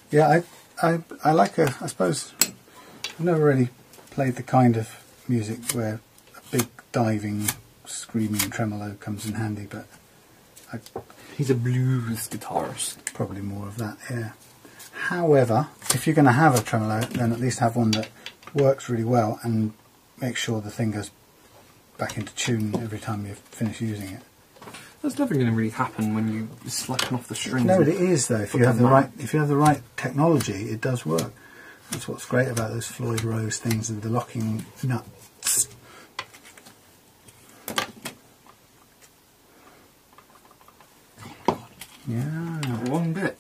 Yeah, I like I suppose, I've never really played the kind of music where a big diving, screaming tremolo comes in handy, but He's a blues guitarist. Probably more of that, yeah. However, if you're going to have a tremolo, then at least have one that works really well and make sure the thing goes back into tune every time you finish using it. That's never going to really happen when you slacken off the strings. No, it is though. If you have the right technology, it does work. That's what's great about those Floyd Rose things and the locking nuts. Yeah. One bit.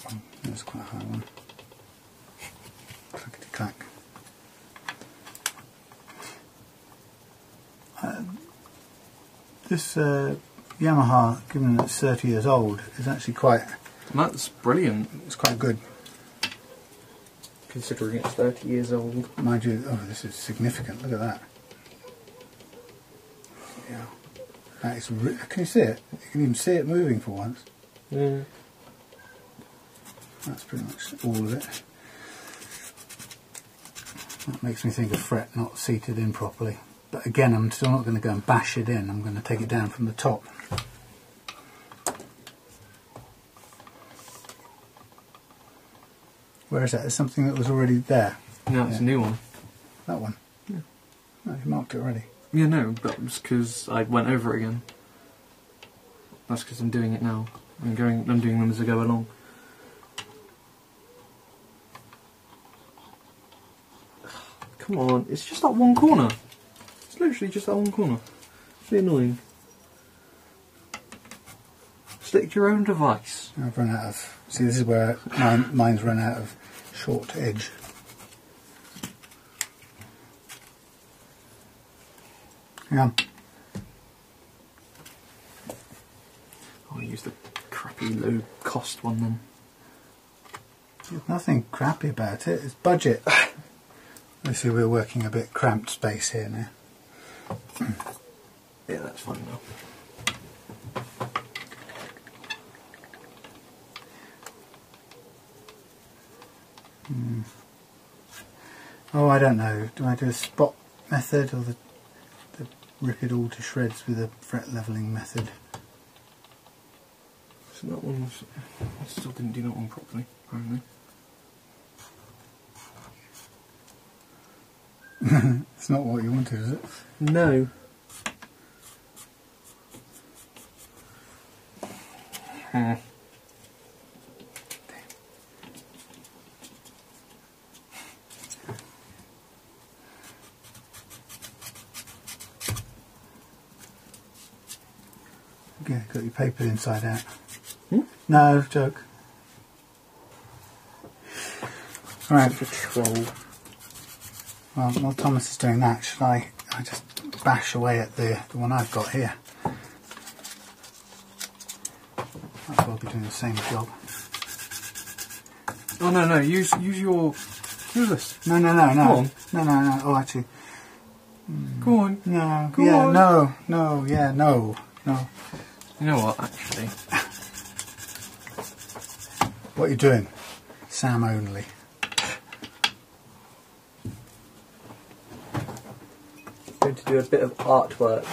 Oh, that's quite a high one. Clackety clack. This Yamaha, given that it's 30 years old, is actually quite... That's brilliant. It's quite good. Considering it's 30 years old. Mind you, oh, this is significant. Look at that. Yeah. That is can you see it? You can even see it moving for once. Yeah. That's pretty much all of it. That makes me think of fret not seated in properly. But again, I'm still not going to go and bash it in. I'm going to take it down from the top. Where is that? There's something that was already there. No, it's a new one. That one? Yeah. No, you marked it already. Yeah, no, that was because I went over it again. That's because I'm doing it now. I'm doing them as I go along. Come on, it's just that one corner. It's literally just that one corner. It's really annoying. Stick to your own device. I've run out of... See, this is where mine's run out of short edge. Hang on. I'll use the crappy low cost one then. There's nothing crappy about it, it's budget. You see, we're working a bit cramped space here now. Yeah, that's fine now. Oh, I don't know. Do I do a spot method or the rip it all to shreds with a fret levelling method? So that one was... I still didn't do that one properly, apparently. It's not what you wanted, is it? No. Yeah, got your paper inside out. Hmm? No, joke. Right. The troll. Well, while Thomas is doing that, should I just bash away at the one I've got here? I'll probably be doing the same job. Oh no, no, use your... Use this. No. Come on. No. Oh, actually... Go on. No. Go yeah, on. No. Yeah, no. You know what, actually? What are you doing? Sam only. I'm going to do a bit of artwork.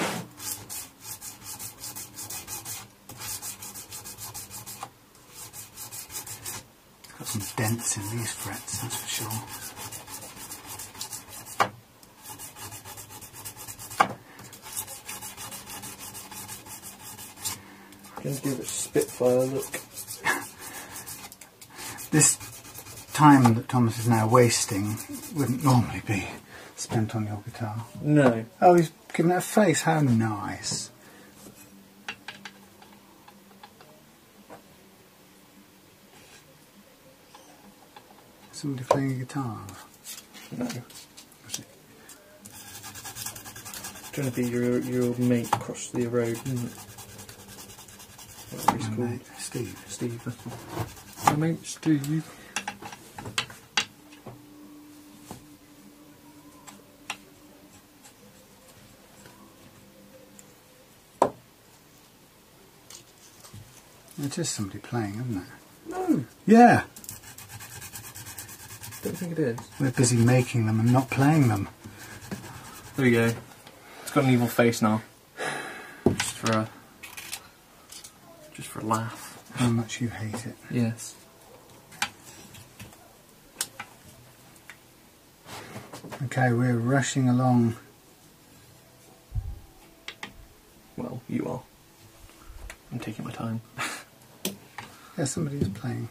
Got some dents in these frets, that's for sure. I'm going to give it a Spitfire look. This time that Thomas is now wasting wouldn't normally be spent on your guitar. No. Oh, he's given it a face. How nice. Somebody playing a guitar? No. Trying to be your mate across the road, isn't it? Whatever he's called. Mate, Steve. Steve, that's all. My mate Steve. It is somebody playing, isn't it? No, Yeah. don't think it is. We're busy making them and not playing them. There we go. It's got an evil face now. Just for a laugh. How much you hate it. Yes. Okay, we're rushing along. Well, you are. I'm taking my time. Yeah, somebody is playing.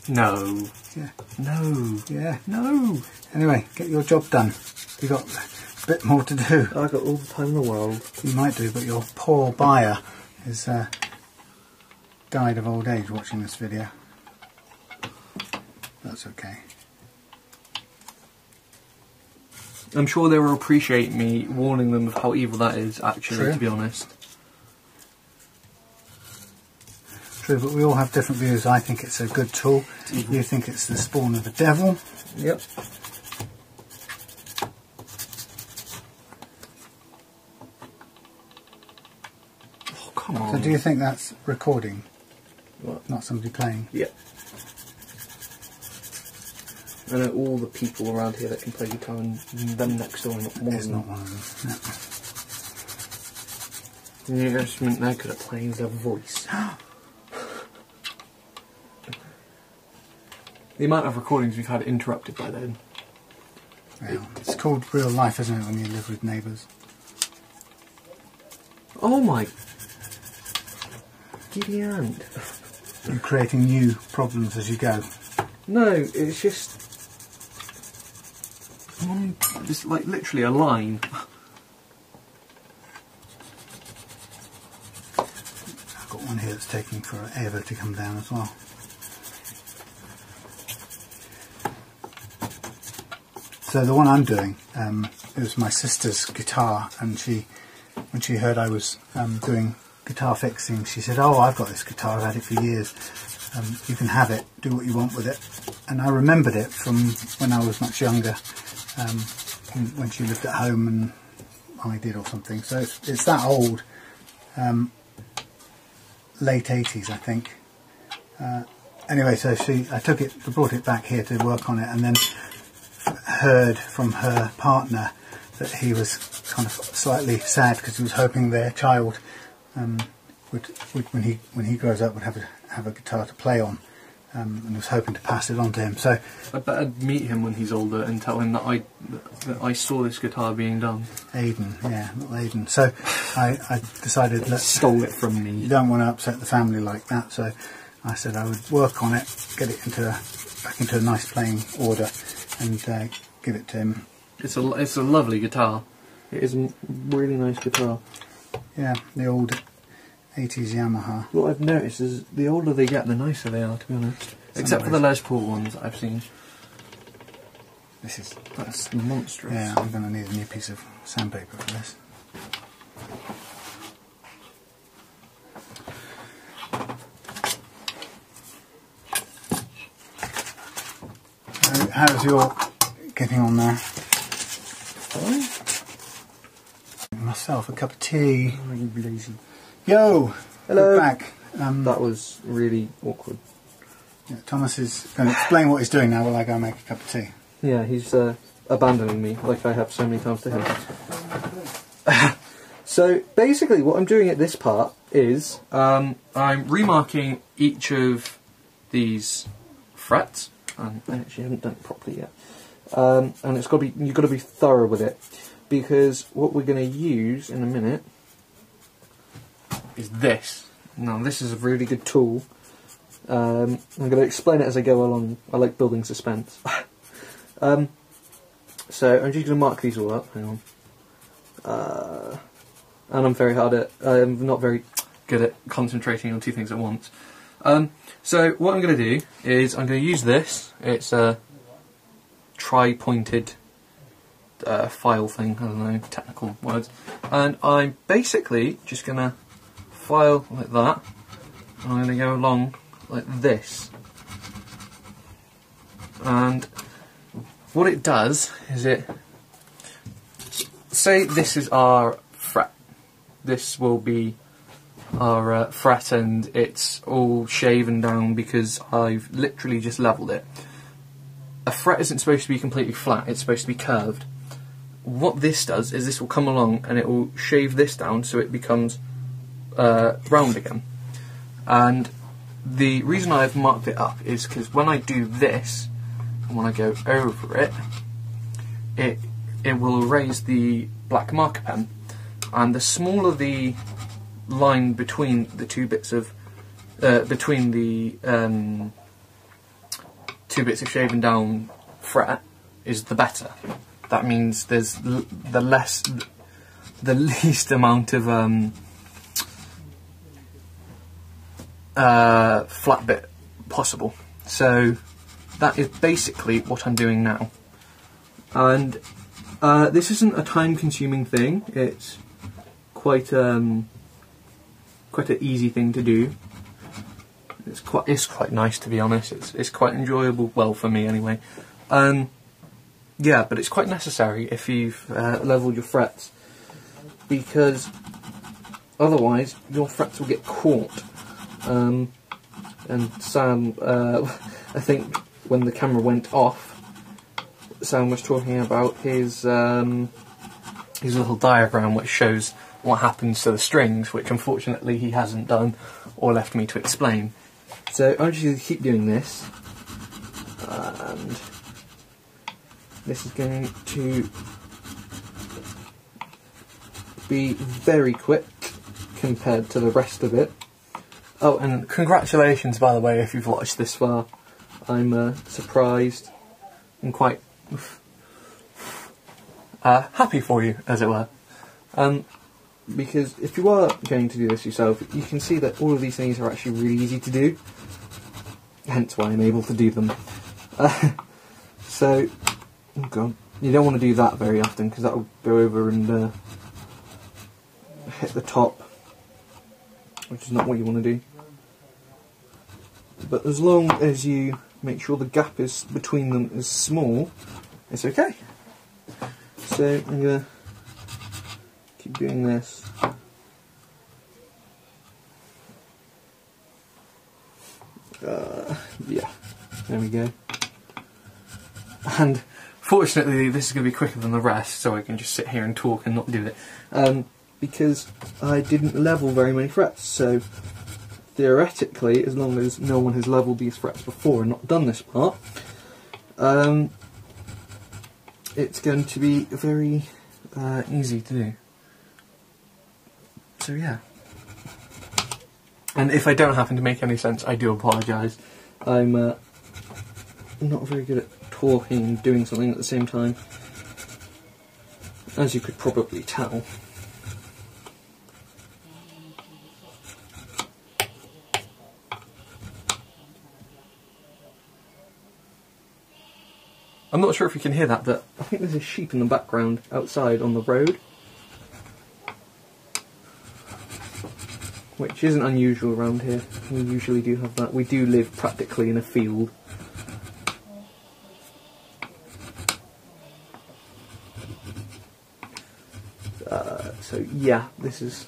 No. Yeah. No. Yeah. No. Anyway, get your job done. You've got a bit more to do. I got all the time in the world. You might do, but your poor buyer is died of old age watching this video. That's okay. I'm sure they will appreciate me warning them of how evil that is, actually, True. to be honest. True, but we all have different views. I think it's a good tool. You think it's the spawn of the devil. Yep. Oh, come on. So do you think that's recording, What? not somebody playing? Yep. I know all the people around here that can play guitar, and them next door are not one It's of not them. one of them. No. You just mean they're good at playing their voice. The amount of recordings we've had interrupted by then. Well, it's called real life, isn't it, when you live with neighbours? Oh my giddy aunt. You're creating new problems as you go. No, it's just one, just like literally a line. I've got one here that's taking forever to come down as well. So the one I'm doing, it was my sister's guitar, and when she heard I was doing guitar fixing, she said, "Oh, I've got this guitar, I've had it for years. You can have it, do what you want with it." And I remembered it from when I was much younger, when she lived at home and I did or something. So it's that old, late 80s, I think. Anyway, so I brought it back here to work on it, and then heard from her partner that he was kind of slightly sad because he was hoping their child would when he grows up would have a guitar to play on, and was hoping to pass it on to him. So I better meet him when he's older and tell him that I saw this guitar being done. Aidan, yeah, little Aidan. So I decided that Stole it from you me. don't want to upset the family like that. So I said I would work on it, get it back into a nice playing order, and give it to him. It's a lovely guitar. It is a really nice guitar. Yeah, the old 80s Yamaha. What I've noticed is the older they get, the nicer they are, to be honest. Except for the Les Paul ones that I've seen. That's monstrous. Yeah, I'm going to need a new piece of sandpaper for this. How's your getting on there? Fine. Myself a cup of tea. Oh, you lazy. Yo! Hello. We're back. That was really awkward. Yeah, Thomas is going to explain what he's doing now while I go make a cup of tea. Yeah, he's abandoning me, like I have so many times to him. So basically what I'm doing at this part is I'm remarking each of these frets, and I actually haven't done it properly yet. And you've got to be thorough with it, because what we're going to use in a minute is this. Now this is a really good tool. I'm going to explain it as I go along. I like building suspense. So I'm just going to mark these all up. Hang on. And I'm very hard at. I'm not very good at concentrating on two things at once. So what I'm going to do is I'm going to use this. It's a tri-pointed file thing, I don't know, technical words. And I'm basically just going to file like that. And I'm going to go along like this. And what it does is say this is our fret. This will be our fret, and it's all shaven down because I've literally just levelled it. A fret isn't supposed to be completely flat, it's supposed to be curved. What this does is this will come along and it will shave this down so it becomes round again. And the reason I've marked it up is because when I do this, and when I go over it, it will erase the black marker pen, and the smaller the line between the two bits of two bits of shaven down fret is the better. That means there's the least amount of flat bit possible. So that is basically what I'm doing now. And this isn't a time-consuming thing. It's quite an easy thing to do. It's quite nice, to be honest. It's quite enjoyable. Well, for me anyway. Yeah, but it's quite necessary if you've levelled your frets, because otherwise your frets will get caught. And Sam, I think when the camera went off, Sam was talking about his little diagram which shows what happens to the strings, which unfortunately he hasn't done or left me to explain. So I'm just going to keep doing this, and this is going to be very quick compared to the rest of it. Oh, and congratulations, by the way, if you've watched this far. I'm surprised and quite happy for you, as it were. Because if you are going to do this yourself, you can see that all of these things are actually really easy to do. Hence why I'm able to do them. So, oh god, you don't want to do that very often because that will go over and hit the top, which is not what you want to do. But as long as you make sure the gap is between them is small, it's okay. So I'm going to keep doing this. Yeah, there we go. And fortunately this is going to be quicker than the rest, so I can just sit here and talk and not do it. Because I didn't level very many frets, so theoretically, as long as no one has levelled these frets before and not done this part, it's going to be very easy to do. So yeah. And if I don't happen to make any sense, I do apologise. I'm not very good at talking and doing something at the same time, as you could probably tell. I'm not sure if you can hear that, but I think there's a sheep in the background outside on the road, which isn't unusual around here. We usually do have that. We do live practically in a field. So yeah, this is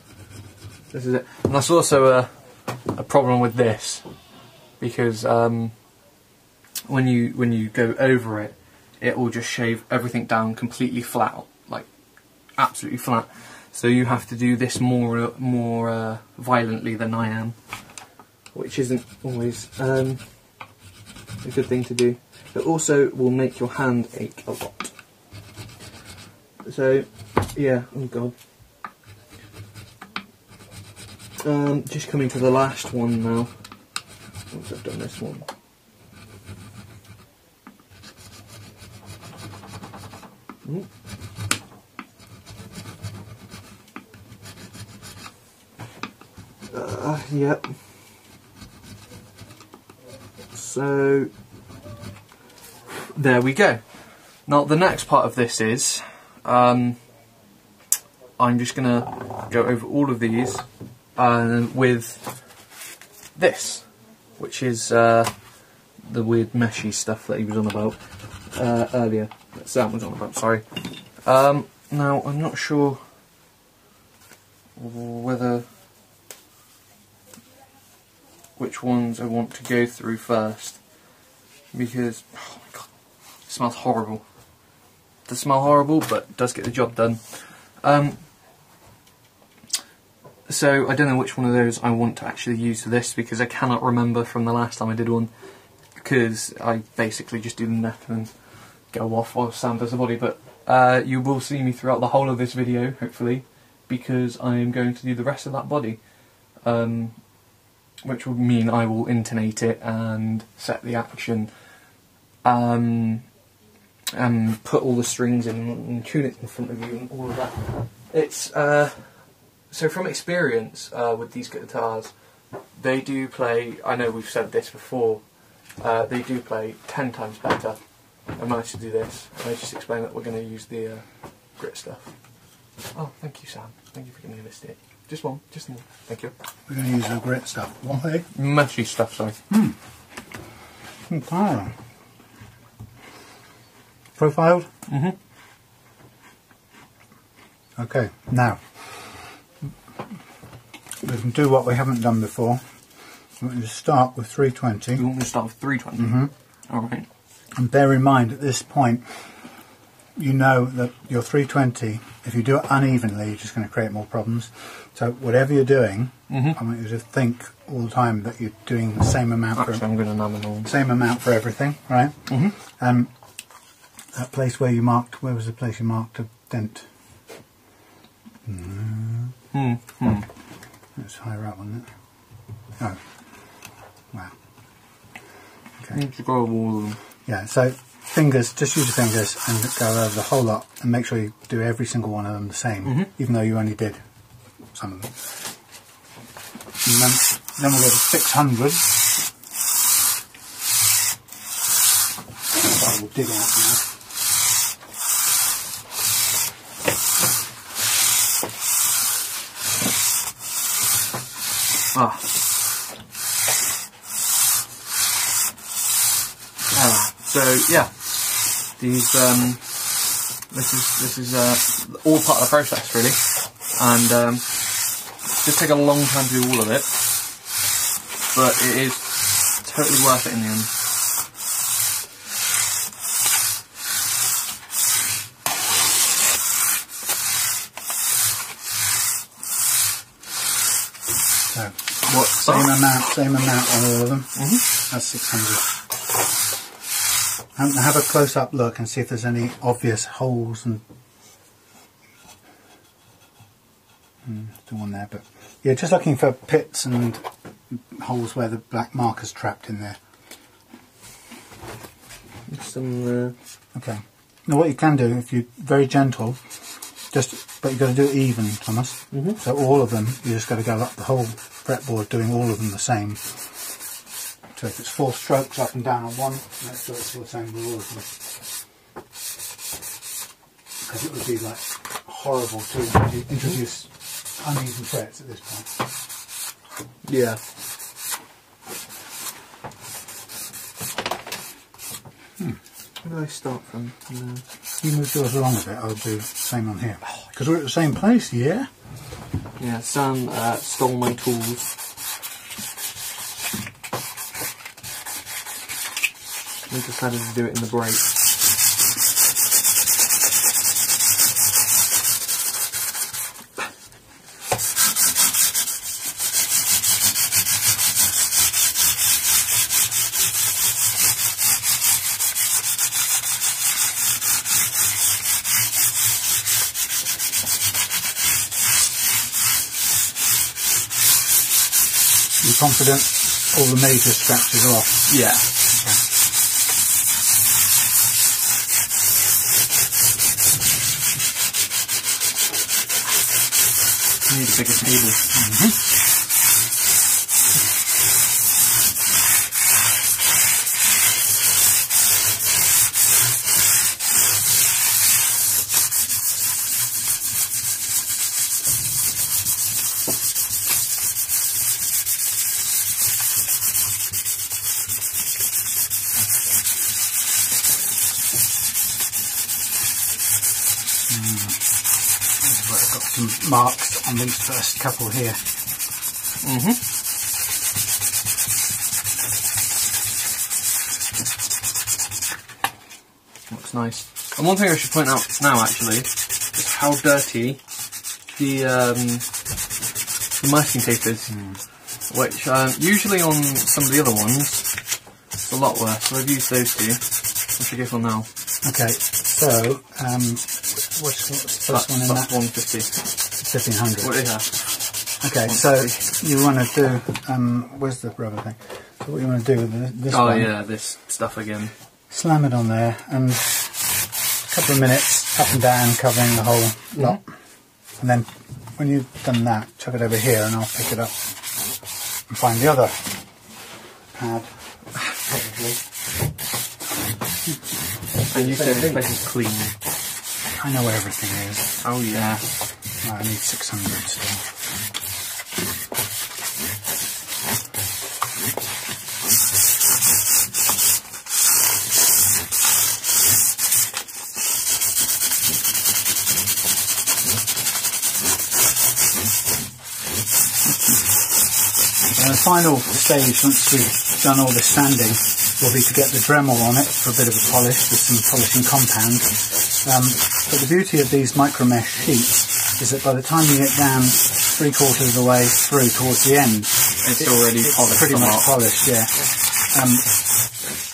it. And that's also a problem with this, because when you go over it, it will just shave everything down completely flat, like absolutely flat. So you have to do this more violently than I am, which isn't always a good thing to do. It also will make your hand ache a lot. So yeah, oh god. Just coming to the last one now. Once I've done this one. Yep. So there we go. Now the next part of this is I'm just gonna go over all of these with this, which is the weird meshy stuff that he was on about earlier. That Sam was on about. Sorry. Now I'm not sure whether which ones I want to go through first, because oh my god, it smells horrible. It does smell horrible, but does get the job done. So I don't know which one of those I want to actually use for this, because I cannot remember from the last time I did one, because I basically just do the neck and then go off while Sam does the body. But you will see me throughout the whole of this video, hopefully, because I am going to do the rest of that body, which will mean I will intonate it and set the action, and put all the strings in and tune it in front of you and all of that. It's so from experience with these guitars, they do play, I know we've said this before, they do play 10 times better. I managed to do this. I just explained that we're going to use the grit stuff. Oh, thank you, Sam. Thank you for giving me a mistake. Just one, just one. Thank you. We're going to use the grit stuff. Why? Meshy stuff, sorry. Okay. Profiled? Mm-hmm. Okay, now we can do what we haven't done before. We're going to start with 320. You want me to start with 320? Mm-hmm. Alright. And bear in mind at this point, you know that your 320, if you do it unevenly, you're just going to create more problems. So whatever you're doing, I want you to think all the time that you're doing the same amount. Actually, I'm going to numb it all. Same amount for everything, right? That place where you marked, where was the place you marked a dent? It's higher up, wasn't it? Oh, wow. Okay. You should go over all of them. Yeah, so fingers, just use your fingers and go over the whole lot and make sure you do every single one of them the same, even though you only did some of them. And then we'll go to 600. So we'll dig out now. So yeah, these this is all part of the process really, and just take a long time to do all of it, but it is totally worth it in the end. So what? Same amount on all of them. That's 600. And have a close-up look and see if there's any obvious holes and still one there, but yeah, just looking for pits and holes where the black marker's trapped in there. Some. Okay. Now what you can do, if you're very gentle, but you've got to do it even, Thomas. So all of them, you just got to go up the whole fretboard, doing all of them the same. So if it's 4 strokes up and down on one, make sure it's the same with all of them. Because it would be like horrible to introduce uneven frets at this point. Yeah. Where do I start from? You move yours along a bit, I'll do the same on here. Because we're at the same place, yeah? Yeah, Sam stole my tools. We decided to do it in the break. You're confident all the major scratches are off? Yeah. Need a bigger table. some marks on these first couple here. Looks nice. And one thing I should point out now, actually, is how dirty the masking tape is. Which usually on some of the other ones, it's a lot worse. So I've used those two. What's your gift on now? Okay, so what's the first one in that? 150. 1500. What is that? Okay, so you want to do, where's the rubber thing? So what you want to do with this one? Oh yeah, this stuff again. Slam it on there and a couple of minutes up and down covering the whole lot. And then when you've done that, chuck it over here and I'll pick it up and find the other pad, probably. And you said the place is clean. I know where everything is. Oh yeah. I need 600 still. The final stage, once we've done all the sanding, will be to get the Dremel on it for a bit of a polish with some polishing compound. But the beauty of these micro mesh sheets is that by the time you get down 3/4 of the way through towards the end, it's already polished. Pretty much polished, yeah.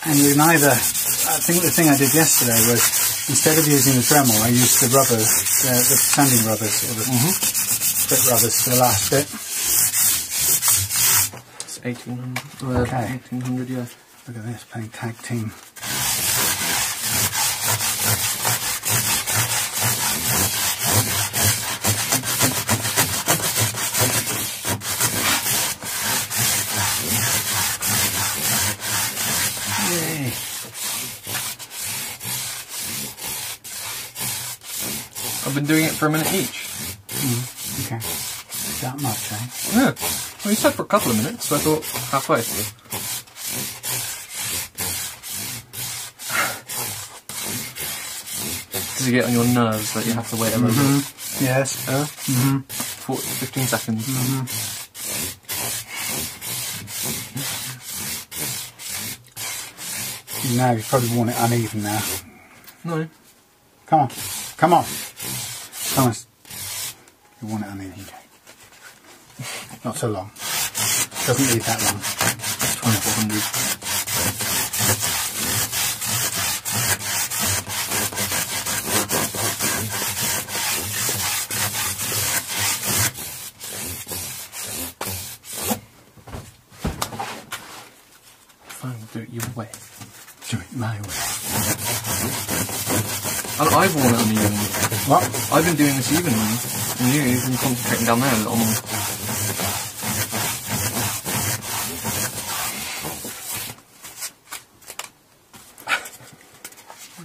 And you can either, I think the thing I did yesterday was, instead of using the Dremel, I used the rubbers, the sanding rubbers, or the split rubbers for the last bit. 1800, okay. 1800, yeah. Look at this, playing tag team. Yay. I've been doing it for a minute each. Okay. That much, eh? Yeah. Well, you said for a couple of minutes, so I thought halfway. Does it get on your nerves that you have to wait a little bit? Yes. 15 seconds. Now you probably want it uneven now. No. Come on. Come on. Come on. You want it uneven. Not so long. Doesn't need that long. 2400. Fine, do it your way. Do it my way. And I've worn it uneven. What? I've been doing this evenly, and you've been concentrating down there a little more.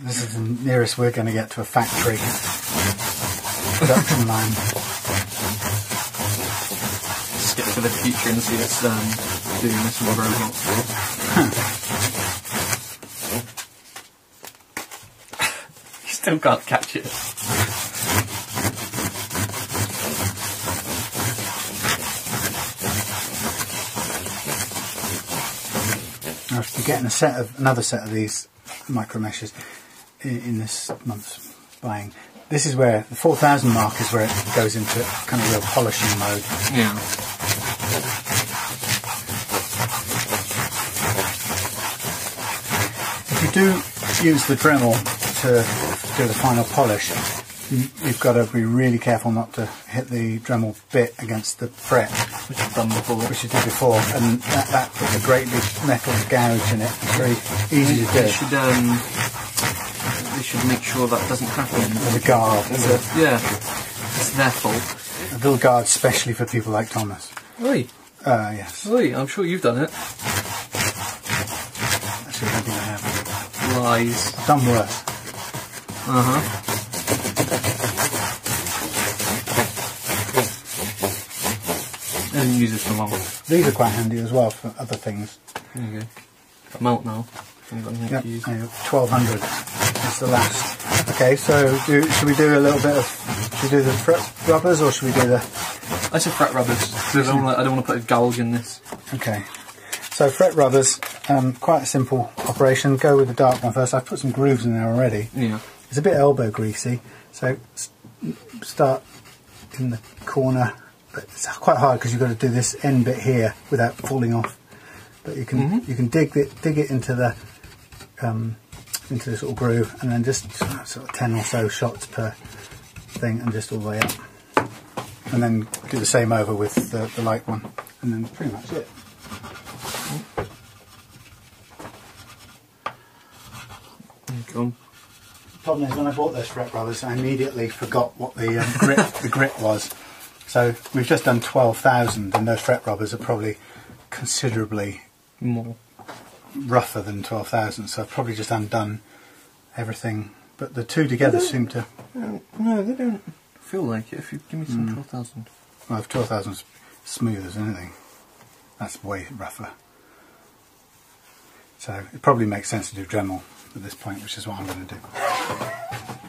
This is the nearest we're going to get to a factory production line. Skip to the future and see us doing this with a robot. You still can't catch it. Now, if you're getting another set of these micro meshes in this month's buying, this is where the 4000 mark is where it goes into kind of real polishing mode. Yeah. If you do use the Dremel to do the final polish, you've got to be really careful not to hit the Dremel bit against the fret, Which I've done before. which you did before, and that puts a great big metal gouge in it. It's very easy to do. They should make sure that doesn't happen. There's a guard. Yeah. It's their fault. A little guard specially for people like Thomas. Oi. Yes. Oi, I'm sure you've done it. Actually, I don't think I have. Lies. I've done worse. Uh-huh. And use it for malt. These are quite handy as well for other things. There you go. Got malt now. I've got anything Yep. to use. 1200 is the last Okay, so should we do a little bit of? Should we do the fret rubbers or should we do the? I said fret rubbers because I don't want to put a gouge in this. Okay, so fret rubbers, quite a simple operation. Go with the dark one first. I've put some grooves in there already. Yeah. It's a bit elbow greasy, so start in the corner. But it's quite hard because you've got to do this end bit here without falling off. But you can you can dig it into the this little groove, and then just sort of 10 or so shots per thing, and just all the way up. And then do the same over with the light one, and then pretty much it. Go on. The problem is when I bought those fret rubbers, I immediately forgot what the grit was. So we've just done 12,000, and those fret rubbers are probably considerably more rougher than 12,000. So I've probably just undone everything. But the two together seem to. No, they don't feel like it. If you give me some 12,000. Well, if 12,000 is smooth as anything, that's way rougher. So it probably makes sense to do Dremel at this point, which is what I'm going to do.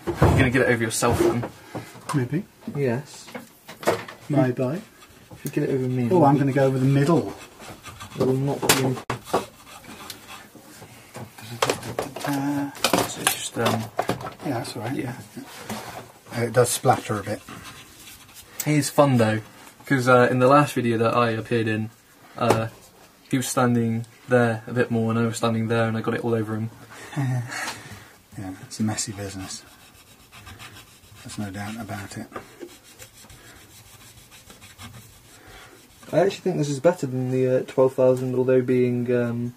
You're going to get it over yourself then? Maybe. Yes. Bye. If you get it over me. Oh, I'm going to go over the middle. It will not be. So just yeah, that's all right. Yeah. It does splatter a bit. It is fun though, because in the last video that I appeared in, he was standing there a bit more and I was standing there and I got it all over him. Yeah, it's a messy business. There's no doubt about it. I actually think this is better than the 12,000, although being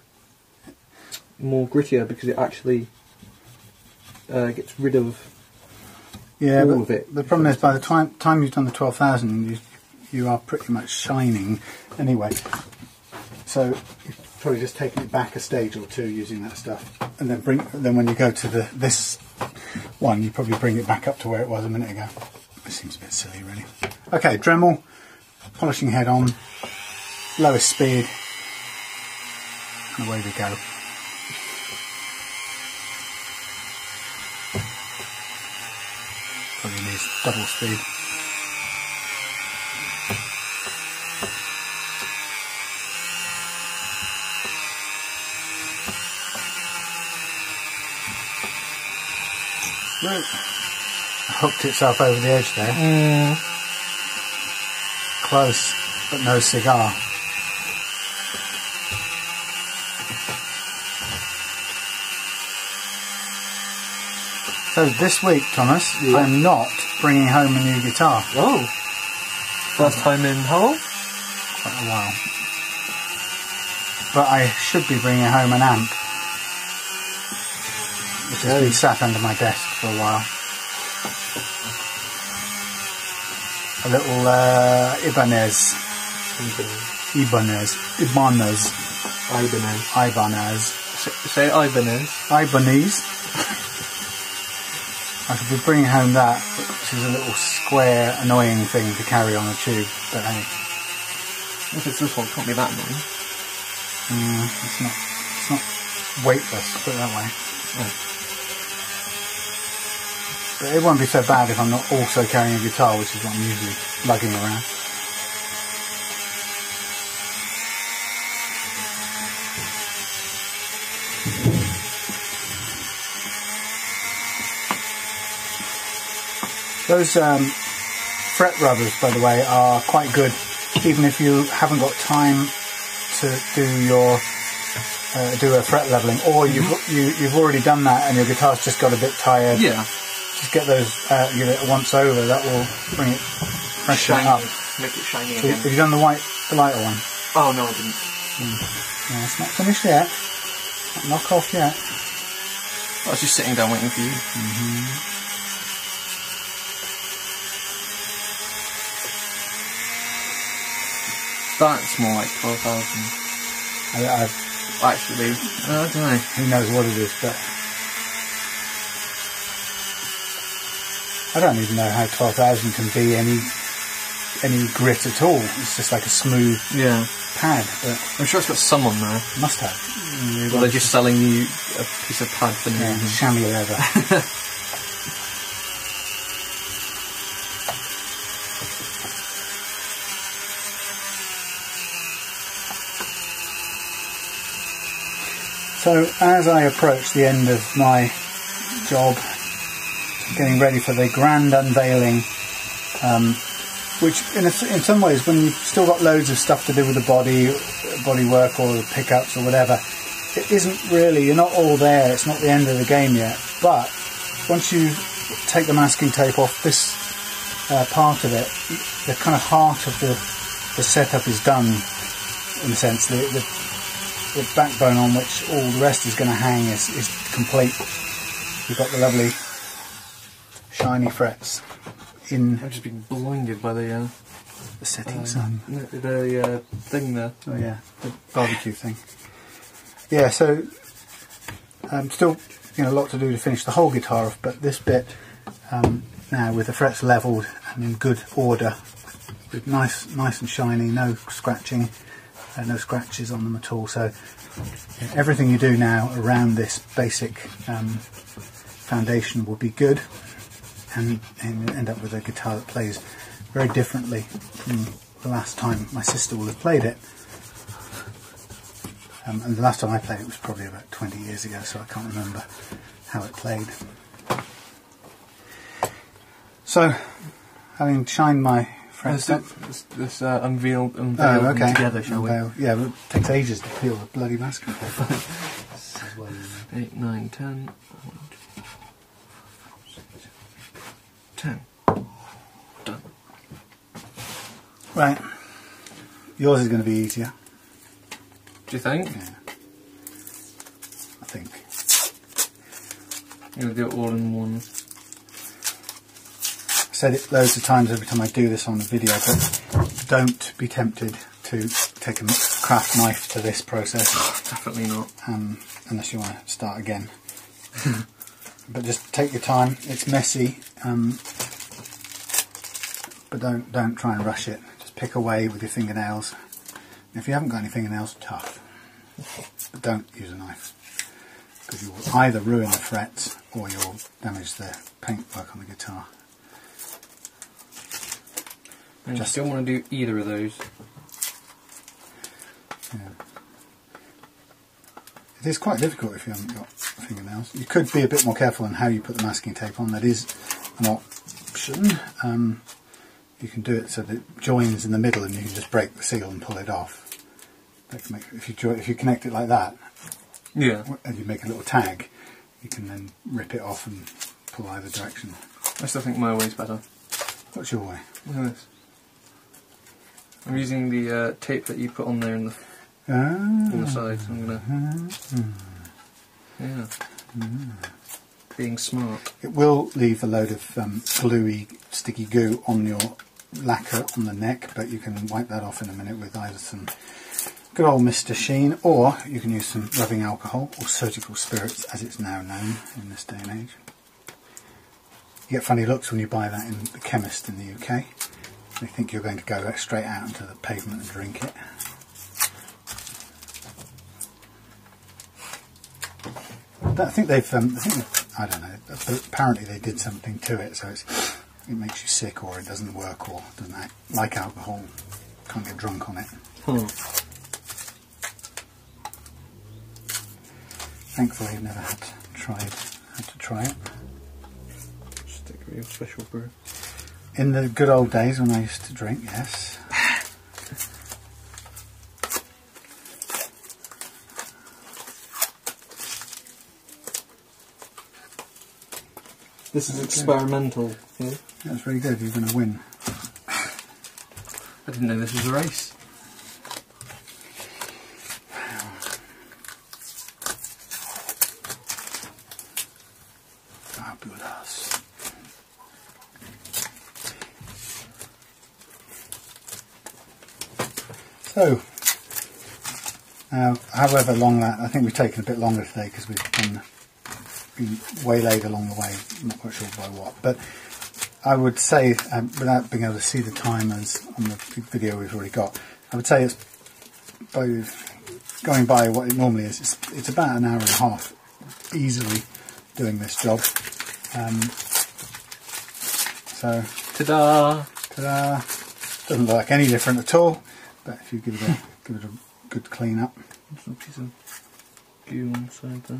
more grittier, because it actually gets rid of all of it. The problem is, by the time you've done the 12,000, you are pretty much shining anyway. So you've probably just taken it back a stage or two using that stuff, and then when you go to this one, you probably bring it back up to where it was a minute ago. This seems a bit silly, really. Okay, Dremel, polishing head on, lowest speed, and away we go. Probably needs double speed. Right. Hooked itself over the edge there. Close, but no cigar. So this week, Thomas, I'm not bringing home a new guitar. Oh! First time in how long? Quite a while. But I should be bringing home an amp, which has been sat under my desk for a while. A little Ibanez. Say Ibanez. Ibanez. I should be bringing home that, which is a little square, annoying thing to carry on a tube. But hey, If it's this one, it can't be that annoying. it's not weightless. Put it that way. Oh. But it won't be so bad if I'm not also carrying a guitar, which is what I'm usually lugging around. Those fret rubbers, by the way, are quite good, even if you haven't got time to do your do a fret leveling, or you've already done that and your guitar's just got a bit tired. Yeah. Just get those, give it a once over. That will bring it freshen it up. Make it shiny So again. have you done the lighter one? Oh no, I didn't. Yeah, it's not finished yet. Not knock off yet. I was just sitting down waiting for you. That's more like 12,000. Actually, I don't know. Who knows what it is, but I don't even know how 12,000 can be any grit at all. It's just like a smooth pad. But I'm sure it's got some on there. Must have. Or they're just selling you a piece of pad for no reason. Chamois leather. So as I approach the end of my job, getting ready for the grand unveiling, which in some ways, when you've still got loads of stuff to do with the body work or the pickups or whatever, it isn't really, you're not all there, it's not the end of the game yet. But once you take the masking tape off this part of it, the kind of heart of the setup is done, in a sense. The backbone on which all the rest is going to hang is complete. You've got the lovely shiny frets in. I've just been blinded by the setting sun. The thing there. Oh yeah, the barbecue thing. Yeah, so still, a lot to do to finish the whole guitar off, but this bit now with the frets levelled and in good order, with nice and shiny, no scratching, no scratches on them at all. So everything you do now around this basic foundation will be good, and end up with a guitar that plays very differently from the last time my sister will have played it. And the last time I played it was probably about 20 years ago, so I can't remember how it played. So, having shined my frets up, let's unveil them together, shall we? Yeah, but it takes ages to peel the bloody masking tape. 8, 9, 10. 10. Done. Right. Yours is going to be easier. Do you think? Yeah. I think. I'm going to do it all in one. I've said it loads of times every time I do this on a video, but don't be tempted to take a craft knife to this process. Definitely not. Unless you want to start again. But just take your time. It's messy, but don't try and rush it. Just pick away with your fingernails. And if you haven't got any fingernails, tough. But don't use a knife, because you will either ruin the frets or you'll damage the paintwork on the guitar. I just don't want to do either of those. Yeah. It is quite difficult if you haven't got fingernails. You could be a bit more careful on how you put the masking tape on. That is an option. You can do it so that it joins in the middle and you can just break the seal and pull it off. If you connect it like that, yeah, and you make a little tag, you can then rip it off and pull either direction. I still think my way's better. What's your way? Look at this. I'm using the tape that you put on there on the sides. I'm gonna, being smart. It will leave a load of gluey, sticky goo on your lacquer on the neck, but you can wipe that off in a minute with either some good old Mr. Sheen, or you can use some rubbing alcohol, or surgical spirits as it's now known in this day and age. You get funny looks when you buy that in the chemist in the UK. They think you're going to go straight out into the pavement and drink it. I think they've, I don't know, apparently they did something to it, so it makes you sick, or it doesn't work, or doesn't act like alcohol, can't get drunk on it. Thankfully I've never had to try it. Stick a real special brew. In the good old days when I used to drink, yes. This is experimental. Yeah. That's very good, you're going to win. I didn't know this was a race. Fabulous. So, however long that, I think we've taken a bit longer today because we've been waylaid along the way, I'm not quite sure by what, but I would say, without being able to see the timers on the video we've already got, I would say it's, going by what it normally is, it's about an hour and a half easily doing this job. So, ta-da! Ta-da! Doesn't look like any different at all, but if you give it a good clean up. Some piece of goo on the side there.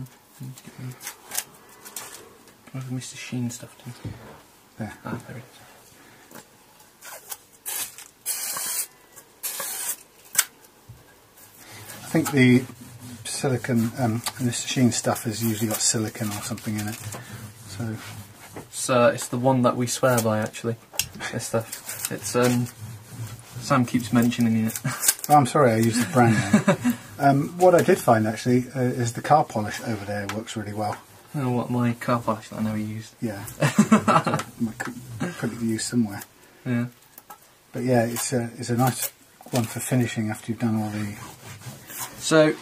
Where's the Mr. Sheen stuff to? There. Ah, there it is. I think the silicone, Mr. Sheen stuff has usually got silicone or something in it. So It's the one that we swear by, actually. This stuff. It's Sam keeps mentioning it. oh, I'm sorry, I used the brand name. What I did find actually is the car polish over there works really well. Oh, what, my car polish that I never used. Yeah, could be used somewhere. Yeah. But yeah, it's a nice one for finishing after you've done all the. So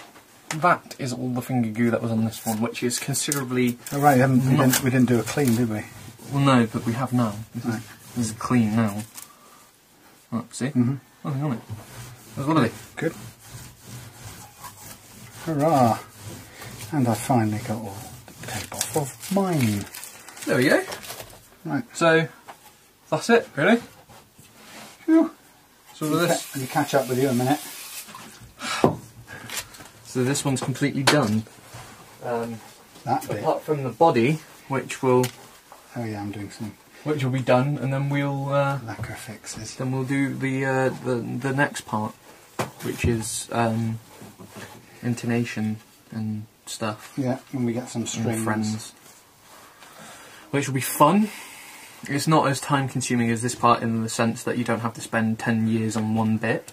that is all the finger goo that was on this one, which is considerably. Oh right, we didn't do a clean, did we? Well, no, but we have now. Right. This is clean now. Oh, see? Mm-hmm. Nothing on it. There's one of it. Good. Hurrah! And I finally got all the tape off of mine. There we go. Right. So that's it, really. Phew. So this. Let me catch up with you in a minute. So this one's completely done. That bit. Apart from the body, which will Oh yeah, I'm doing some be done, and then we'll lacquer fixes. then we'll do the next part, which is intonation and stuff. Yeah, and we get some And strings. friends, which will be fun. It's not as time consuming as this part in the sense that you don't have to spend 10 years on one bit.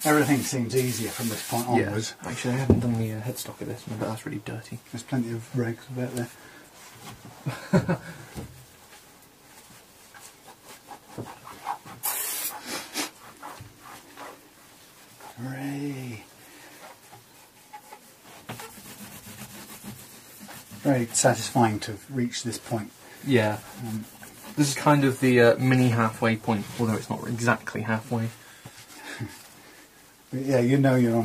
Everything seems easier from this point onwards. Yeah. Actually, I haven't done the headstock of this one, but that's really dirty. There's plenty of rags about there. Hooray! Very satisfying to have reached this point. Yeah. This is kind of the mini halfway point, although it's not exactly halfway. But yeah, you know you're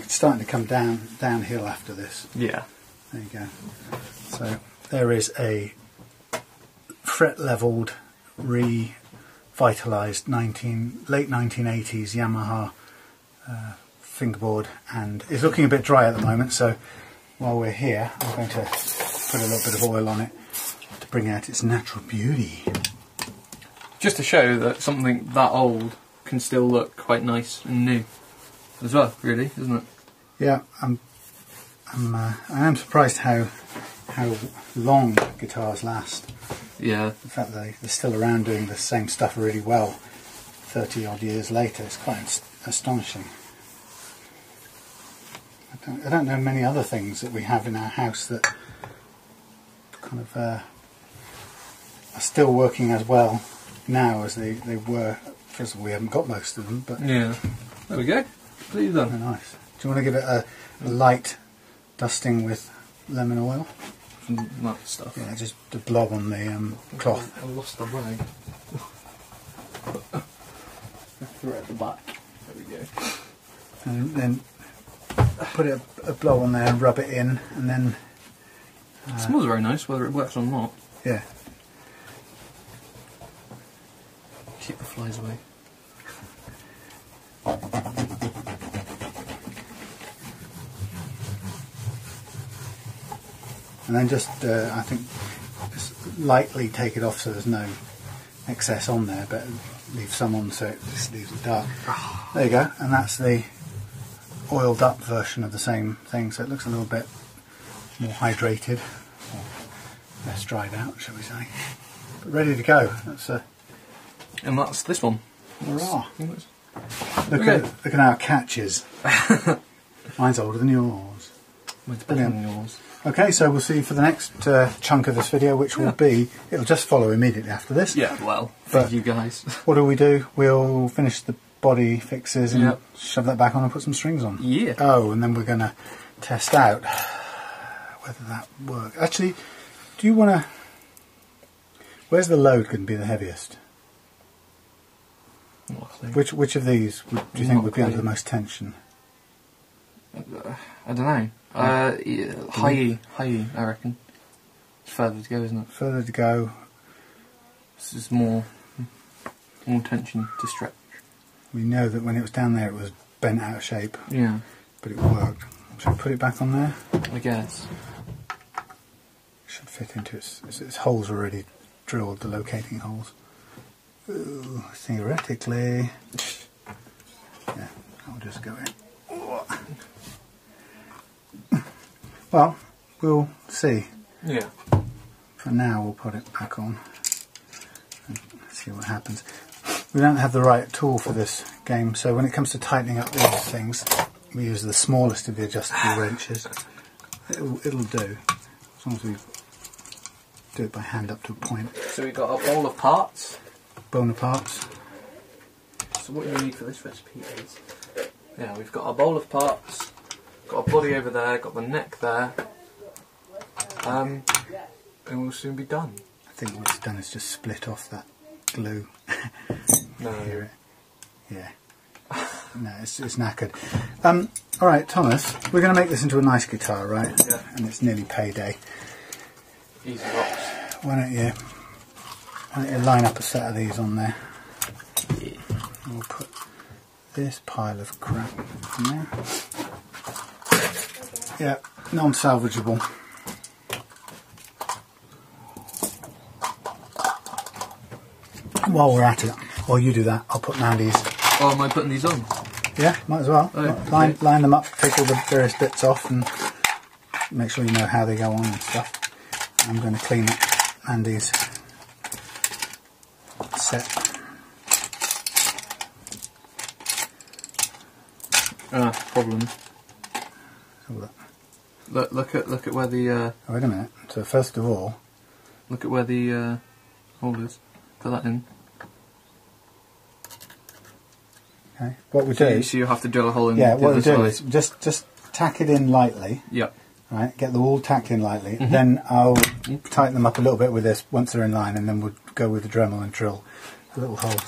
starting to come downhill after this. Yeah. There you go. So there is a fret leveled, revitalized late 1980s Yamaha fingerboard, and it's looking a bit dry at the moment. So while we're here, I'm going to put a little bit of oil on it to bring out its natural beauty. Just to show that something that old can still look quite nice and new as well, really, isn't it? Yeah, I am surprised how long guitars last. Yeah. The fact that they're still around doing the same stuff really well 30 odd years later is quite astonishing. I don't know many other things that we have in our house that kind of are still working as well now as they were. First of all, we haven't got most of them, but Yeah. There we go. Completely they're done. nice. Do you want to give it a light dusting with lemon oil? And that stuff. Yeah, just a blob on the cloth. I lost the rag. Throw it at the back. There we go. And then put a blob on there and rub it in, and then It smells very nice, whether it works or not. yeah. Keep the flies away. And then just I think just lightly take it off so there's no excess on there, but leave some on so it just leaves it dark. There you go, and that's the oiled up version of the same thing, so it looks a little bit more hydrated, or less dried out, shall we say. But ready to go. That's And that's this one. hurrah. Okay. Look at our catches. Mine's older than yours. Mine's better than yours. Okay, so we'll see you for the next chunk of this video, which will be, it'll just follow immediately after this. Yeah, well, But- for you guys. What do? We'll finish the body fixes and Yep. shove that back on and put some strings on. Yeah. Oh, and then we're going to test out whether that works. Actually, do you want to... Where's the load going to be the heaviest? Which of these do you think Not would be under clear. the most tension? I don't know. Yeah, high, I reckon. It's further to go, isn't it? Further to go. This is more tension to stretch. We know that when it was down there it was bent out of shape, Yeah. but it worked. Should we put it back on there? I guess. Should fit into its holes already drilled, the locating holes. Ooh, theoretically. Yeah, I'll just go in. Well, we'll see. Yeah. For now, we'll put it back on and see what happens. We don't have the right tool for this game, so when it comes to tightening up these things, we use the smallest of the adjustable wrenches. It'll do, as long as we do it by hand up to a point. So we've got a bowl of parts. Bonapartes. So what you need for this recipe is, yeah, we've got a bowl of parts, got a body over there, got the neck there, and we'll soon be done. I think what it's done is just split off that glue. No. Hear it? Yeah. No, it's knackered. Alright, Thomas, we're going to make this into a nice guitar, right? Yeah. And it's nearly payday. Easy rocks. Why don't you line up a set of these on there? Yeah. We'll put this pile of crap in there. Yeah, non-salvageable. While we're at it, while you do that, I'll put Mandy's. Oh, am I putting these on? Yeah, might as well. Oh, line them up, take all the various bits off and make sure you know how they go on and stuff. I'm going to clean up Mandy's set. Problem. Oh, Look at where the wait a minute. So first of all, look at where the hole is. Put that in. okay, what we do? So you have to drill a hole in. Yeah, the what other we do side. is just tack it in lightly. Yep. Right, get the wool tacked in lightly. Mhm. Then I'll tighten them up a little bit with this once they're in line, and then we'll go with the Dremel and drill a little hole.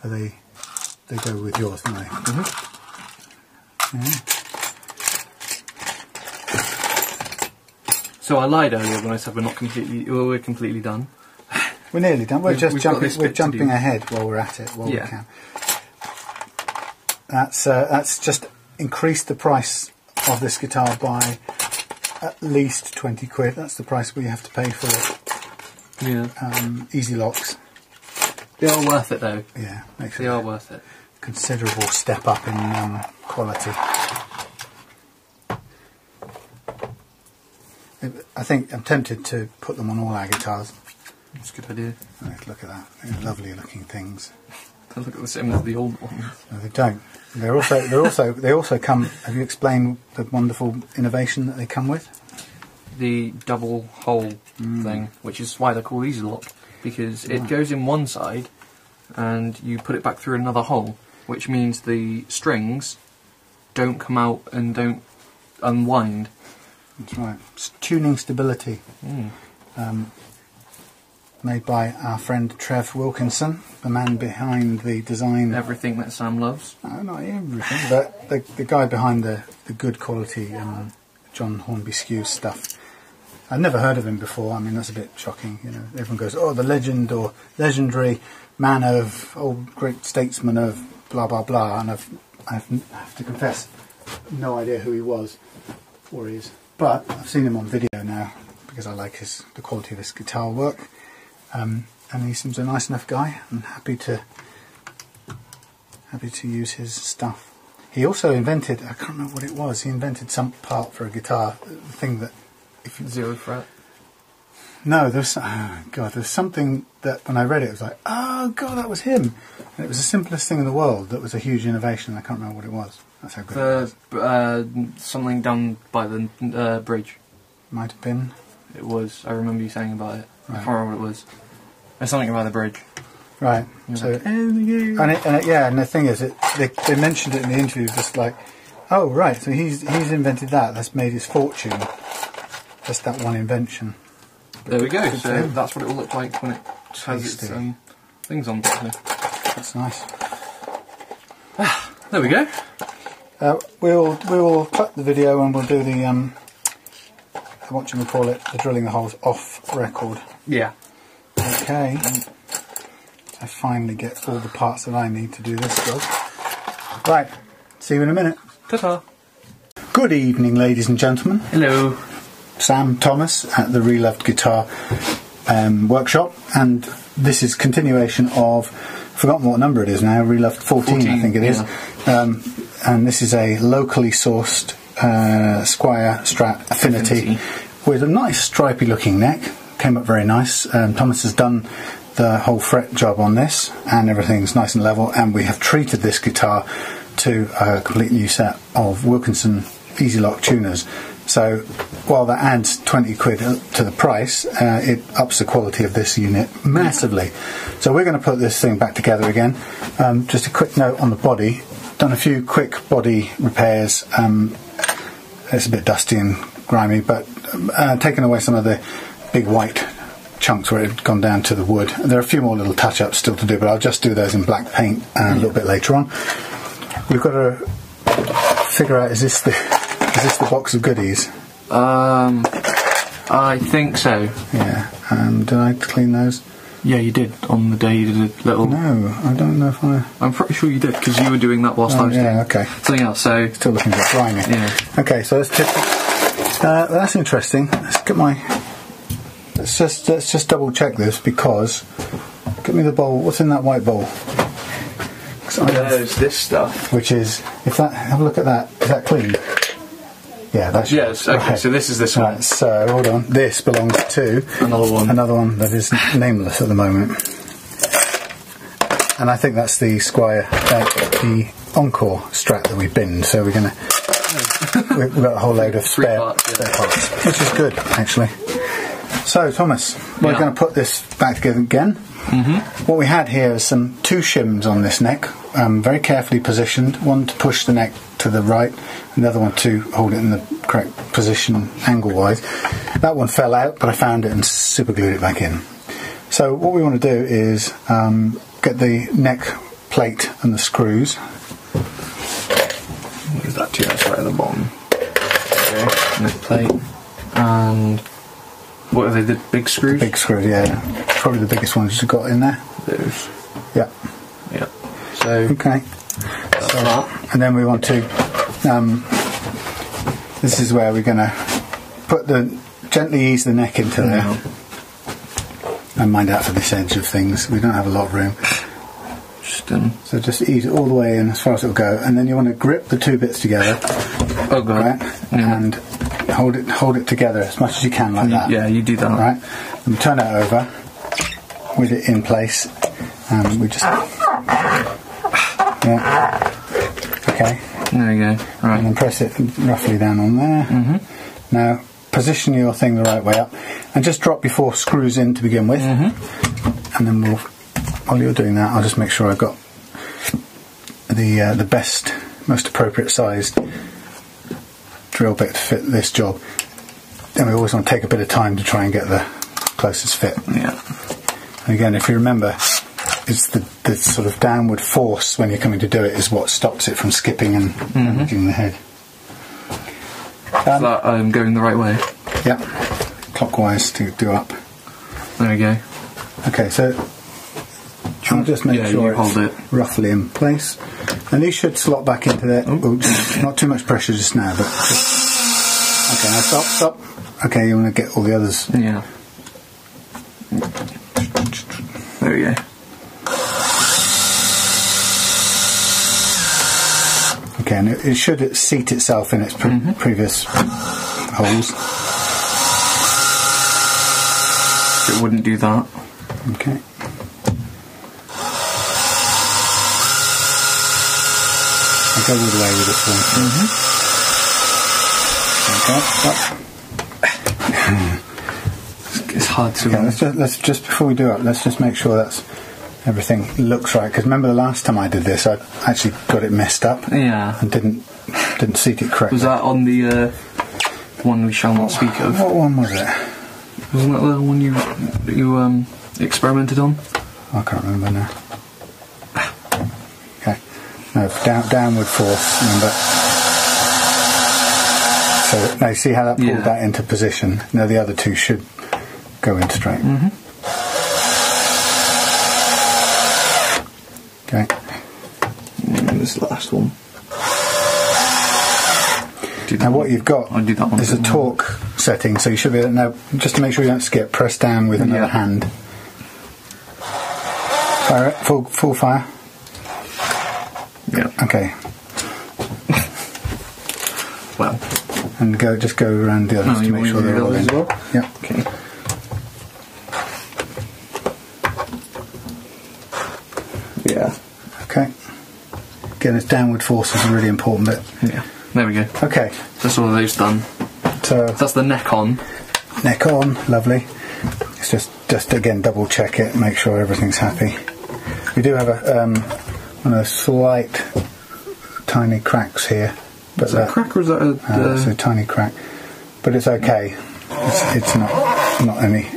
They go with yours, don't they? Mhm. Yeah. So I lied earlier when I said we're not completely. Well, we're completely done. We're nearly done. We're We've just got jumping. this We're bit to jumping do. ahead while we're at it. While Yeah. we can. That's just increased the price of this guitar by at least 20 quid. That's the price we have to pay for it. Yeah. Easy locks. They are worth it though. Yeah, makes They it are a worth it. considerable step up in quality. I think I'm tempted to put them on all our guitars. That's a good idea. Right, look at that. They're lovely looking things. They look the same as the old ones. No, they don't. They also come. Have you explained the wonderful innovation that they come with? The double hole thing, which is why they're called Easy Lock, because it goes in one side and you put it back through another hole, which means the strings don't come out and don't unwind. That's right. It's tuning stability. Made by our friend Trev Wilkinson, the man behind the design. Everything that Sam loves. No, not everything, but the guy behind the good quality John Hornby Skew stuff. I've never heard of him before. I mean, that's a bit shocking. You know, everyone goes, "Oh, the legend or legendary man of great statesman of blah blah blah," and I have to confess, no idea who he was or he is. But I've seen him on video now because I like the quality of his guitar work. And he seems a nice enough guy. I'm happy to use his stuff. He also invented, I can't remember what it was, he invented some part for a guitar, the thing that... Zero fret? No, there's something that when I read it, it was like, oh god, that was him. And it was the simplest thing in the world that was a huge innovation. I can't remember what it was. That's how good it was. Something done by the bridge. Might have been. It was. I remember you saying about it. Right. I can't remember what it was. There's something about the bridge. Right. So, like, oh, yeah, and the thing is, they mentioned it in the interview, just like, oh right, so he's invented that. That's made his fortune. Just that one invention. There we go. Good for So him. that's what it will look like when it has its Tasty. things on properly. That's nice. There we go. We will cut the video and we'll do the what you call it, the drilling the holes off record. Yeah. Okay. I finally get all the parts that I need to do this job. Right. See you in a minute. Ta-ta. Good evening, ladies and gentlemen. Hello. Sam Thomas at the Reloved Guitar workshop, and this is continuation of, forgotten what number it is now, Reloved 14 I think it is. And this is a locally sourced Squier Strat Affinity with a nice stripy looking neck. Came up very nice. Thomas has done the whole fret job on this, and everything's nice and level, and we have treated this guitar to a complete new set of Wilkinson Easy Lock tuners. So while that adds 20 quid to the price, it ups the quality of this unit massively. So we're going to put this thing back together again. Just a quick note on the body. Done a few quick body repairs. It's a bit dusty and grimy, but taken away some of the big white chunks where it had gone down to the wood. There are a few more little touch-ups still to do, but I'll just do those in black paint a little bit later on. We've got to figure out, is this the box of goodies? I think so. Yeah. Did I clean those? Yeah, you did on the day you did a little. No, I don't know if I. I'm pretty sure you did because you were doing that whilst I was doing something else. So still looking a bit grimy. Yeah. Okay, so let's tip it. That's interesting. Let's get my. Let's just double check this, because get me the bowl. What's in that white bowl? There's this stuff. Which is, if that, have a look at that. Is that clean? Yeah, that's yes. Okay, right. So this is this one. Right, so hold on. This belongs to another one that is nameless at the moment, and I think that's the Squier, the Encore Strat that we binned. So we're gonna we've got a whole load of spare parts, which is good actually. So Thomas, we're going to put this back together again. What we had here is two shims on this neck, very carefully positioned. One to push the neck to the right, and the other one to hold it in the correct position angle-wise. That one fell out, but I found it and super glued it back in. So what we want to do is get the neck plate and the screws. Where's that to? That's right at the bottom. Okay, neck plate. And what are they, the big screws? Big screws, yeah. Probably the biggest ones you've got in there. Those. Yeah. Yeah. So okay. So that. And then we want to. This is where we're going to gently ease the neck into there. And mind out for this edge of things. We don't have a lot of room. So just ease it all the way in as far as it'll go, and then you want to grip the two bits together. Oh god. Right? And hold it together as much as you can, like that. Yeah, you do that. Right. And turn it over with it in place, and we just. Yeah. Okay. There you go. Right. And then press it roughly down on there. Now position your thing the right way up, and just drop your 4 screws in to begin with, and then we'll. While you're doing that, I'll just make sure I've got the best, most appropriate sized drill bit to fit this job. And we always want to take a bit of time to try and get the closest fit. Yeah. And again, if you remember, it's the sort of downward force when you're coming to do it is what stops it from skipping and damaging the head. Is that going the right way? Yeah. Clockwise to do up. There we go. Okay, so I'll just make sure hold it roughly in place. And these should slot back into there. Not too much pressure just now, but just... Okay, now stop. Okay, you want to get all the others. Yeah. There we go. Okay, and it should seat itself in its previous holes. It wouldn't do that. Okay. I'll go all the way with this one. Okay, it's hard to. Okay, let's just before we do it, let's just make sure that's everything looks right. Because remember the last time I did this, I actually got it messed up. Yeah. And didn't seat it correctly. Was that on the one we shall not speak of? What one was it? Wasn't that the one you experimented on? I can't remember now. Okay. No, downward force, remember. So now you see how that pulled that into position. Now the other two should go in straight. Okay. And this last one. Now what you've got I'll do that one is a torque setting, so you should be able to, now, just to make sure you don't skip, press down with another hand. Fire it, full fire. Yeah. Okay. Well. And just go around the others to make sure they're all in. Well? Yeah. Okay. Yeah. Okay. Again, it's downward force is a really important bit. Yeah. There we go. Okay. That's all of those done. So that's the neck on. Neck on, lovely. It's just again double check it, make sure everything's happy. We do have a slight tiny cracks here. But is that a crack or is that it's a tiny crack? But it's okay. It's not any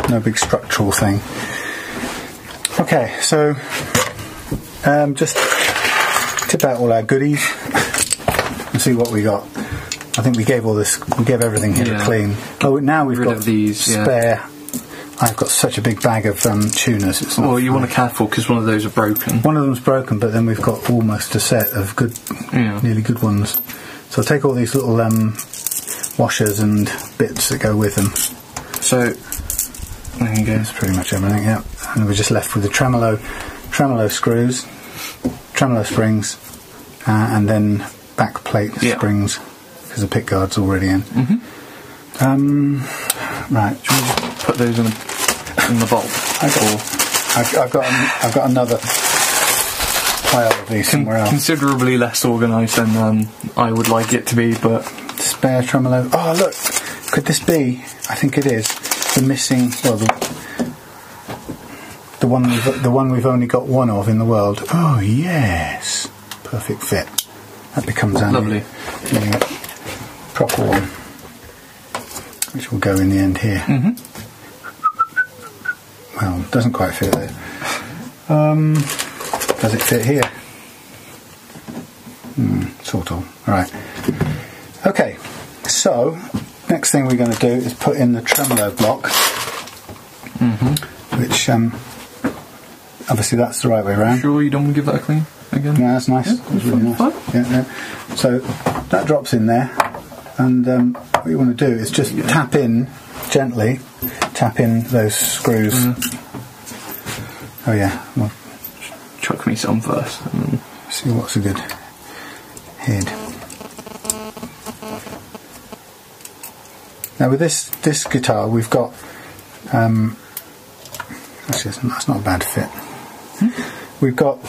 no big structural thing. Okay, so just tip out all our goodies and see what we got. I think we gave everything here to clean. Oh, now we've got these spare. I've got such a big bag of tuners. It's well, you want to be careful because one of those are broken. One of them's broken, but then we've got almost a set of good, nearly good ones. So I'll take all these little washers and bits that go with them. So there you go. That's pretty much everything. Yeah, and we're just left with the tremolo screws, tremolo springs, and then back plate springs because the pick guard's already in. Right. Should we just put those in the bolt? I've got another pile of these somewhere else. Considerably less organised than I would like it to be, but spare tremolo. Oh look, could this be? I think it is the missing. Well, the one we've only got one of in the world. Oh yes, perfect fit. That becomes our lovely. Proper one, which will go in the end here. Well, it doesn't quite fit there. Does it fit here? Sort of. Alright. Okay, so next thing we're going to do is put in the tremolo block, which obviously that's the right way around. Sure you don't want to give that a clean again? Yeah, that's nice. That's really nice. Yeah. So that drops in there, and what you want to do is just tap in gently. Tap in those screws. Oh yeah. Well, chuck me some first. See what's a good head. Now with this guitar, we've got. Actually, that's not a bad fit. We've got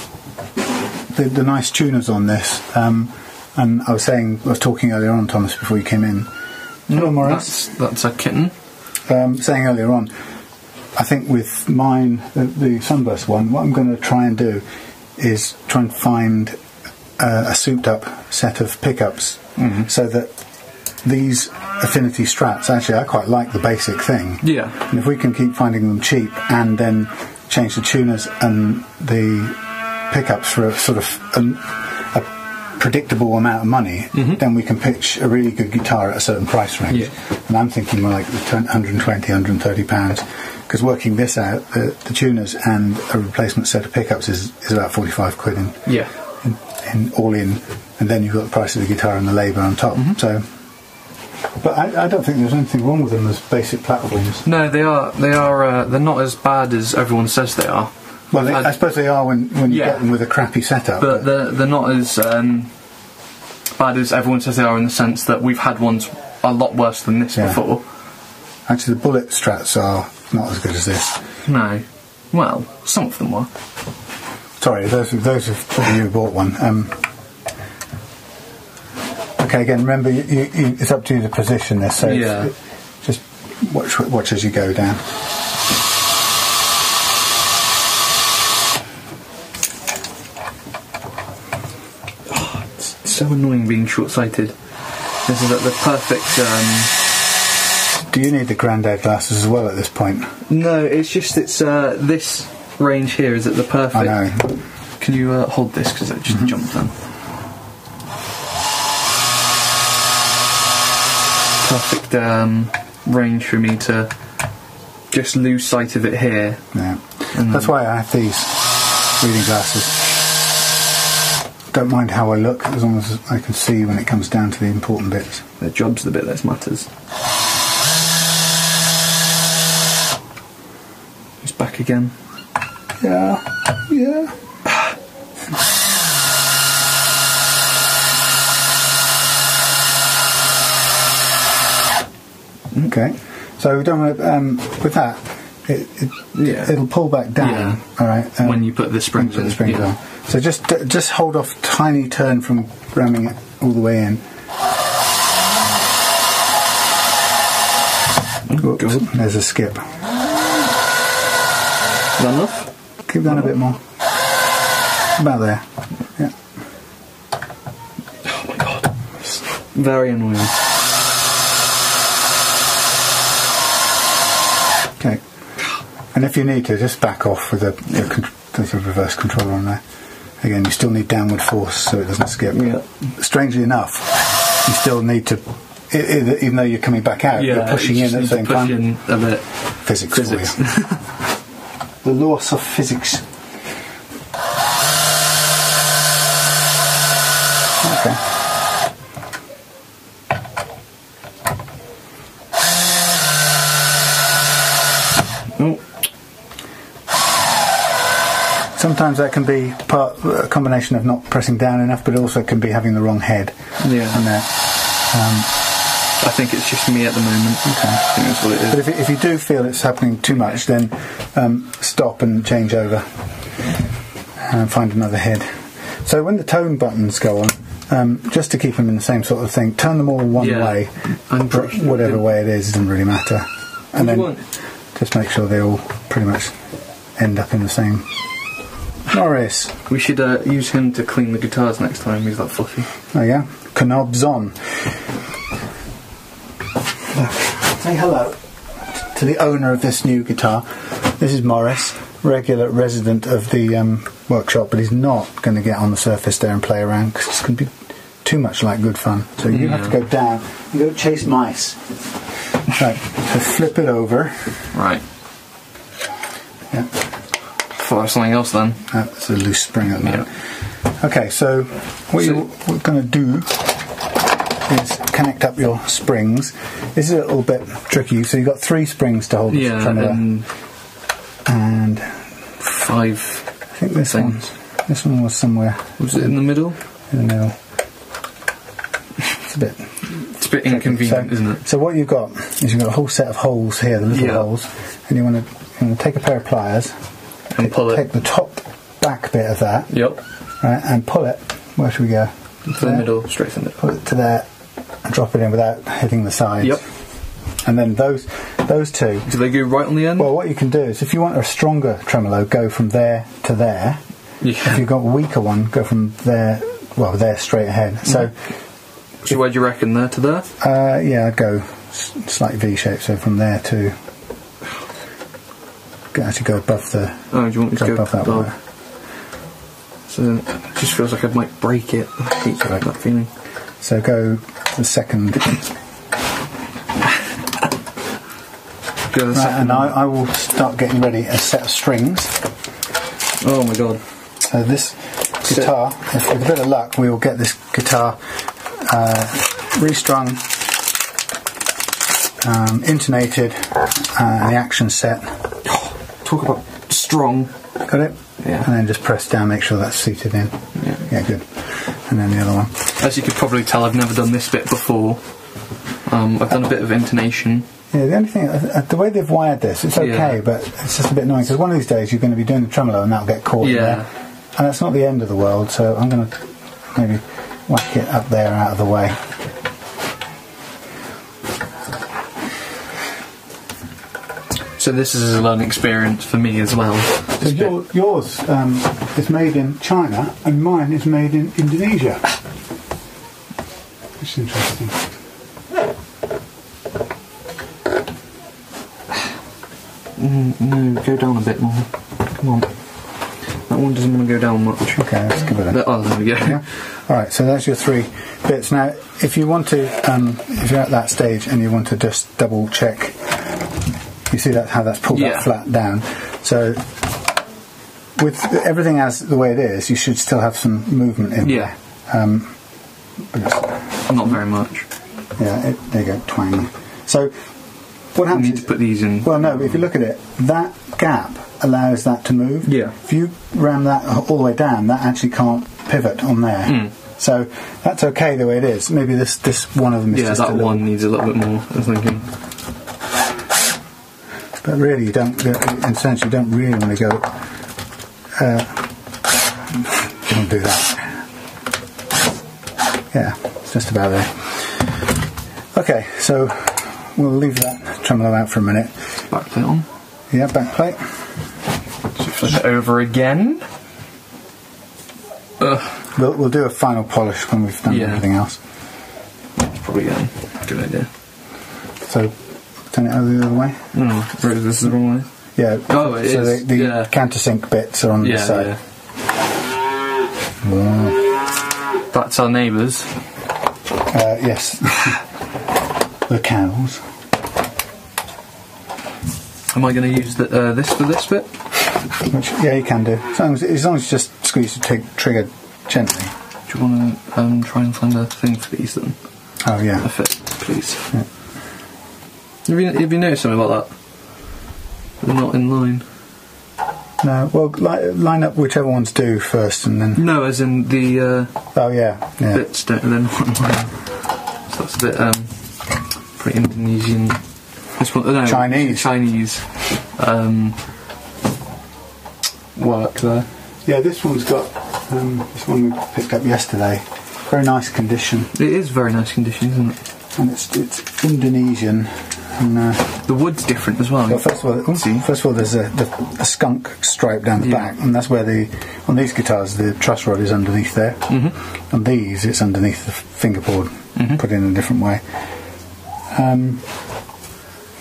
the nice tuners on this, and I was talking earlier on, Thomas, before you came in. No, Maurice. That's a kitten. Saying earlier on, I think with mine, the Sunburst one, what I'm going to try and do is try and find a souped up set of pickups so that these Affinity Strats, actually I quite like the basic thing. Yeah. And if we can keep finding them cheap and then change the tuners and the pickups for a sort of a predictable amount of money, then we can pitch a really good guitar at a certain price range. Yeah. And I'm thinking more like 120, 130 pounds, because working this out, the tuners and a replacement set of pickups is about 45 quid in all in, and then you've got the price of the guitar and the labour on top. So, but I don't think there's anything wrong with them as basic platforms. No, they are. They're not as bad as everyone says they are. Well, I suppose they are when you get them with a crappy setup. But they're not as bad as everyone says they are, in the sense that we've had ones a lot worse than this before. Actually, the Bullet Strats are not as good as this. No. Well, some of them were. Sorry, those of probably you bought one. Okay, again, remember, it's up to you to position this, so just watch as you go down. So annoying being short-sighted. This is at the perfect. Do you need the grandad glasses as well at this point? No, it's just this range here is at the perfect. I know. Can you hold this, because it just jumped then? Perfect range for me to just lose sight of it here. Yeah, that's why I have these reading glasses. don't mind how I look as long as I can see when it comes down to the important bits. The job's the bit that matters. It's back again. Yeah, yeah. Okay, so we don't want to, with that, it'll pull back down. Yeah. All right. When you put the springs in. On. So just hold off tiny turn from ramming it all the way in. Oops, there's a skip. Is that enough? Keep going a bit more. About there. Yeah. Oh my god. It's very annoying. Okay. And if you need to, just back off with the reverse controller on there. Again, you still need downward force so it doesn't skip. Yeah. Strangely enough, you still need to, even though you're coming back out, you're pushing in at the same time. In a bit. Physics. For you. The laws of physics. Okay. Oh. Sometimes that can be a combination of not pressing down enough, but it also can be having the wrong head. Yeah. On there. I think it's just me at the moment. Okay. I think that's what it is. But if you do feel it's happening too much, then stop and change over and find another head. So when the tone buttons go on, just to keep them in the same sort of thing, turn them all one way. Whatever way it is, doesn't really matter. And then just make sure they all pretty much end up in the same. Morris. We should use him to clean the guitars next time. He's that fluffy. There you go. Knobs on. Say hello to the owner of this new guitar. This is Morris, regular resident of the workshop, but he's not going to get on the surface there and play around because it's going to be too much like good fun. So you have to go down and go chase mice. Right, so flip it over. Right. Yeah. For something else then. That's a loose spring at the moment. Okay, so what we're going to do is connect up your springs. This is a little bit tricky. So you've got 3 springs to hold the tremolo. And 5. I think this one was somewhere. Was it in the middle? In the middle. It's a bit inconvenient, isn't it? So what you've got is you've got a whole set of holes here, the little holes, and you want to take a pair of pliers and pull it. Take the top back bit of that. Yep. Right, and pull it. Where should we go? To the middle, straight in the middle. Pull it to there and drop it in without hitting the sides. Yep. And then those two. Do they go right on the end? Well, what you can do is, if you want a stronger tremolo, go from there to there. Yeah. If you've got a weaker one, go from there, there straight ahead. So where do you reckon, there to there? Yeah, I'd go slightly V-shape, so from there to actually go above the. Oh, do you want me to go above that wire? So it just feels like I might break it. I hate that feeling. So go the second. Right, and I will start getting ready a set of strings. Oh my god. So this guitar, with a bit of luck, we will get this guitar restrung, intonated, and the action set. Talk about strong. Got it? Yeah. And then just press down, make sure that's seated in. Yeah, good. And then the other one. As you could probably tell, I've never done this bit before. I've done a bit of intonation. Yeah, the only thing, the way they've wired this, it's okay, but it's just a bit annoying because one of these days you're going to be doing the tremolo and that'll get caught in there. And that's not the end of the world, so I'm going to maybe whack it up there out of the way. So this is a learning experience for me as well. So yours is made in China and mine is made in Indonesia. That's interesting. No, go down a bit more. Come on. That one doesn't want to go down much. Okay, let's give it a... Oh, there we go. Yeah. Alright, so that's your 3 bits. Now, if you want to, if you're at that stage and you want to just double check, you see how that's pulled that flat down. So with everything as the way it is, you should still have some movement in Yeah. there. Not very much. Yeah, there you go, twang. So what I happens need to put these in. well, no, but if you look at it, that gap allows that to move. Yeah. If you ram that all the way down, that actually can't pivot on there. So that's okay the way it is. Maybe this one of them is Yeah, just that a little, one needs a little bit more, I was thinking. but really you don't, in a sense, you don't really want to go, don't do that. Yeah, it's just about there. Okay, so we'll leave that tremolo out for a minute. Back plate on. Yeah, back plate. Flip it over again. We'll do a final polish when we've done everything else. Probably a good idea. So, turn it over the other way. No, this is the wrong way. Yeah. Oh, it so is. the Yeah. countersink bits are on this side. That's our neighbours. Yes. The cows. Am I going to use this for this bit? Which, yeah, you can do. As long as you just squeeze the trigger gently. Do you want to try and find a thing for these then? Oh, yeah. A fit, please. Yeah. Have you noticed something about that? They're not in line. No, well, line up whichever ones do first and then... No, as in the Oh, yeah. bits don't, they're not in line. So that's a bit pretty Indonesian. This one, no, Chinese work there. Yeah, this one's got... this one we picked up yesterday. Very nice condition. It is very nice condition, isn't it? And it's Indonesian. And, the wood's different as well. well, first of all, there's a skunk stripe down the back, and that's where on these guitars the truss rod is underneath there. On these, it's underneath the fingerboard, put in a different way. And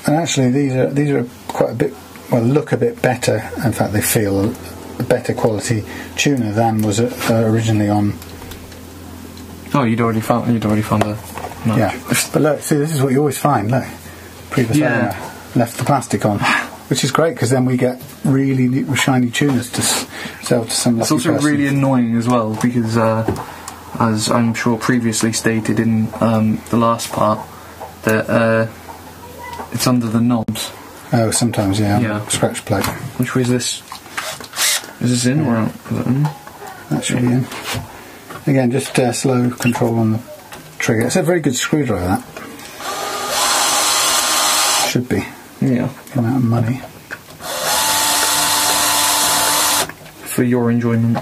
actually, these are quite a bit, well, look a bit better. In fact, they feel a better quality tuner than was originally on. Oh, you'd already found a match. Yeah, but look, see, this is what you always find. Look, previous owner left the plastic on, which is great because then we get really neat, shiny tuners to sell to some. It's also really annoying as well because, as I'm sure previously stated in the last part, that it's under the knobs. Oh, sometimes, Yeah. Scratch plate. Which way is this? Is this in or out? Is it in? That should be in. Again, just slow control on the trigger. It's a very good screwdriver, that. Should be. Yeah. The amount of money. For your enjoyment.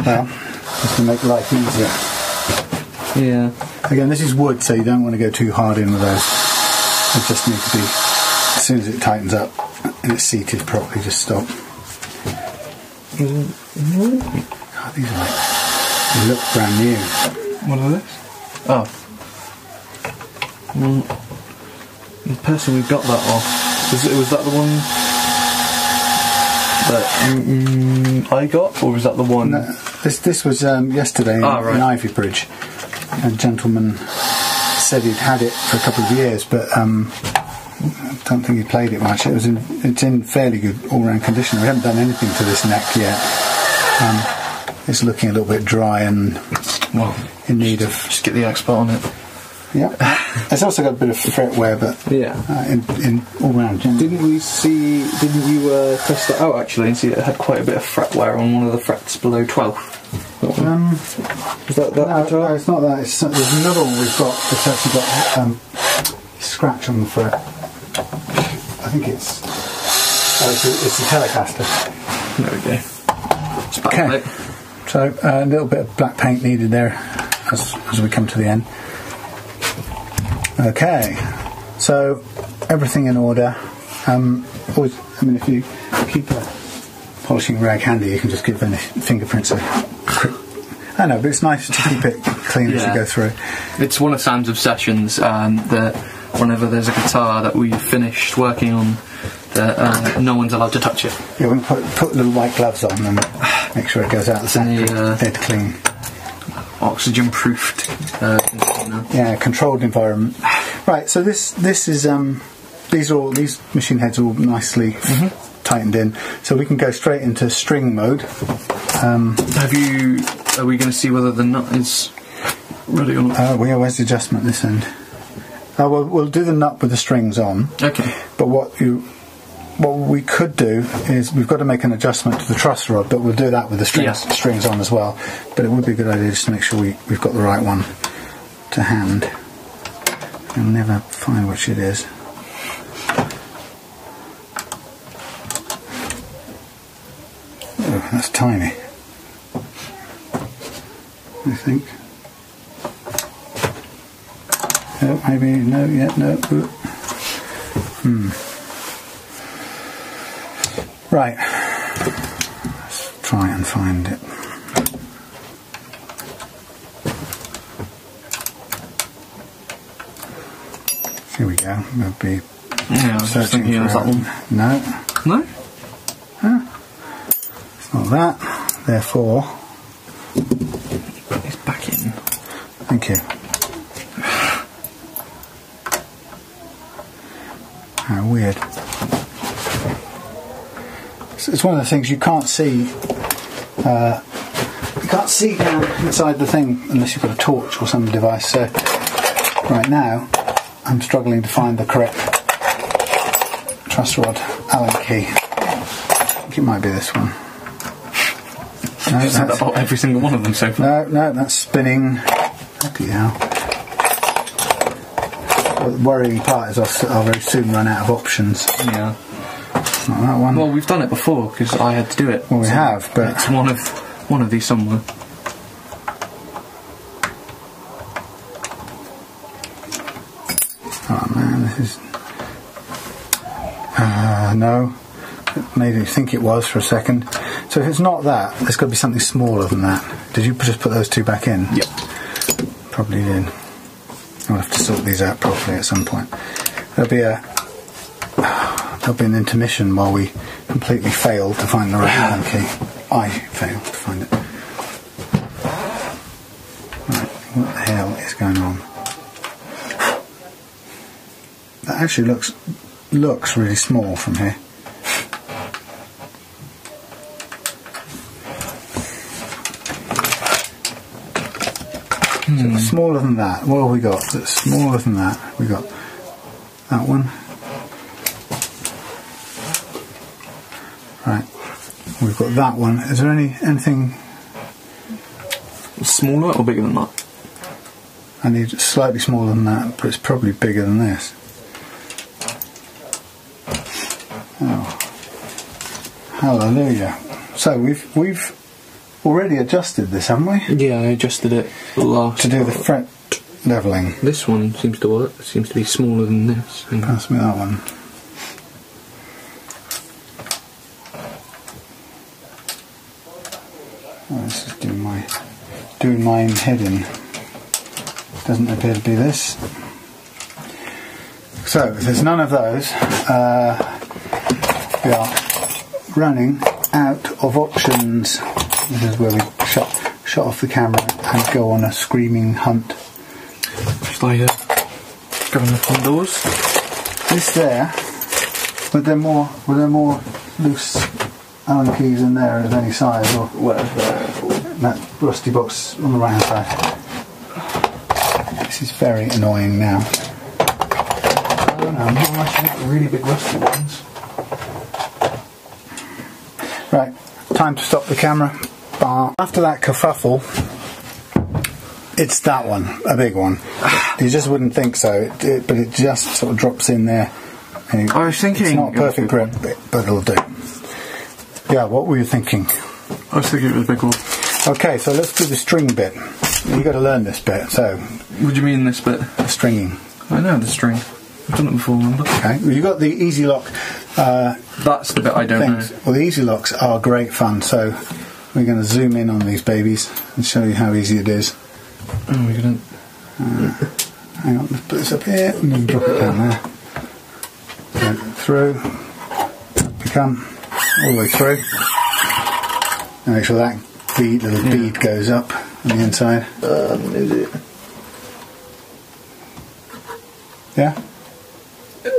Well, just to make life easier. Yeah. Again, this is wood, so you don't want to go too hard in with those. They just need to be, as soon as it tightens up and it's seated properly, just stop. God, these are they look brand new. What are this? Oh. Well, the person who got that off, was that the one that I got, or was that the one? No, this was yesterday in Ivy Bridge. A gentleman said he'd had it for a couple of years, but I don't think he played it much. It's in fairly good all-round condition. We haven't done anything to this neck yet. It's looking a little bit dry and in need of... Just get the expert on it. Yeah. It's also got a bit of fret wear, but in all-round. Didn't you test it out actually and see it had quite a bit of fret wear on one of the frets below 12? Is that no, it's not that. There's another one we've got that's actually got scratch on the fret. I think it's a Telecaster. There we go. Okay. So a little bit of black paint needed there as we come to the end. Okay. So everything in order. Always, if you keep a polishing rag handy, you can just give any fingerprints a quick. I know, but it's nice to keep it clean as you go through. It's one of Sam's obsessions that whenever there's a guitar that we've finished working on, that no one's allowed to touch it. Yeah, we can put little white gloves on and make sure it goes out the factory dead clean. Oxygen-proofed container. Yeah, controlled environment. Right, so this is these machine heads are all nicely tightened in. So we can go straight into string mode. Are we going to see whether the nut is ready or not? Where's the adjustment this end? We'll do the nut with the strings on. Okay. But what we could do is we've got to make an adjustment to the truss rod, but we'll do that with the strings on as well. But it would be a good idea just to make sure we've got the right one to hand. You'll never find which it is. Oh, that's tiny. I think. Oh, maybe no, yeah, no. Right. Let's try and find it. Here we go. We'll be I was just thinking it was that one. No. No? Huh? It's not that. Therefore, put this back in. Thank you. How weird. It's one of the things you can't see. You can't see down inside the thing unless you've got a torch or some device. So right now, I'm struggling to find the correct truss rod Allen key. I think it might be this one. No, I've said about every single one of them so far. No, that's spinning. Bloody hell. The worrying part is I'll very soon run out of options. Yeah. It's not that one. Well, we've done it before because I had to do it. Well, we have, but it's one of these somewhere. Oh man, this is. No. It made me think it was for a second. So if it's not that, there's got to be something smaller than that. Did you just put those two back in? Yep. Probably did. I'll have to sort these out properly at some point. There'll be an intermission while we completely fail to find the right Allen key. I failed to find it. Right, what the hell is going on? That actually looks really small from here. So smaller than that. What have we got? That's smaller than that. We got that one. Right. We've got that one. Is there anything smaller or bigger than that? I need slightly smaller than that, but it's probably bigger than this. Oh. Hallelujah. So we've already adjusted this, haven't we? Yeah, I adjusted it last to do the fret levelling. This one seems to work. It seems to be smaller than this. Pass me that one. Oh, this is doing my head in. Doesn't appear to be this. So if there's none of those, we are running out of options. This is where we shut off the camera and go on a screaming hunt. Just like going up on doors. This there, were there more loose Allen keys in there of any size, or that rusty box on the right hand side? This is very annoying now. I don't know, unless you get really big rusty ones. Right, time to stop the camera. After that kerfuffle, it's that one, a big one. You just wouldn't think so, but it just sort of drops in there. I was thinking... It's not perfect grip, but it'll do. Yeah, what were you thinking? I was thinking it was a big one. Okay, so let's do the string bit. You've got to learn this bit, so... What do you mean this bit? The stringing. I know the string. I've done it before, remember? Okay, well, you've got the easy lock... that's the bit I don't know. Well, the easy locks are great fun, so we're going to zoom in on these babies and show you how easy it is. Oh, we couldn't... Hang on, let's put this up here and then drop it down there. Go through, come all the way through. And make sure that little bead goes up on the inside. Is it? Yeah?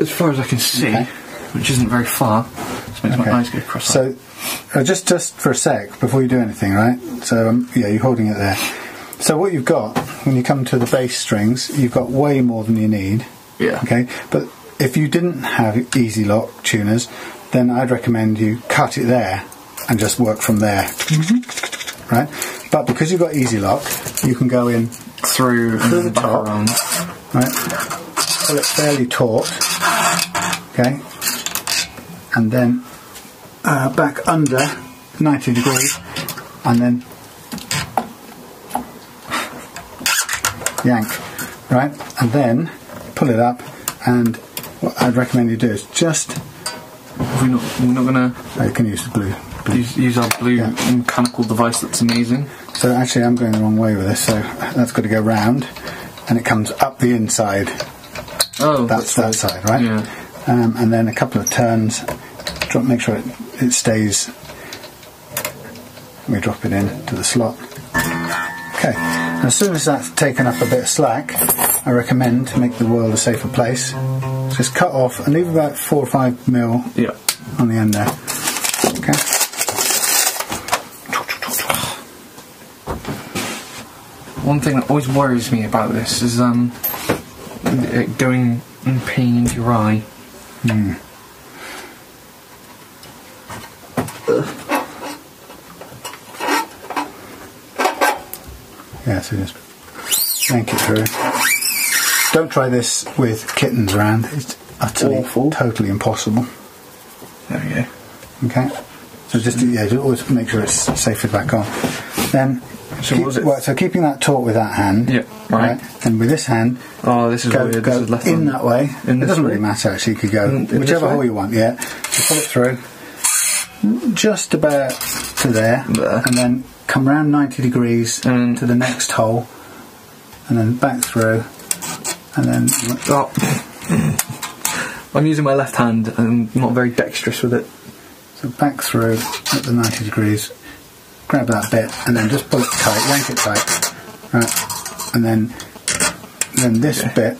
As far as I can see, okay. Which isn't very far. Just makes my eyes go cross. So, just for a sec, before you do anything, right? So, yeah, you're holding it there. So what you've got, when you come to the bass strings, you've got way more than you need. Yeah. Okay? But if you didn't have easy lock tuners, then I'd recommend you cut it there and just work from there. Right? But because you've got easy lock, you can go in through the back top, around. right? Pull it fairly taut, okay, and then back under 90 degrees, and then yank, right? And then pull it up, and what I'd recommend you do is just. We're not gonna. Oh, you can use the blue. Use our blue mechanical device. That's amazing. So actually, I'm going the wrong way with this. So that's got to go round, and it comes up the inside. Oh, that's that side, right? Yeah. And then a couple of turns. Make sure it stays. We drop it in to the slot. Okay. And as soon as that's taken up a bit of slack, I recommend, to make the world a safer place, just cut off and leave about 4 or 5 mil on the end there. Okay. One thing that always worries me about this is it going and pain into your eye. Yeah, so just yank it through. Don't try this with kittens around. It's utterly, awful. Totally impossible. There we go. Okay. So just always make sure it's safely back on. Then so keeping that taut with that hand. Yeah. Right. And with this hand. Oh, this is weird. Go this is left in on. That way. It doesn't really matter actually. You could go whichever hole you want. Yeah. So pull it through. Just about to there. And then come around 90 degrees to the next hole, and then back through, and then. Oh. I'm using my left hand and I'm not very dexterous with it. So back through at the 90 degrees, grab that bit, and then just pull it tight, yank it tight, right? And then this bit,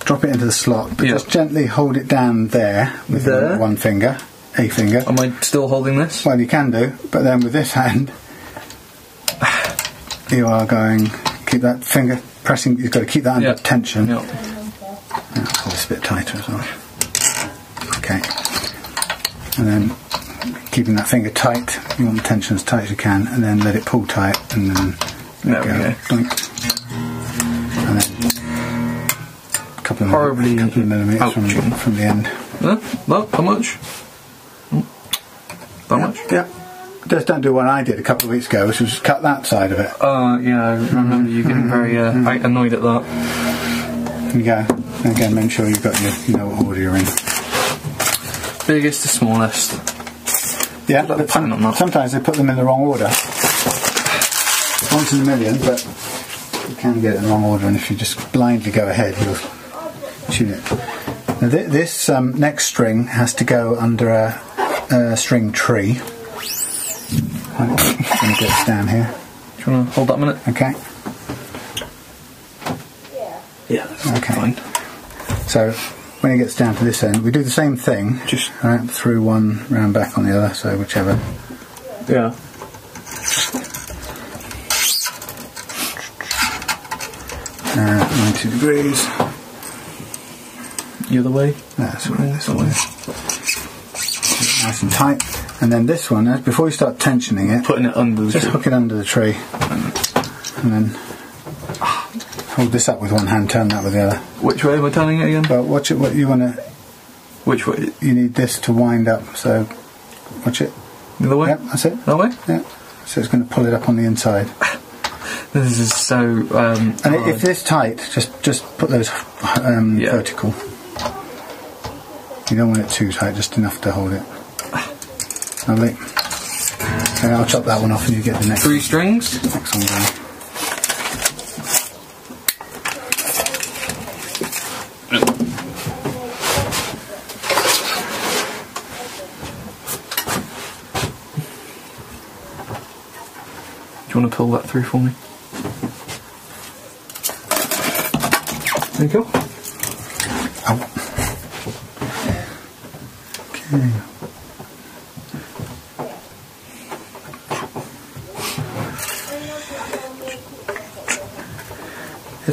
drop it into the slot, but just gently hold it down there with one finger, a finger. Am I still holding this? Well, you can do, but then with this hand, you are going keep that finger pressing. You've got to keep that under tension. Yeah. I'll pull this a bit tighter as well. Okay, and then keeping that finger tight. You want the tension as tight as you can, and then let it pull tight, and then there we go. And then a couple of millimetres from the end. Not how much? That much? Yeah. Just don't do what I did a couple of weeks ago, which was cut that side of it. Yeah, I remember you getting very annoyed at that. There you go. And again, make sure you've got you know what order you're in. Biggest to smallest. Yeah, but sometimes they put them in the wrong order. Once in a million, but you can get it in the wrong order, and if you just blindly go ahead, you'll tune it. Now this next string has to go under a string tree. When it gets down here. Do you want to hold that a minute? Okay. Yeah, that's fine. So when it gets down to this end, we do the same thing. Just through one, round back on the other, so whichever. Yeah. 90 degrees. The other way? That's right, this way. Nice and tight. And then this one, before you start tensioning it, putting it under the just tree. hook it under the tree, and then hold this up with one hand, turn that with the other. Which way am I turning it again? Well, watch it. What you want to. Which way? You need this to wind up. So, watch it. The other way? Yep, that's it. That way? Yeah. So it's going to pull it up on the inside. This is so. And if it's tight, just put those vertical. You don't want it too tight, just enough to hold it. Lovely. Okay, I'll chop that one off and you get the next 3 strings. Next one down. Do you want to pull that through for me? There you go. Oh. Okay.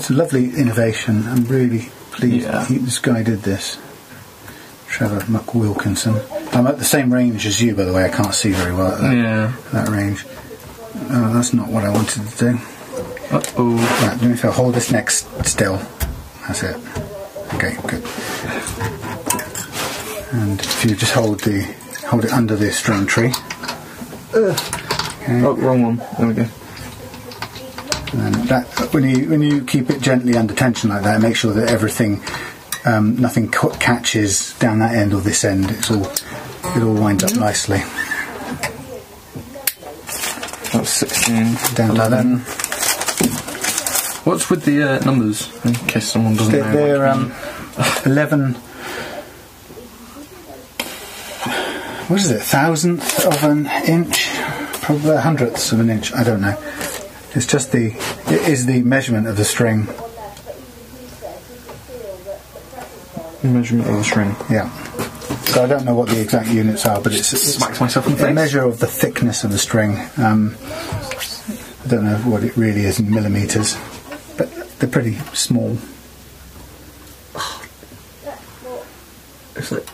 it's a lovely innovation. I'm really pleased Yeah. this guy did this. Trevor McWilkinson. I'm at the same range as you, by the way. I can't see very well at that range. Oh, that's not what I wanted to do. Uh-oh. Right, let me hold this neck still. That's it. Okay, good. And if you just hold it under the string tree. Okay. Oh, wrong one. There we go. And that, when you keep it gently under tension like that, make sure that everything, nothing catches down that end or this end. It all winds up nicely. That's 16. Down 11. What's with the numbers? In case someone doesn't know. They're 11. What is it? Thousandth of an inch, probably hundredths of an inch. I don't know. It's just it is the measurement of the string. Measurement of the string. Yeah. So I don't know what the exact units are, but it's smacks myself in the face. A measure of the thickness of the string. I don't know what it really is in millimeters, but they're pretty small. It's like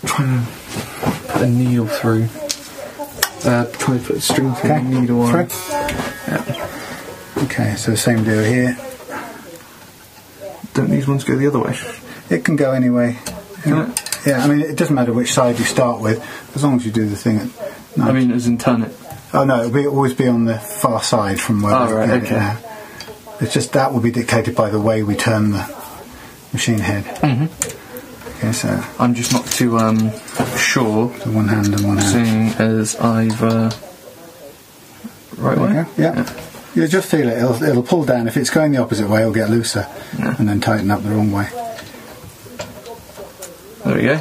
trying to put a needle through. Trying to put a string through a needle on. Yeah. Okay, so same deal here. Don't these ones go the other way? It can go any way. Can it? Yeah, I mean, it doesn't matter which side you start with, as long as you do the thing at 90. I mean, as in turn it. Oh no, it'll always be on the far side from where Oh, right, okay. Now. It's just that will be dictated by the way we turn the machine head. Mm-hmm. Okay, so I'm just not too sure. So one hand and one hand. Seeing as I've right way. Yeah. You just feel it. It'll pull down. If it's going the opposite way, it'll get looser, and then tighten up the wrong way. There we go.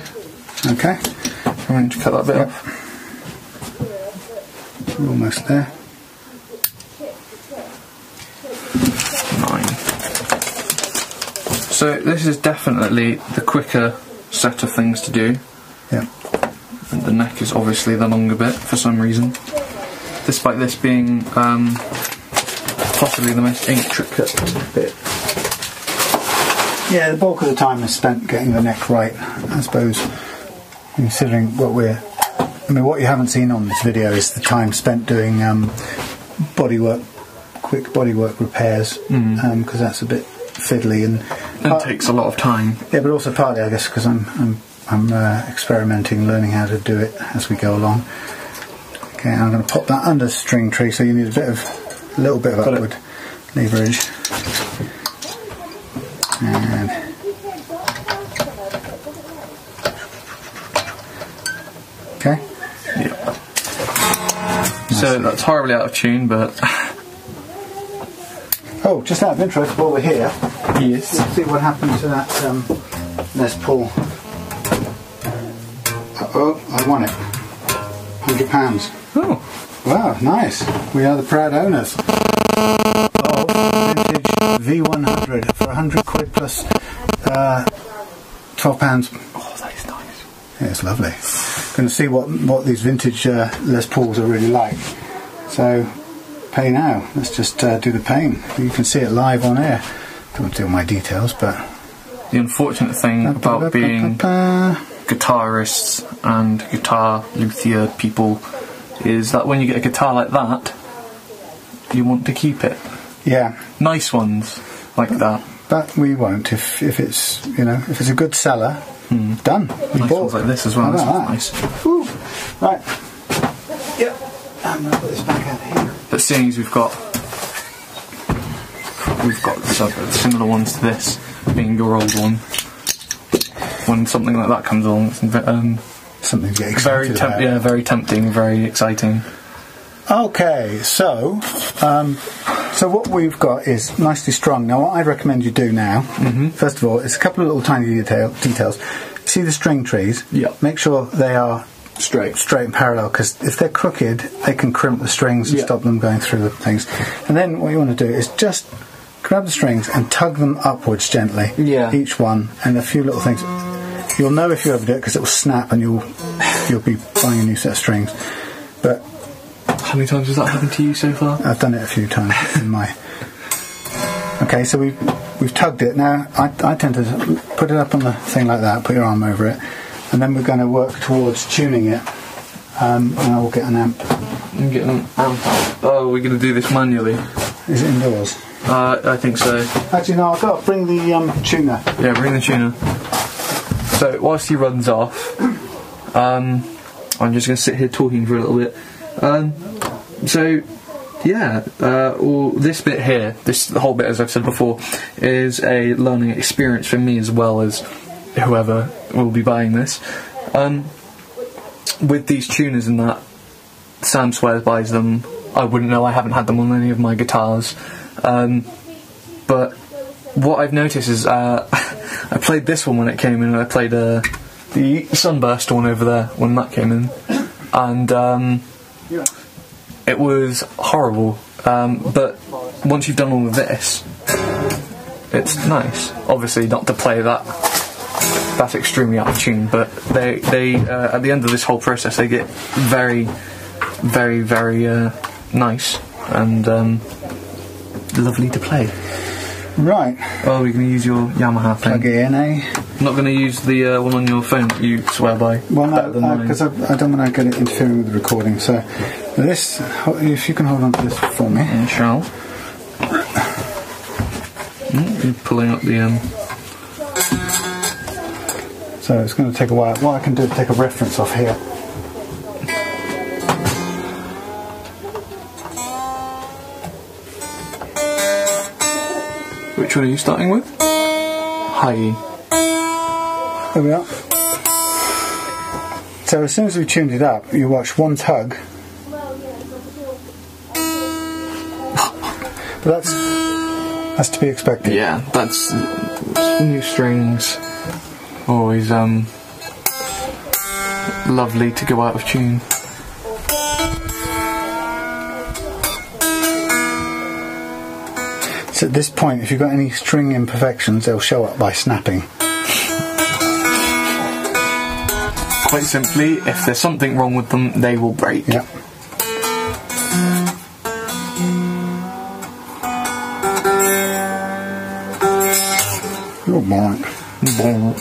Okay. I'm going to cut that bit off. We're almost there. 9. So this is definitely the quicker set of things to do. Yeah. And the neck is obviously the longer bit for some reason, despite this being possibly the most intricate bit. Yeah, the bulk of the time is spent getting the neck right, I suppose. Considering what you haven't seen on this video is the time spent doing bodywork, quick bodywork repairs, because that's a bit fiddly and takes a lot of time. Yeah, but also partly, I guess, because I'm experimenting, learning how to do it as we go along. Okay, I'm going to pop that under the string tree, so you need a little bit of upward leverage. And okay. Yeah. So that's horribly out of tune, but oh, just out of interest, while we're here, yes. let's see what happened to that Les Paul. Oh, I won it. £100. Oh. Wow, nice. We are the proud owners of vintage V100 for £100 plus £12. Oh, that is nice. Yeah, it's lovely. Going to see what these vintage Les Pauls are really like. So, pay now. Let's just do the paying. You can see it live on air. Don't do all my details, but The unfortunate thing about being guitarists and guitar luthier people is that when you get a guitar like that, you want to keep it. Yeah. Nice ones like that. But we won't if it's if it's a good seller. Done. We Nice bought ones like this as well. How This about one's that? nice. Woo. Right. Yep. I'm gonna put this back out here. But seeing as we've got similar ones to this, being your old one, when something like that comes along, it's Something to get excited about. Yeah, very tempting, very exciting. Okay, so what we've got is nicely strung. Now, what I'd recommend you do now, first of all, is a couple of little tiny details. See the string trees? Yeah. Make sure they are straight and parallel, because if they're crooked, they can crimp the strings and stop them going through the things. And then what you want to do is just grab the strings and tug them upwards gently. Yeah. Each one, and a few little things. You'll know if you ever do it because it will snap, and you'll be buying a new set of strings. But how many times has that happened to you so far? I've done it a few times in my Okay, so we've tugged it. Now I tend to put it up on the thing like that, put your arm over it, and then we're going to work towards tuning it, and I will get an amp. I'm getting an amp. Oh, we're going to do this manually. Is it indoors? I think so. Actually, no, I've got to bring the tuner. Yeah, bring the tuner. So whilst he runs off, I'm just going to sit here talking for a little bit. All this bit here, the whole bit, as I've said before, is a learning experience for me as well as whoever will be buying this. With these tuners and that, Sam Squares buys them. I wouldn't know, I haven't had them on any of my guitars. But what I've noticed is I played this one when it came in, and I played the Sunburst one over there when that came in, and it was horrible. But once you've done all of this, it's nice. Obviously not to play that's extremely out of tune, but they at the end of this whole process they get very, very, very nice and lovely to play. Right. Oh, we're going to use your Yamaha thing. Plug it in, eh? I'm not going to use the one on your phone that you swear by. Well, no, because I don't want to get it interfering with the recording. So, this, if you can hold on to this for me. I shall. You're pulling up the So it's going to take a while. What I can do is take a reference off here. Which one are you starting with? High. There we are. So as soon as we tuned it up, you watch one tug. But that's to be expected. Yeah, that's new strings. Always lovely to go out of tune. So at this point, if you've got any string imperfections, they'll show up by snapping. Quite simply, if there's something wrong with them, they will break. Yeah. Oh, bonk. Bonk.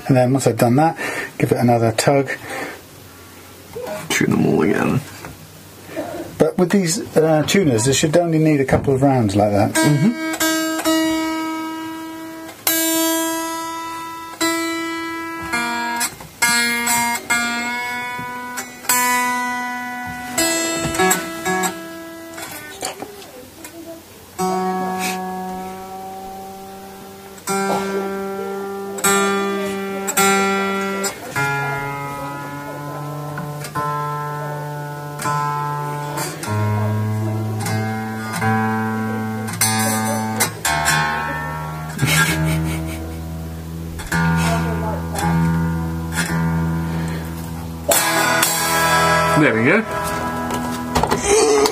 And then once I've done that, give it another tug. Tune them all again. But with these tuners, they should only need a couple of rounds like that. Mm-hmm. There we go.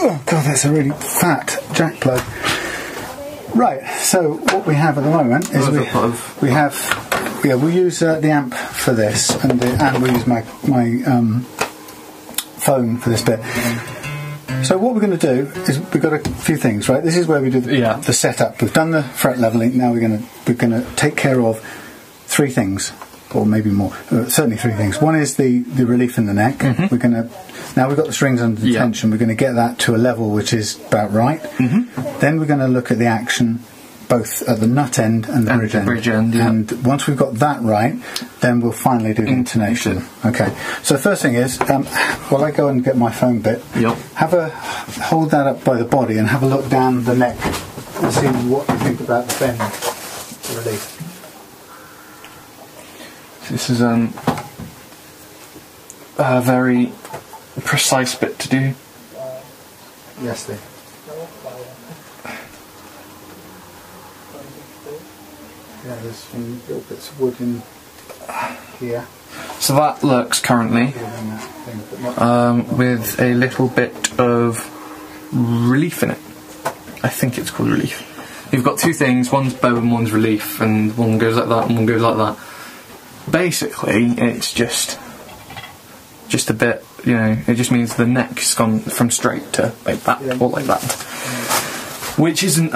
Oh god, that's a really fat jack plug. Right, so what we have at the moment is we use the amp for this, and we use my phone for this bit. So what we're going to do is we've got a few things, right? This is where we do the setup. We've done the fret leveling. Now we're going to take care of three things, or maybe more. Certainly three things. One is the relief in the neck. Mm-hmm. We're going to, now we've got the strings under tension. We're going to get that to a level which is about right. Mm-hmm. Then we're going to look at the action, both at the nut end and the bridge end. Yeah. And once we've got that right, then we'll finally do the intonation. Okay. So the first thing is, while I go and get my phone bit, hold that up by the body and have a look down the neck and see what you think about the bend, the relief. This is a very precise bit to do. Yes, Lee. Yeah, there's some little bits of wood in here. So that looks currently with a little bit of relief in it. I think it's called relief. you've got two things, one's bow and one's relief, and one goes like that and one goes like that. Basically, it's just a bit, you know, it just means the neck's gone from straight to like that, or like that. Which isn't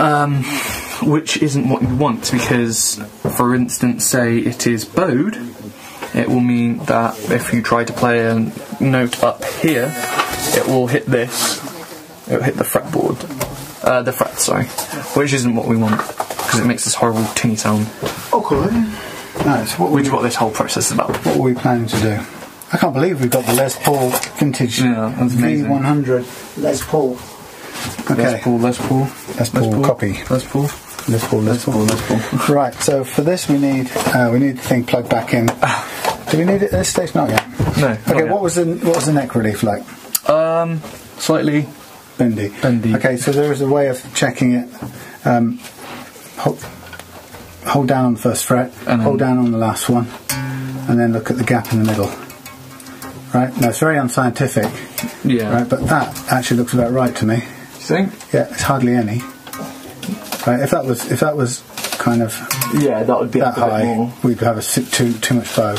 what you want, because, for instance, say it is bowed, it will mean that if you try to play a note up here, it will hit this, it will hit the fretboard, the fret, sorry, which isn't what we want, because it makes this horrible tinny sound. Oh, cool. No, it's which is what this whole process is about. What were we planning to do? I can't believe we've got the Les Paul vintage V100 Les Paul. Okay. Les Paul copy. Les Paul. Right, so for this we need the thing plugged back in. Do we need it at this stage? Not yet. No. Okay, what was the neck relief like? Slightly bendy. Okay, so there is a way of checking it. Hold down on the first fret, and hold down on the last one, and then look at the gap in the middle. Right, now it's very unscientific. Yeah. Right, but that actually looks about right to me. You think? Yeah, it's hardly any. Right, if that was kind of that would be that high, we'd have too much bow.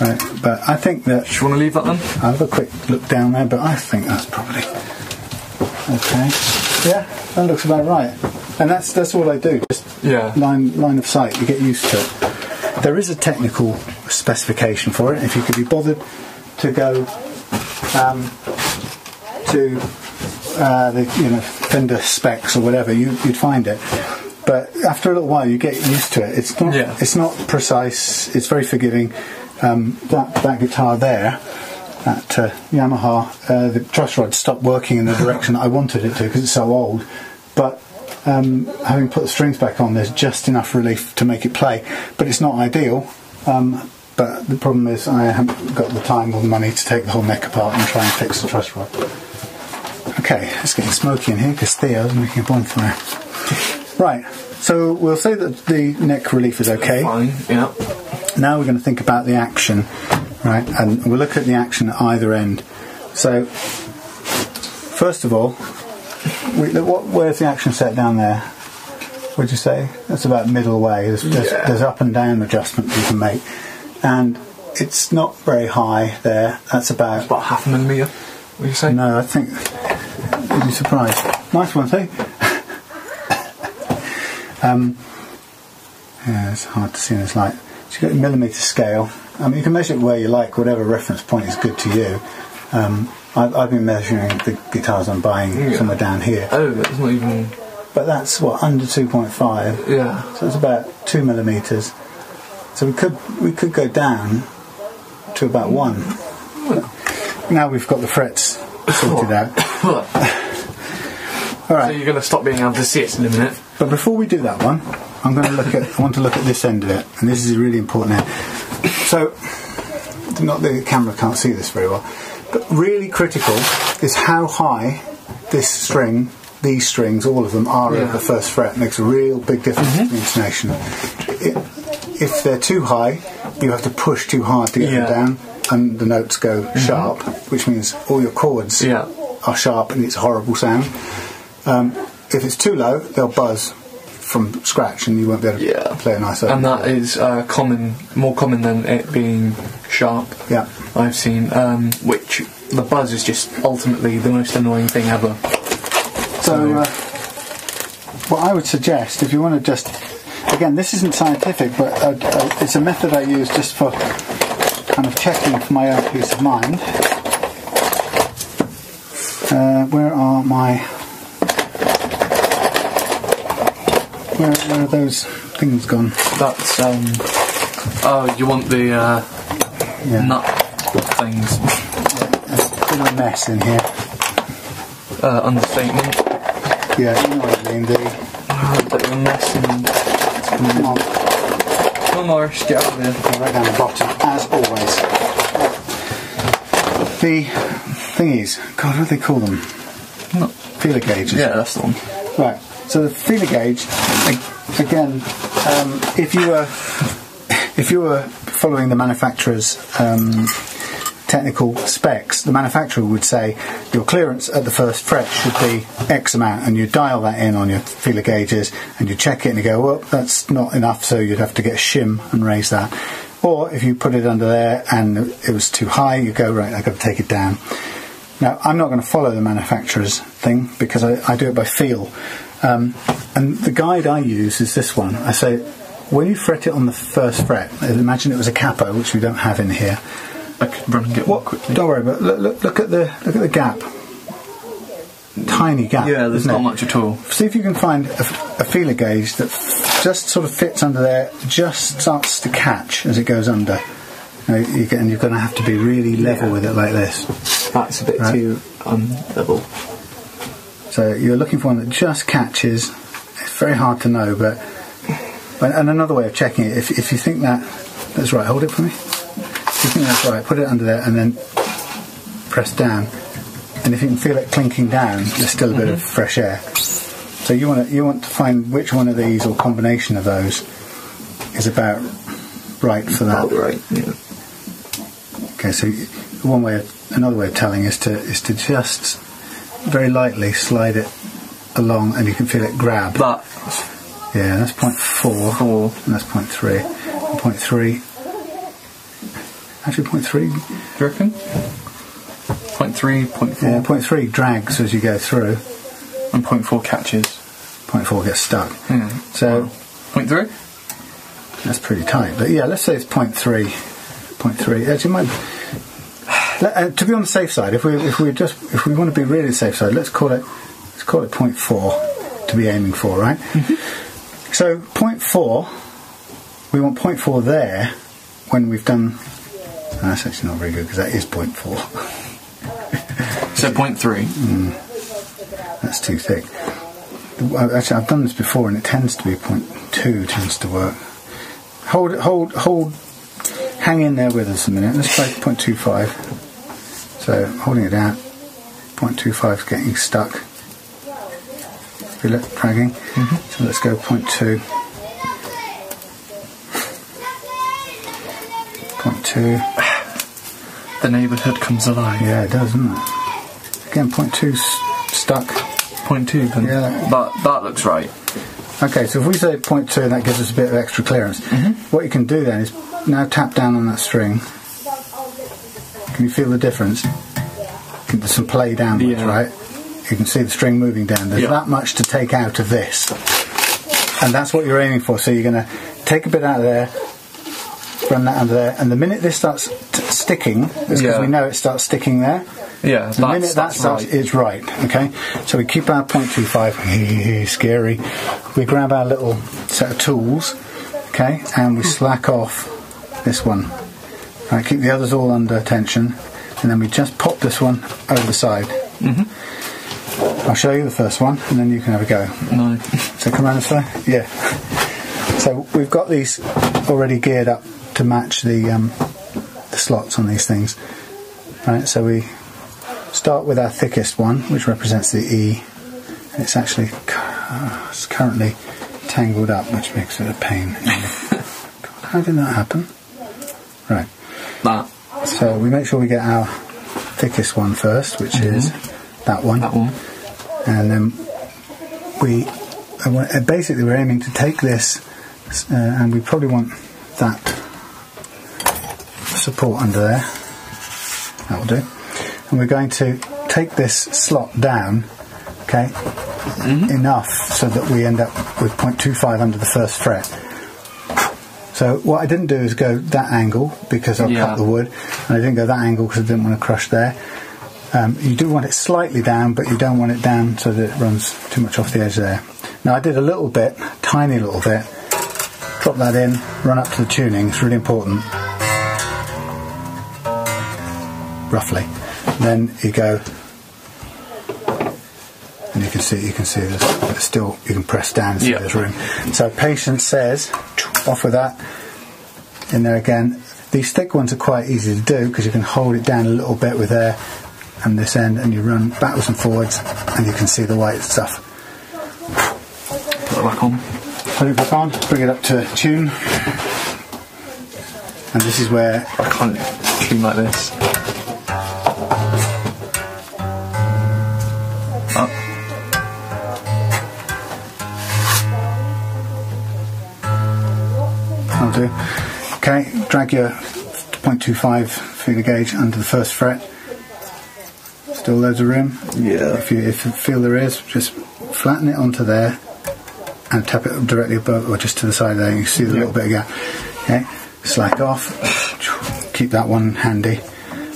Right, but I think that. Do you want to leave that then? I'll have a quick look down there, but I think that's probably okay. Yeah, that looks about right. And that's all I do. Just line of sight. You get used to it. There is a technical specification for it. If you could be bothered to go to the Fender specs or whatever, you'd find it. But after a little while, you get used to it. It's not. It's not precise. It's very forgiving. That guitar there, that Yamaha, the truss rod stopped working in the direction I wanted it to because it's so old. But having put the strings back on, there's just enough relief to make it play. But it's not ideal. But the problem is I haven't got the time or the money to take the whole neck apart and try and fix the truss rod. Okay, it's getting smoky in here because Theo's making a bonfire. Right, so we'll say that the neck relief is okay. Fine, yeah. Now we're going to think about the action, right? And we'll look at the action at either end. So, first of all, where's the action set down there? Would you say? That's about middle way. There's up and down adjustments you can make. And it's not very high there. That's about... It's about half a millimetre, would you say? No, I think... You'd be surprised. Nice one, see? Yeah, it's hard to see in this light. So you've got a millimetre scale. I mean, you can measure it where you like, whatever reference point is good to you. I've been measuring the guitars I'm buying somewhere down here. Oh, that's not even... But that's, what, under 2.5? Yeah. So it's about 2 millimetres. So we could go down to about 1. Now we've got the frets sorted out. All right. So you're going to stop being able to see it in a minute. But before we do that one, I want to look at this end of it, and this is really important here. So, not the camera can't see this very well, but really critical is how high these strings, all of them, are over the first fret. It makes a real big difference in the intonation. If they're too high, you have to push too hard to get them down, and the notes go sharp, which means all your chords are sharp and it's a horrible sound. If it's too low, they'll buzz from scratch and you won't be able to play a nice open. And that is more common than it being sharp. Yeah. I've seen, which the buzz is just ultimately the most annoying thing ever. So, what I would suggest, if you want to just... Again, this isn't scientific, but it's a method I use just for kind of checking for my own peace of mind. Where are those things gone? That's oh, you want the nut things? There's a bit of a mess in here. Understatement. Yeah, you know what I mean. A bit of a mess in. Come on, Morris, get out of there. Right down the bottom, as always. The thingies, God, what do they call them? Feeler gauges. Yeah, that's the one. Right. So the feeler gauge, again, if you were following the manufacturer's technical specs, the manufacturer would say your clearance at the first fret should be X amount, and you dial that in on your feeler gauges and you check it and you go, well, that's not enough, so you'd have to get a shim and raise that. Or if you put it under there and it was too high, you go, right, I've got to take it down. Now, I'm not going to follow the manufacturer's thing because I do it by feel. And the guide I use is this one. I say, when you fret it on the first fret, imagine it was a capo, which we don't have in here. I could run and get one quickly. Don't worry, but look at the gap. Tiny gap. Yeah, there's not much at all. See if you can find a feeler gauge that just sort of fits under there, just starts to catch as it goes under. And you're going to have to be really level with it like this. That's a bit too unlevel. So you're looking for one that just catches. It's very hard to know, but and another way of checking it, if you think that's right, hold it for me. If you think that's right, put it under there and then press down. And if you can feel it clinking down, there's still a bit of fresh air. So you want to find which one of these or combination of those is about right for that. About right. Yeah. Okay, so another way of telling is to just very lightly slide it along, and you can feel it grab. That. Yeah, that's 0.4, and that's 0.3. And 0.3. Actually, 0.3. Do you reckon? 0.3, 0.4. Yeah, 0.3 drags as you go through. And 0.4 catches. 0.4 gets stuck. Yeah. So 0.3? That's pretty tight. But yeah, let's say it's 0.3. 0.3. Actually, to be on the safe side, if we want to be really safe side, let's call it 0.4 to be aiming for, right? Mm-hmm. So 0.4, we want 0.4 there when we've done. That's actually not very good because that is 0.4. So 0.3. That's too thick. Actually, I've done this before, and it tends to be 0.2 tends to work. Hold. Hang in there with us a minute. Let's try 0.25. So holding it down, 0.25 is getting stuck. Feel it dragging. Mm-hmm. So let's go 0.2. 0.2. The neighbourhood comes alive. Yeah, it does, doesn't it? Again, 0.2 stuck. 0.2. Then. Yeah. That looks right. Okay, so if we say 0.2, that gives us a bit of extra clearance. Mm-hmm. What you can do then is now tap down on that string. Can you feel the difference? There's some play downwards, right? You can see the string moving down. There's that much to take out of this. And that's what you're aiming for. So you're going to take a bit out of there, run that under there, and the minute this starts sticking, it's because we know it starts sticking there. Yeah, the minute that starts, right. It's right. Okay, so we keep our 0.25. Scary. We grab our little set of tools, okay, and we slack off this one. Right, keep the others all under tension, and then we just pop this one over the side. Mm-hmm. I'll show you the first one, and then you can have a go. No. So come around this way. Yeah. So we've got these already geared up to match the slots on these things. Right. So we start with our thickest one, which represents the E, and it's actually it's currently tangled up, which makes it a pain. How did that happen? Right. That. So we make sure we get our thickest one first, which is that one. That one. And then basically we're aiming to take this, and we probably want that support under there. That will do. And we're going to take this slot down, okay, enough so that we end up with 0.25 under the first fret. So what I didn't do is go that angle because I'll cut the wood, and I didn't go that angle because I didn't want to crush there. You do want it slightly down, but you don't want it down so that it runs too much off the edge there. Now I did a little bit, tiny little bit, drop that in, run up to the tuning, it's really important. Roughly. Then you go, and you can see there's still, you can press down and see there's room. So patience says, off with that, in there again. These thick ones are quite easy to do because you can hold it down a little bit with there and this end, and you run backwards and forwards, and you can see the white stuff. Put it back on. Put it back on, bring it up to tune, and this is where I can't tune like this. do. Okay, drag your 0.25 feeler gauge under the first fret. Still loads of room? Yeah. If you feel there is, just flatten it onto there and tap it directly above or just to the side there. You can see the little bit of gap. Okay, slack off. Keep that one handy.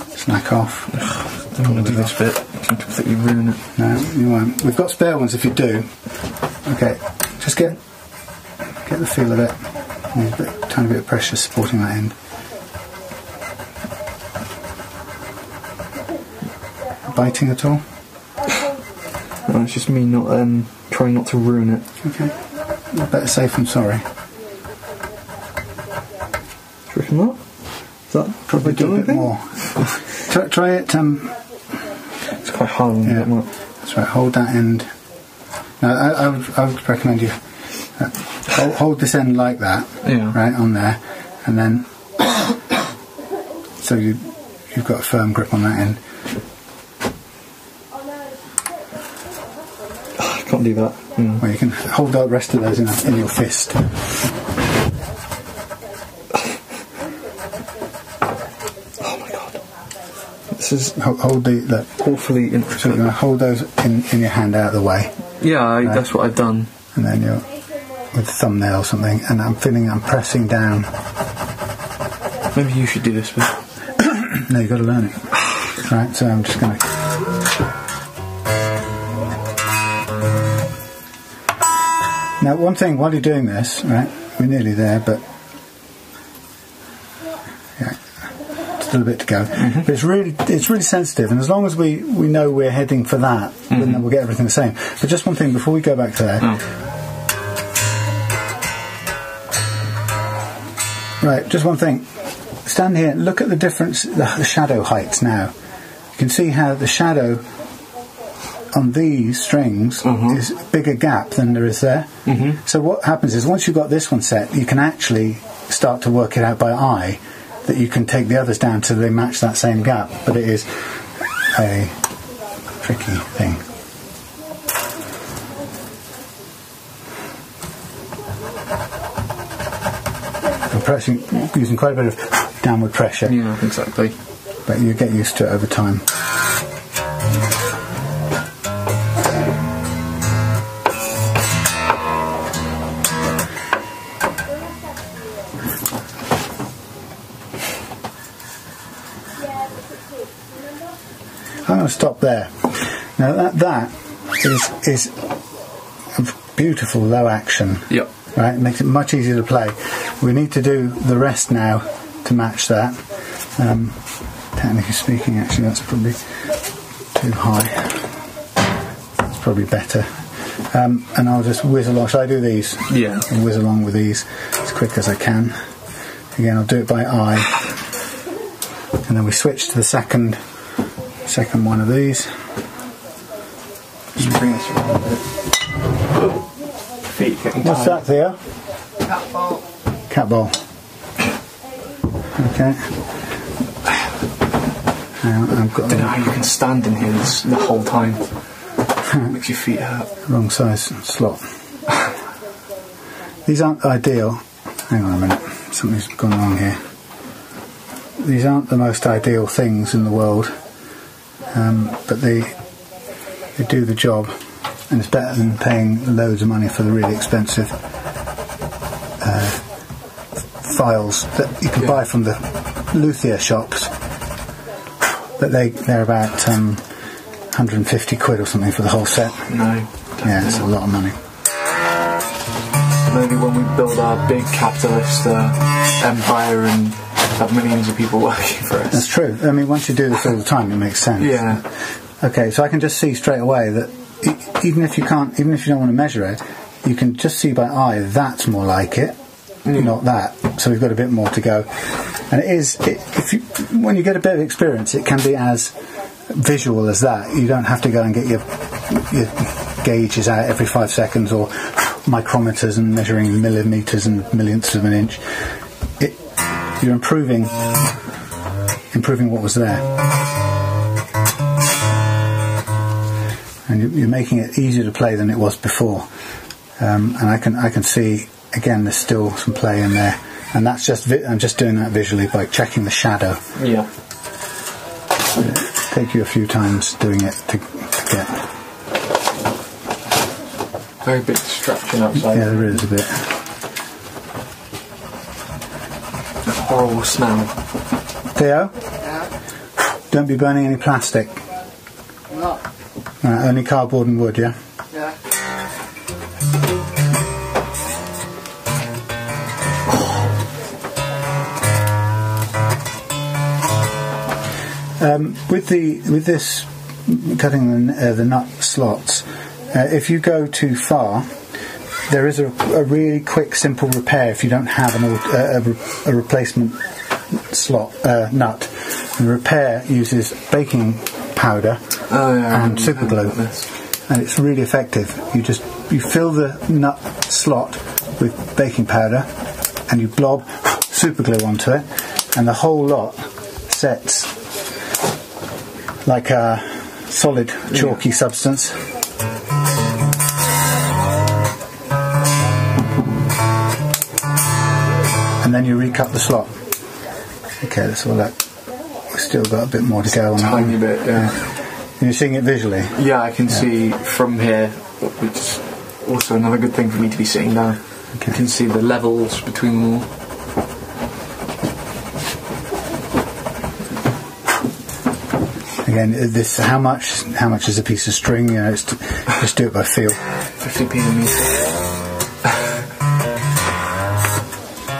Slack off. I don't want to do this bit. I'm completely ruin it. No, you won't. We've got spare ones if you do. Okay, just get the feel of it. There's a tiny bit of pressure supporting that end. Biting at all? No, it's just me not trying not to ruin it. Okay. Better safe than sorry. Do you reckon that? Is that Probably do a bit more. Try it. It's quite hard. Yeah, that's right. Hold that end. No, I would recommend you hold this end like that. Yeah. Right on there, and then so you've got a firm grip on that end. I can't do that. Well, you can hold the rest of those in your fist. Oh my god. This is Hold the awfully so intricate. you're going to hold those in your hand out of the way, Yeah, that's what I've done. and then you're with the thumbnail or something, and I'm pressing down. Maybe you should do this bit. No, you've got to learn it. Right, so I'm just going to. Now, one thing while you're doing this, right, we're nearly there, but yeah, still a bit to go. But it's really sensitive, and as long as we know we're heading for that, then we'll get everything the same. But just one thing before we go back to there. Right, just one thing. Stand here, look at the difference, the shadow heights now. You can see how the shadow on these strings is a bigger gap than there is there. So what happens is once you've got this one set, you can actually start to work it out by eye that you can take the others down till they match that same gap. But it is a tricky thing. I'm pressing, using quite a bit of downward pressure. Yeah, exactly. But you get used to it over time. I'm going to stop there. Now that is a beautiful low action. Yep. Right, it makes it much easier to play. We need to do the rest now to match that. Technically speaking, actually, that's probably too high. It's probably better. And I'll just whiz along. Shall I do these? Yeah. I'll whiz along with these as quick as I can. Again, I'll do it by eye. And then we switch to the second one of these. Just bring this around a bit. Feet getting What's that, Theo? Cat ball. Cat ball. Okay. Now I've got I don't know how you can stand in here the whole time. Makes your feet hurt. wrong size slot. These aren't ideal. Hang on a minute. Something's gone wrong here. These aren't the most ideal things in the world, but they do the job, and it's better than paying loads of money for the really expensive files that you can buy from the luthier shops. But they're about 150 quid or something for the whole set. No. Yeah, it's a lot of money. Maybe when we build our big capitalist empire and have millions of people working for us. That's true. I mean, once you do this all the time, it makes sense. Yeah. Okay, so I can just see straight away that even if you don't want to measure it, you can just see by eye that's more like it, not that. So we've got a bit more to go. And when you get a bit of experience, it can be as visual as that. You don't have to go and get your gauges out every 5 seconds or micrometers and measuring millimeters and millionths of an inch. You're improving what was there, and you're making it easier to play than it was before. And I can see again there's still some play in there. And that's just I'm just doing that visually by checking the shadow. Yeah. It'll take you a few times doing it to get. Very big distraction outside. Yeah, there is a bit. A horrible smell. Theo, Yeah. don't be burning any plastic. Not. Only cardboard and wood, yeah? Yeah. With this cutting the nut slots, if you go too far, there is a really quick, simple repair if you don't have a replacement slot nut. The repair uses baking powder and super glue, and it's really effective. You fill the nut slot with baking powder, and you blob super glue onto it, and the whole lot sets like a solid chalky substance. And then you recut the slot. Okay, that's all that. We've still got a bit more to go on that one. Tiny bit, yeah. You're seeing it visually? Yeah, I can see from here, which is also another good thing for me to be sitting down. Okay. You can see the levels between them all. Again, this how much is a piece of string? You know, just do it by feel. 50p a metre.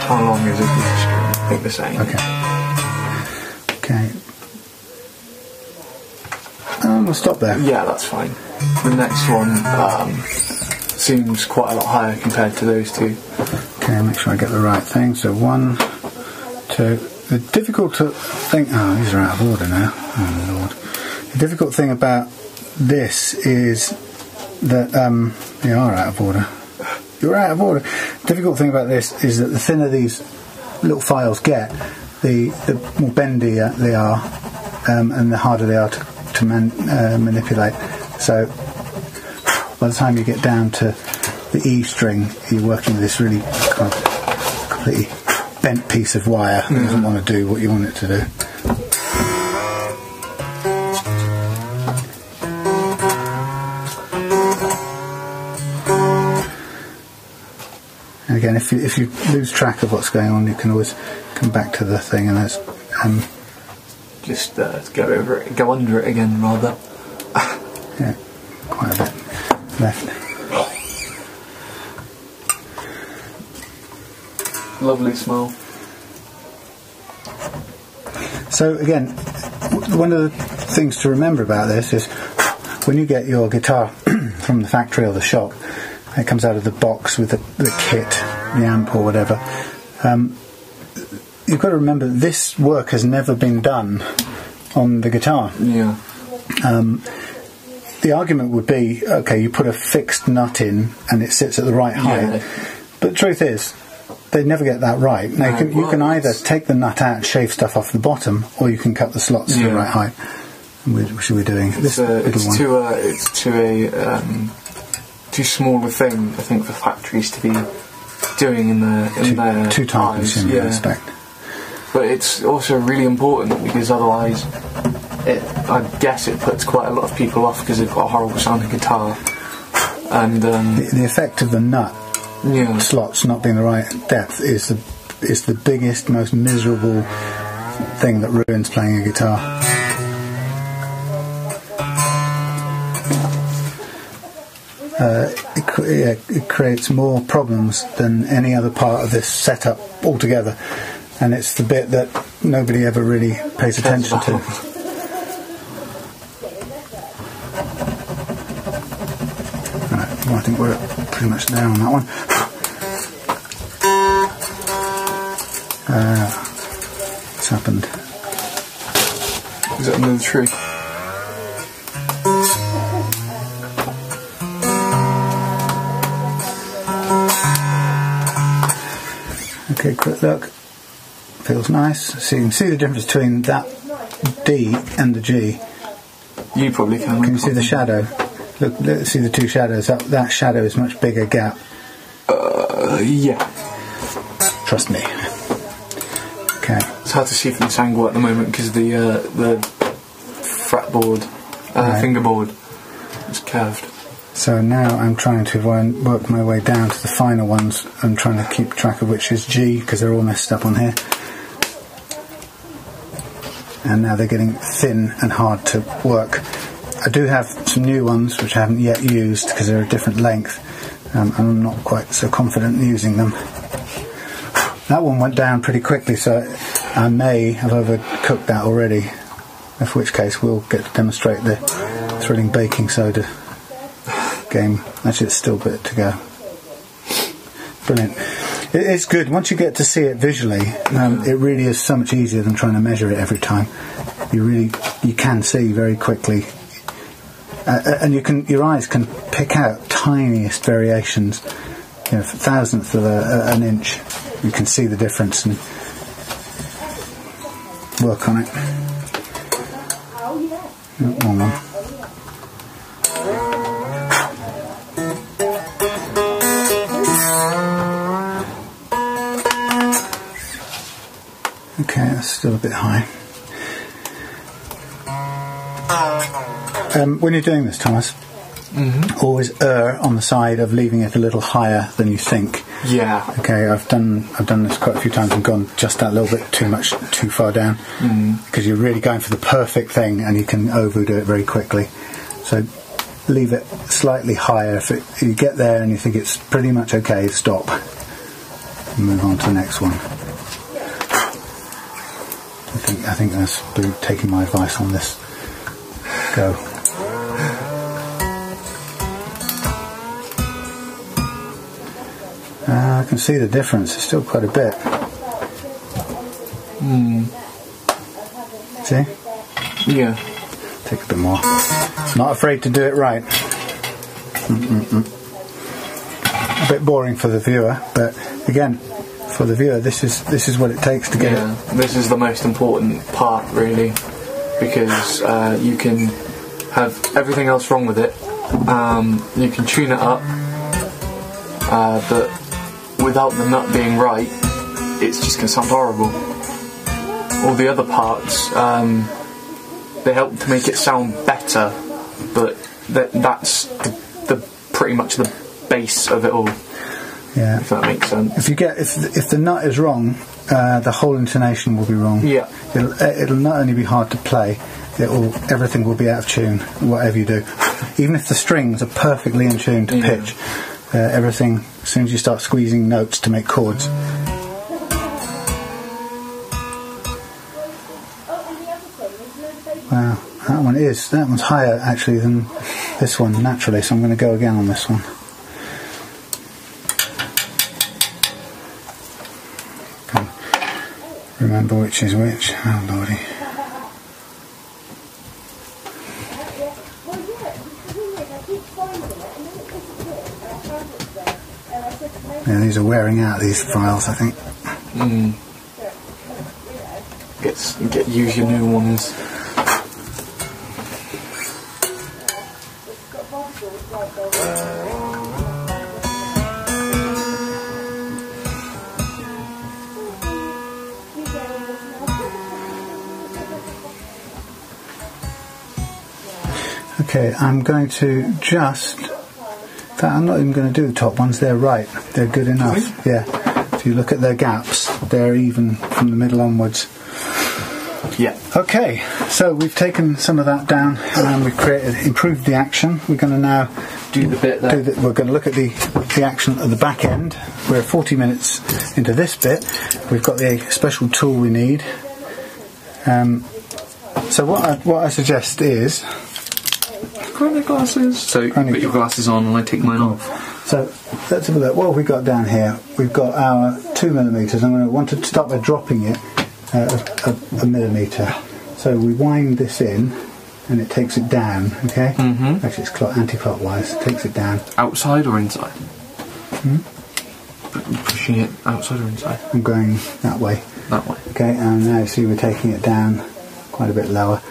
How long is a piece of string? I think the same. Okay. We'll stop there. Yeah, that's fine. The next one seems quite a lot higher compared to those two. Okay, make sure I get the right thing. So 1, 2. The difficult thing. Oh, these are out of order now. Oh Lord. The difficult thing about this is that you are out of order. You're out of order. The difficult thing about this is that the thinner these little files get, the more bendy they are, and the harder they are to manipulate. So by the time you get down to the E string, you're working with this really kind of completely bent piece of wire that doesn't want to do what you want it to do. And again, if you lose track of what's going on, you can always come back to the thing, and that's just go under it again, rather. yeah, quite a bit left. Lovely smell. So again, one of the things to remember about this is when you get your guitar from the factory or the shop, it comes out of the box with the kit, the amp or whatever. You've got to remember this work has never been done on the guitar. Yeah. The argument would be, okay, you put a fixed nut in and it sits at the right height. Yeah. But the truth is, they never get that right. Now you can either take the nut out and shave stuff off the bottom, or you can cut the slots to the right height. Which are we doing? It's too small a thing, I think, for factories to be doing in their too time consuming, I expect. But it's also really important because otherwise, I guess it puts quite a lot of people off because they've got a horrible sounding guitar. And the effect of the nut slots not being the right depth is the biggest, most miserable thing that ruins playing a guitar. It creates more problems than any other part of this setup altogether, and it's the bit that nobody ever really pays attention to. Right, well, I think we're pretty much there on that one. What's happened? Is it under the tree? Okay, quick look. Feels nice. So you can see the difference between that D and the G. You probably can. Can you see the shadow? Look, see the two shadows. That shadow is much bigger gap. Yeah. Trust me. Okay. It's hard to see from this angle at the moment because the fretboard, fingerboard is curved. So now I'm trying to work my way down to the finer ones. I'm trying to keep track of which is G because they're all messed up on here. And now they're getting thin and hard to work. I do have some new ones which I haven't yet used because they're a different length. And I'm not quite so confident in using them. That one went down pretty quickly, so I may have overcooked that already, in which case we'll get to demonstrate the thrilling baking soda game. Actually, it's still a bit to go. Brilliant. It's good. Once you get to see it visually, it really is so much easier than trying to measure it every time. You can see very quickly, and your eyes can pick out tiniest variations, thousandth of an inch. You can see the difference and work on it. Wrong one. Okay, that's still a bit high. When you're doing this, Thomas, always err on the side of leaving it a little higher than you think. Yeah. Okay, I've done this quite a few times and gone just that little bit too far down, because you're really going for the perfect thing and you can overdo it very quickly. So leave it slightly higher. If you get there and you think it's pretty much okay, stop and move on to the next one. I think that's taking my advice on this. Go. I can see the difference. It's still quite a bit. See? Yeah. Take a bit more. Not afraid to do it right. A bit boring for the viewer, but again, for the viewer, this is what it takes to get it. This is the most important part, really, because you can have everything else wrong with it. You can tune it up, but without the nut being right, it's just going to sound horrible. All the other parts, they help to make it sound better, but that's the pretty much the base of it all. Yeah. If that makes sense. If the nut is wrong, the whole intonation will be wrong. Yeah. It'll not only be hard to play, everything will be out of tune, whatever you do. Even if the strings are perfectly in tune to pitch, everything, as soon as you start squeezing notes to make chords. Wow, that one's higher actually than this one naturally, so I'm going to go again on this one. Remember which is which. Oh lordy. Yeah, these are wearing out, these files, I think. Use your new ones. Okay, I'm going to I'm not even going to do the top ones, they're right, they're good enough. Yeah, if you look at their gaps, they're even from the middle onwards. Yeah. Okay, so we've taken some of that down and we've improved the action. We're going to now do the bit there. We're going to look at the action at the back end. We're 40 minutes into this bit. We've got the special tool we need. So what I suggest is... Grab glasses. So you put your glasses on and I take mine off. So let's have a look. What have we got down here? We've got our 2mm. I'm going to want to start by dropping it a millimetre. So we wind this in and it takes it down, okay? Actually it's anti-clockwise, it takes it down. Outside or inside? Pushing it outside or inside? I'm going that way. That way. Okay, and now you see we're taking it down quite a bit lower.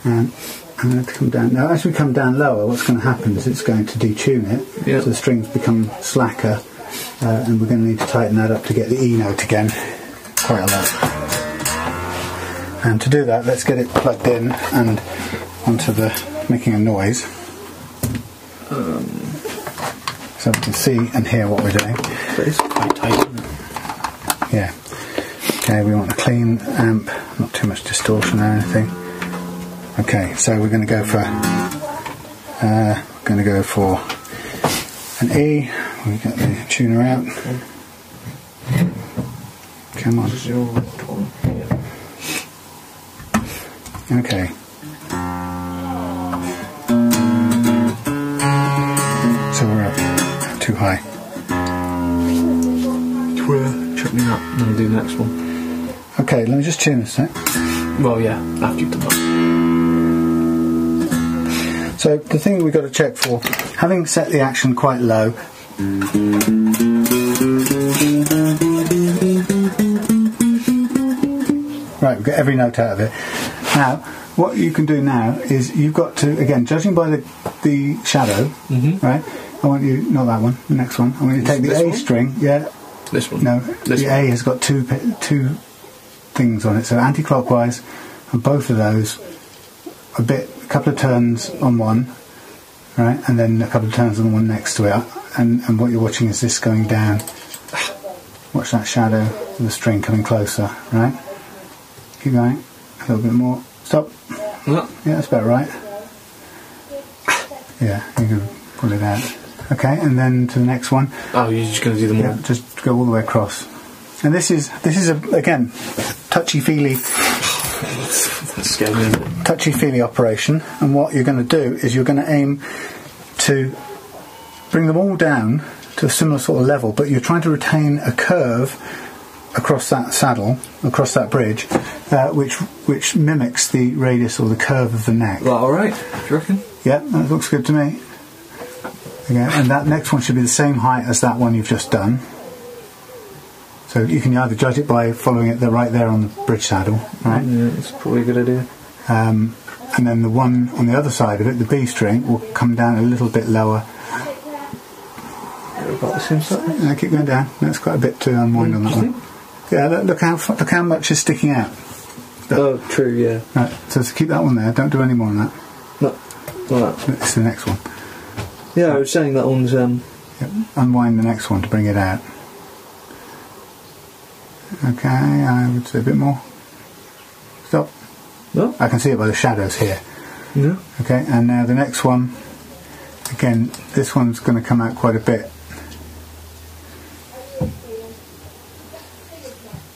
And I'm going to come down. Now as we come down lower, what's going to happen is it's going to detune it, so the strings become slacker, and we're going to need to tighten that up to get the E note again quite a lot. And to do that, let's get it plugged in and onto the making a noise, so we can see and hear what we're doing. But it's quite tight, isn't it? Yeah. Okay, we want a clean amp, not too much distortion or anything. Okay, so we're going to go for an E. We get the tuner out. Come on. Okay. So we're up too high. Chuck me that, and I'll do the next one. Okay, let me just tune this sec. Well, yeah, after you've done that. So the thing we've got to check for, having set the action quite low, right, we've got every note out of it. Now, what you can do now is you've got to, again, judging by the shadow, right, I want you, not that one, the next one, I want you to take the A string, yeah. This one? No, this the one. A has got two things on it, so anti-clockwise, and both of those, a couple of turns on one, right, and then a couple of turns on the one next to it, and what you're watching is this going down. Watch that shadow of the string coming closer, right? Keep going, a little bit more. Stop. Yeah, that's about right. Yeah, you can pull it out. Okay, and then to the next one. Oh, you're just going to do them all? Yeah, just go all the way across. And this is again, touchy-feely. That's scary, isn't it? Touchy-feely operation. And what you're going to do is you're going to aim to bring them all down to a similar sort of level, but you're trying to retain a curve across that saddle, across that bridge, which mimics the radius or the curve of the neck. Well, all right. Do you reckon? Yeah, that looks good to me. Again, and that next one should be the same height as that one you've just done. So you can either judge it by following it right there on the bridge saddle, right? Yeah, that's probably a good idea. And then the one on the other side of it, the B string, will come down a little bit lower. About the same size. Yeah, keep going down. That's quite a bit to unwind on that one. Yeah, look how much is sticking out. Oh, true. Yeah. Right, so keep that one there. Don't do any more on that. No, not that. It's the next one. Yeah, I was saying that one's. Yep. Unwind the next one to bring it out. Okay, I would say a bit more. Stop. No. I can see it by the shadows here. No. Okay, and now the next one. Again, this one's going to come out quite a bit.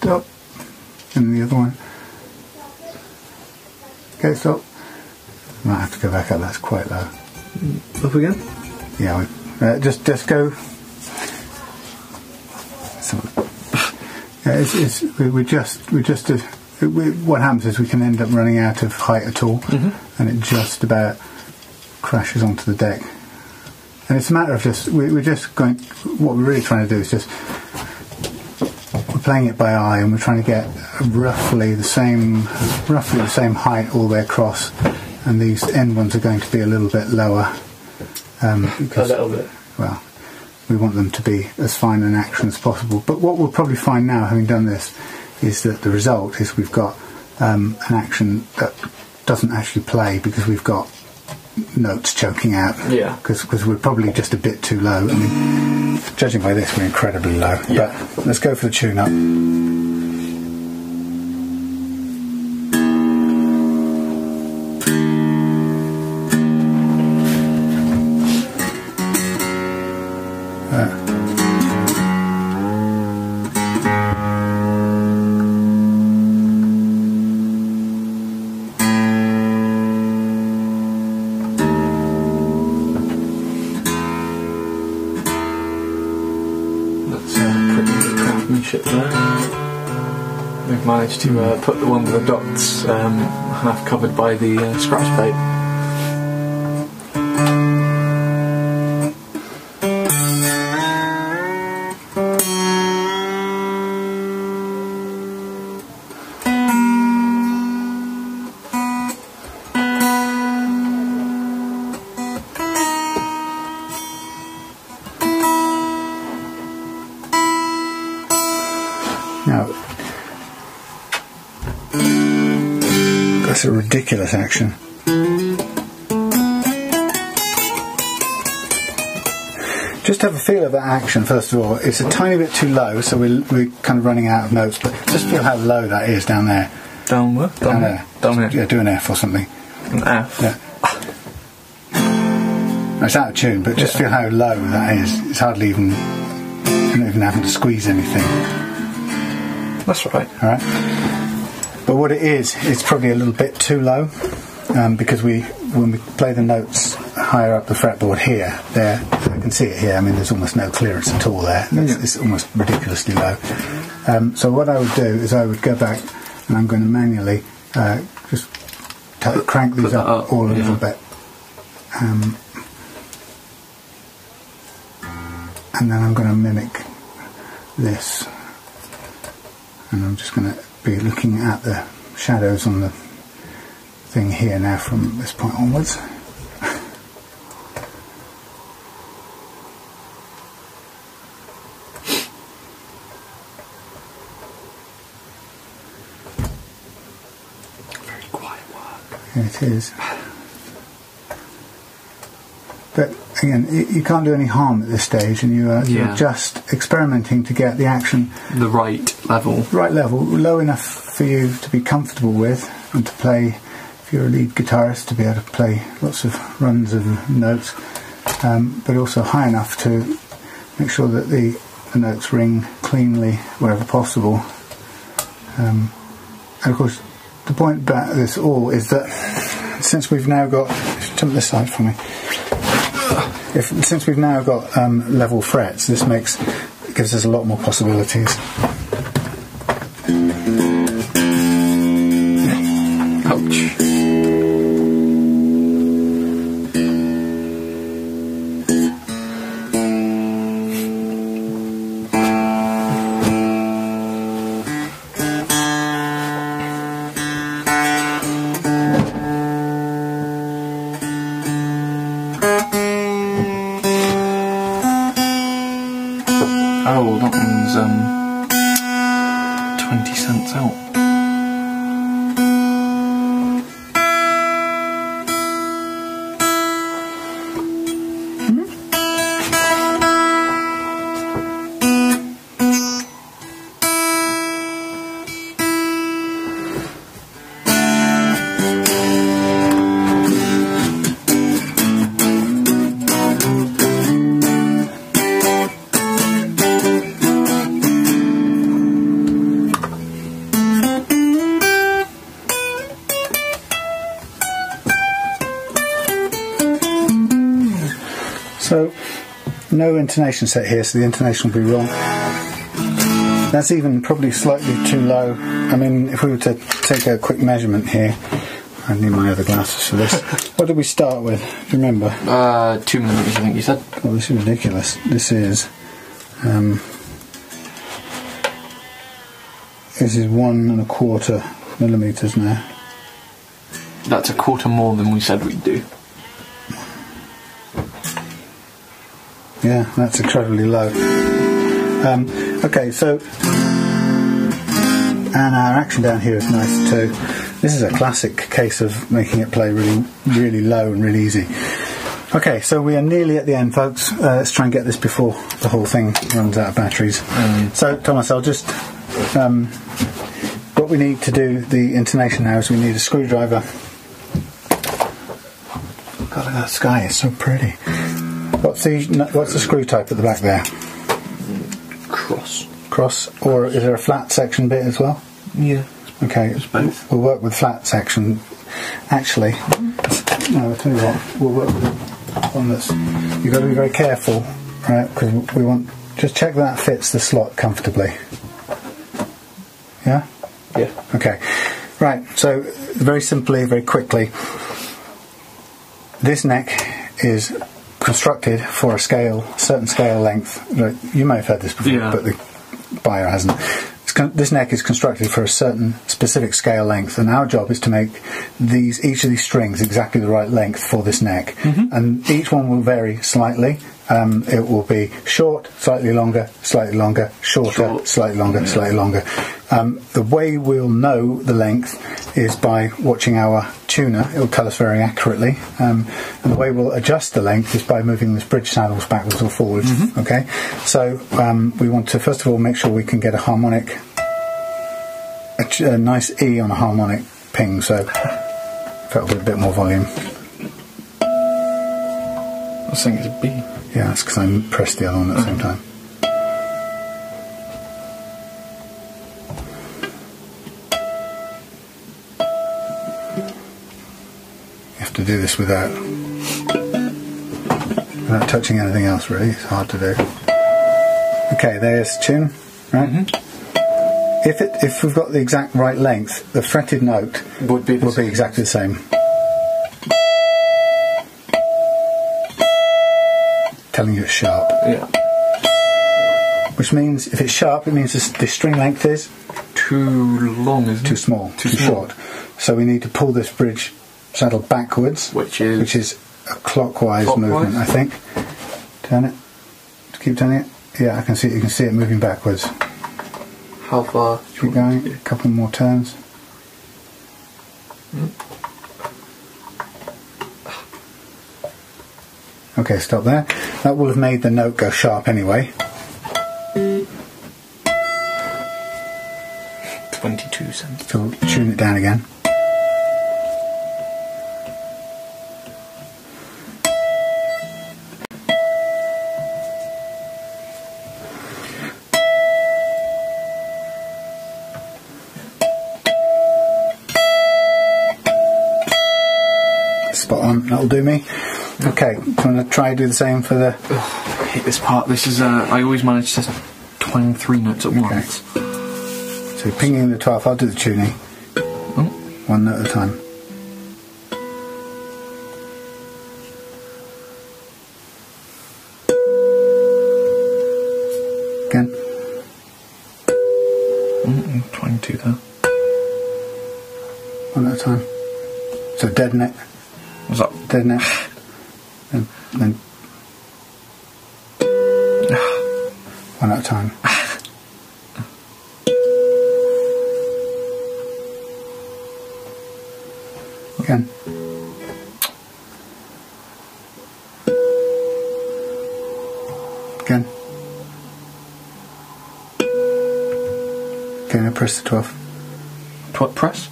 Stop. And the other one. Okay, stop. Might have to go back up. That's quite low. Up again? Yeah, just go. So, yeah, what happens is we can end up running out of height at all, and it just about crashes onto the deck. And it's a matter of we're just going. What we're really trying to do is we're playing it by eye, and we're trying to get roughly the same height all the way across, and these end ones are going to be a little bit lower. Because, a little bit. Well, we want them to be as fine an action as possible. But what we'll probably find now, having done this, is that the result is we've got an action that doesn't actually play because we've got notes choking out. Yeah. Because we're probably just a bit too low. I mean, judging by this, we're incredibly low. Yeah. But let's go for the tune-up. We've managed to put the one with the dots half covered by the scratch plate. Now, It's a ridiculous action. Just have a feel of that action first of all. It's a tiny bit too low, so we're kind of running out of notes, but just feel how low that is down there. Down where? Down there. Down here. Yeah, do an F or something. An F? Yeah. It's out of tune, but just feel how low that is. It's hardly even, you're not even having to squeeze anything. That's right. Alright. But what it is, it's probably a little bit too low, because when we play the notes higher up the fretboard here, there, I can see it here, I mean there's almost no clearance at all there. It's almost ridiculously low. So what I would do is I would go back and I'm going to manually just crank these up all a little bit. And then I'm going to mimic this, and I'm just going to be looking at the shadows on the thing here now from this point onwards. Very quiet work. Yeah, it is. But again, you can't do any harm at this stage, and you're just experimenting to get the action the right level, low enough for you to be comfortable with, and to play. If you're a lead guitarist, to be able to play lots of runs of notes, but also high enough to make sure that the notes ring cleanly wherever possible. And of course, the point about this all is that since we've now got, jump this side for me. Since we've now got level frets, this gives us a lot more possibilities. Ouch. Oh, that one's 20 cents out. So, no intonation set here, so the intonation will be wrong. That's even probably slightly too low. I mean, if we were to take a quick measurement here, I need my other glasses for this. What did we start with? Do you remember? 2 millimeters, I think you said. Oh, this is ridiculous. This is 1 1/4 millimeters now. That's a quarter more than we said we'd do. Yeah, that's incredibly low. Okay, so, and our action down here is nice too. This is a classic case of making it play really, really low and really easy. Okay, so we are nearly at the end, folks. Let's try and get this before the whole thing runs out of batteries. So, Thomas, I'll just... what we need to do the intonation now is we need a screwdriver. God, that sky is so pretty. What's the screw type at the back there? Cross. Cross, or is there a flat section bit as well? Yeah. Okay, it's both. We'll work with flat section. Actually, no, I'll tell you what, we'll work with one that's... You've got to be very careful, right? Because we want... Just check that fits the slot comfortably. Yeah? Yeah. Okay. Right, so very simply, very quickly, this neck is constructed for a certain scale length. You may have heard this before, but the buyer hasn't. This neck is constructed for a certain specific scale length, and our job is to make each of these strings exactly the right length for this neck. And each one will vary slightly, it will be short, slightly longer, shorter, slightly longer, slightly longer. The way we'll know the length is by watching our tuner. It will tell us very accurately. And the way we'll adjust the length is by moving this bridge saddles backwards or forwards. Okay, so we want to first of all make sure we can get a harmonic, a nice E on a harmonic ping. So felt with a bit more volume. I think it's a B. Yeah, that's because I pressed the other one at the same time. You have to do this without touching anything else, really. It's hard to do. Okay, there's the tune, right? If we've got the exact right length, the fretted note will be exactly the same. Telling you it's sharp. Yeah. Which means if it's sharp, it means the string length is too long, isn't it? Too small, too short. So we need to pull this bridge saddle backwards, which is a clockwise movement, I think. Turn it. Keep turning it. Yeah, I can see. You can see it moving backwards. How far? Keep going. A couple more turns. Okay, stop there. That will have made the note go sharp anyway. 22 cents. So tune it down again. Spot on, that'll do me. Okay, do you want to try do the same for the... I hate this part. This is, I always manage to twang 3 notes at once. So pinging the 12th, I'll do the tuning. One note at a time. Again. 22 there. One at a time. So dead neck. What's that? Dead neck. Then one at a time. Again. Again. Okay, now press the 12th. Press?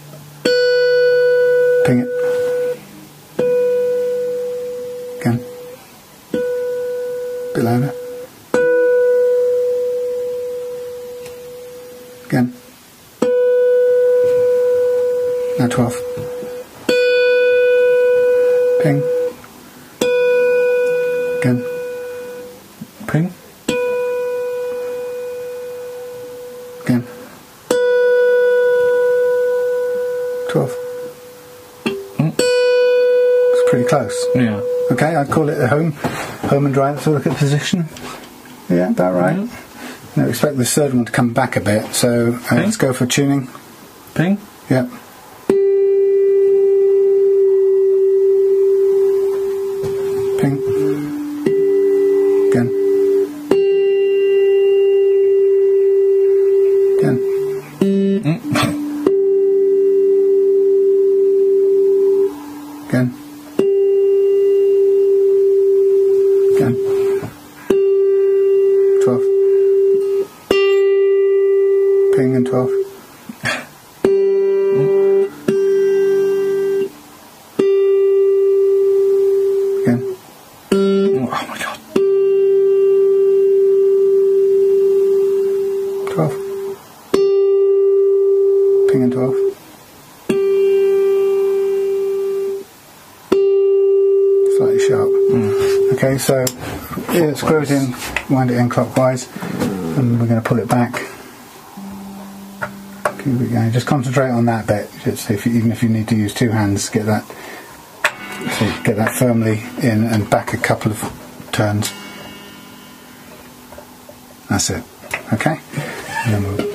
Ping it. Again. Bit louder. Again. Now 12. Ping. Again. Ping. Again. 12. It's pretty close. Yeah. Okay, I'd call it a home and dry. Let's look at position. Yeah, about right. Now expect the third one to come back a bit, so let's go for tuning. Ping? Yeah. Ping. Again. Again. Again. Again. 12. Ping and 12. Again. Oh my god. 12. Ping and 12. Slightly sharp. Okay, so yeah, screw it in, wind it in clockwise, and we're going to pull it back. Keep it going. Just concentrate on that bit. Just even if you need to use 2 hands, get that firmly in and back a couple of turns. That's it. Okay. And then we'll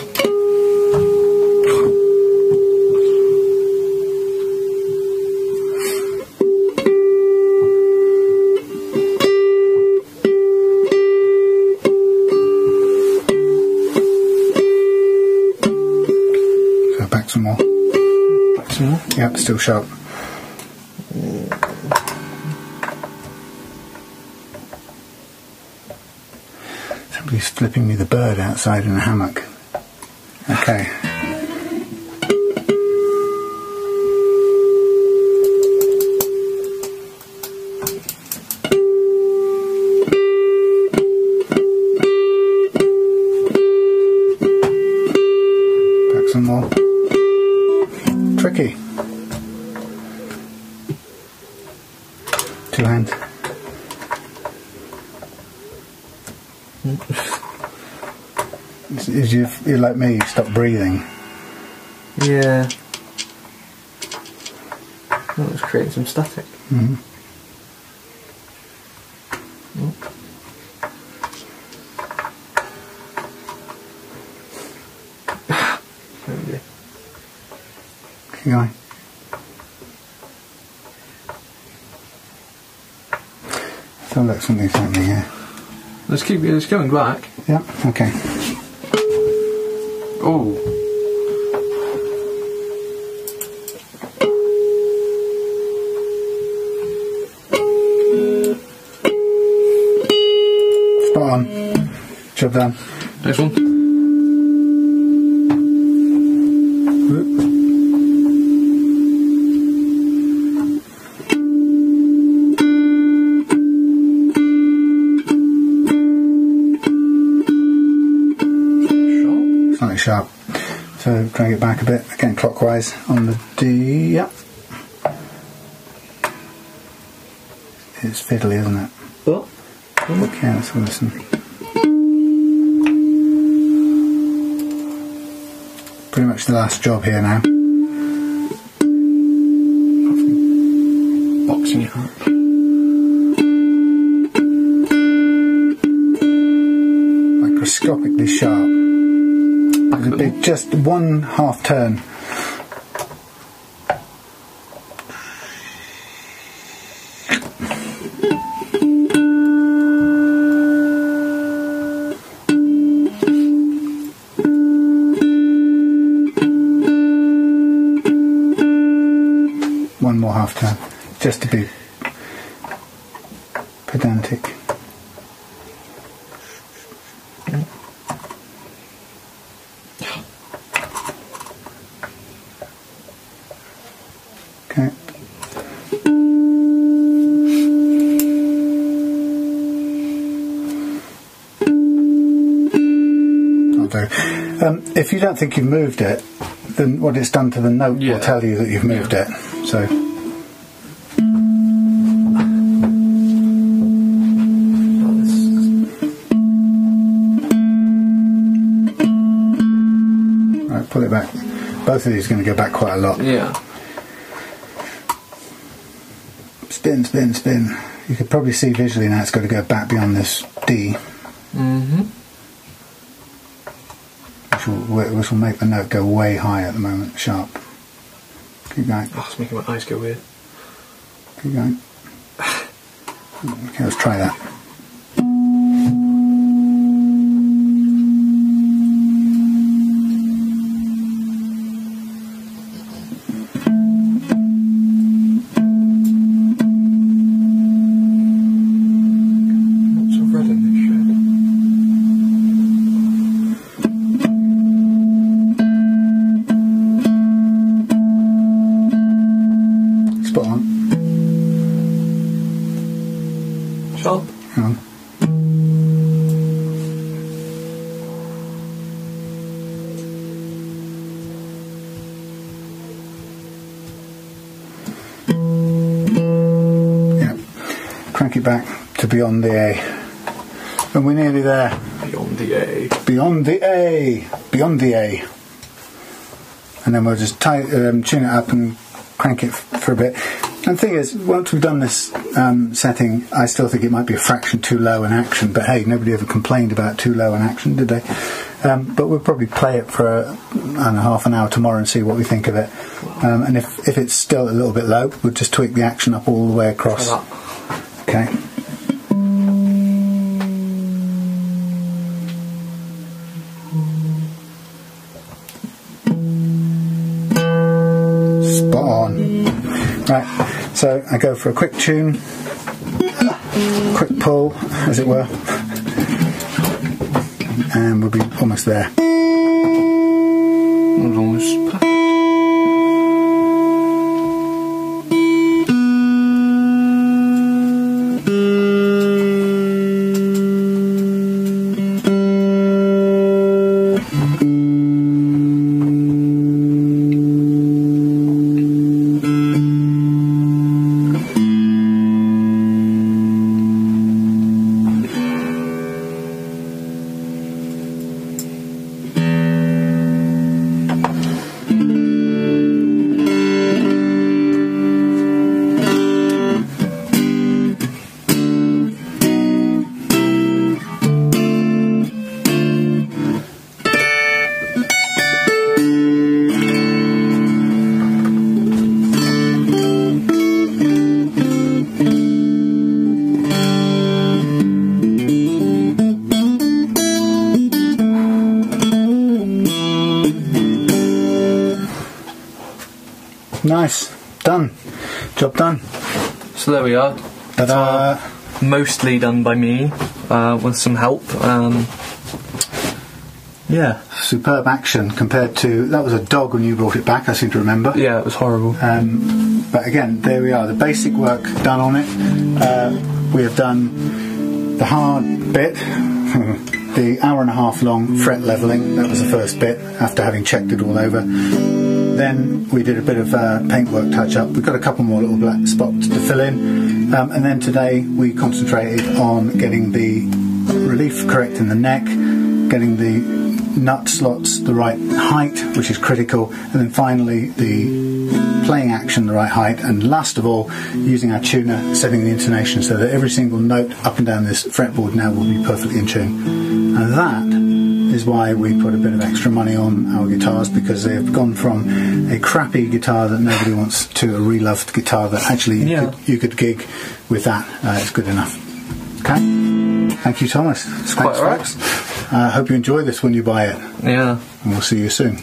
some more. Back some more. Yep, still sharp. Somebody's flipping me the bird outside in a hammock. Okay. Back some more. Tricky. 2 hands. You're like me, you stop breathing. Yeah. Oh, it's creating some static. Mm-hmm. Maybe. Keep going. I feel like something's happening here. Let's keep it's going back. Yeah, okay. Oh. Spot on. Job done. Next one. Whoop. Slightly sharp. So drag it back a bit, again clockwise on the D. Yep. It's fiddly, isn't it? What? Okay, let's listen. Pretty much the last job here now. Boxing it up. Microscopically sharp. It'll be just 1 half turn. One more half turn, just to be pedantic. Okay. I'll do. If you don't think you've moved it, then what it's done to the note will tell you that you've moved it. So. Right, pull it back. Both of these are going to go back quite a lot. Yeah. Spin, spin, spin. You could probably see visually now it's got to go back beyond this D. Mm-hmm. Which will make the note go way high at the moment, sharp. Keep going. Oh, it's making my eyes go weird. Keep going. Okay, let's try that. Lots of red in this shed. Spot on. Sharp. Hang on. Yeah. Crank it back to beyond the A. And we're nearly there. Beyond the A. Beyond the A. Beyond the A. And then we'll just tune it up and crank it for a bit. And the thing is, once we've done this setting, I still think it might be a fraction too low in action, but hey, nobody ever complained about too low in action, did they? But we'll probably play it for I don't know, half an hour tomorrow and see what we think of it. And if it's still a little bit low, we'll just tweak the action up all the way across. Okay. Spot on. Right, so I go for a quick tune, quick pull, as it were, and we'll be almost there. Almost perfect. Nice, done, job done. So there we are. Ta-da. Mostly done by me, with some help. Yeah. Superb action compared to, that was a dog when you brought it back, I seem to remember. Yeah, it was horrible. But again, there we are, the basic work done on it. We have done the hard bit, the hour-and-a-half long fret levelling. That was the first bit, after having checked it all over. Then we did a bit of paintwork touch-up. We've got a couple more little black spots to fill in. And then today we concentrated on getting the relief correct in the neck, getting the nut slots the right height, which is critical, and then finally the playing action the right height, and last of all using our tuner, setting the intonation so that every single note up and down this fretboard now will be perfectly in tune. And that is why we put a bit of extra money on our guitars, because they've gone from a crappy guitar that nobody wants to a reloved guitar that actually you could gig with that. It's good enough. Okay, thank you, Thomas. It's quite alright. Hope you enjoy this when you buy it. Yeah. And we'll see you soon.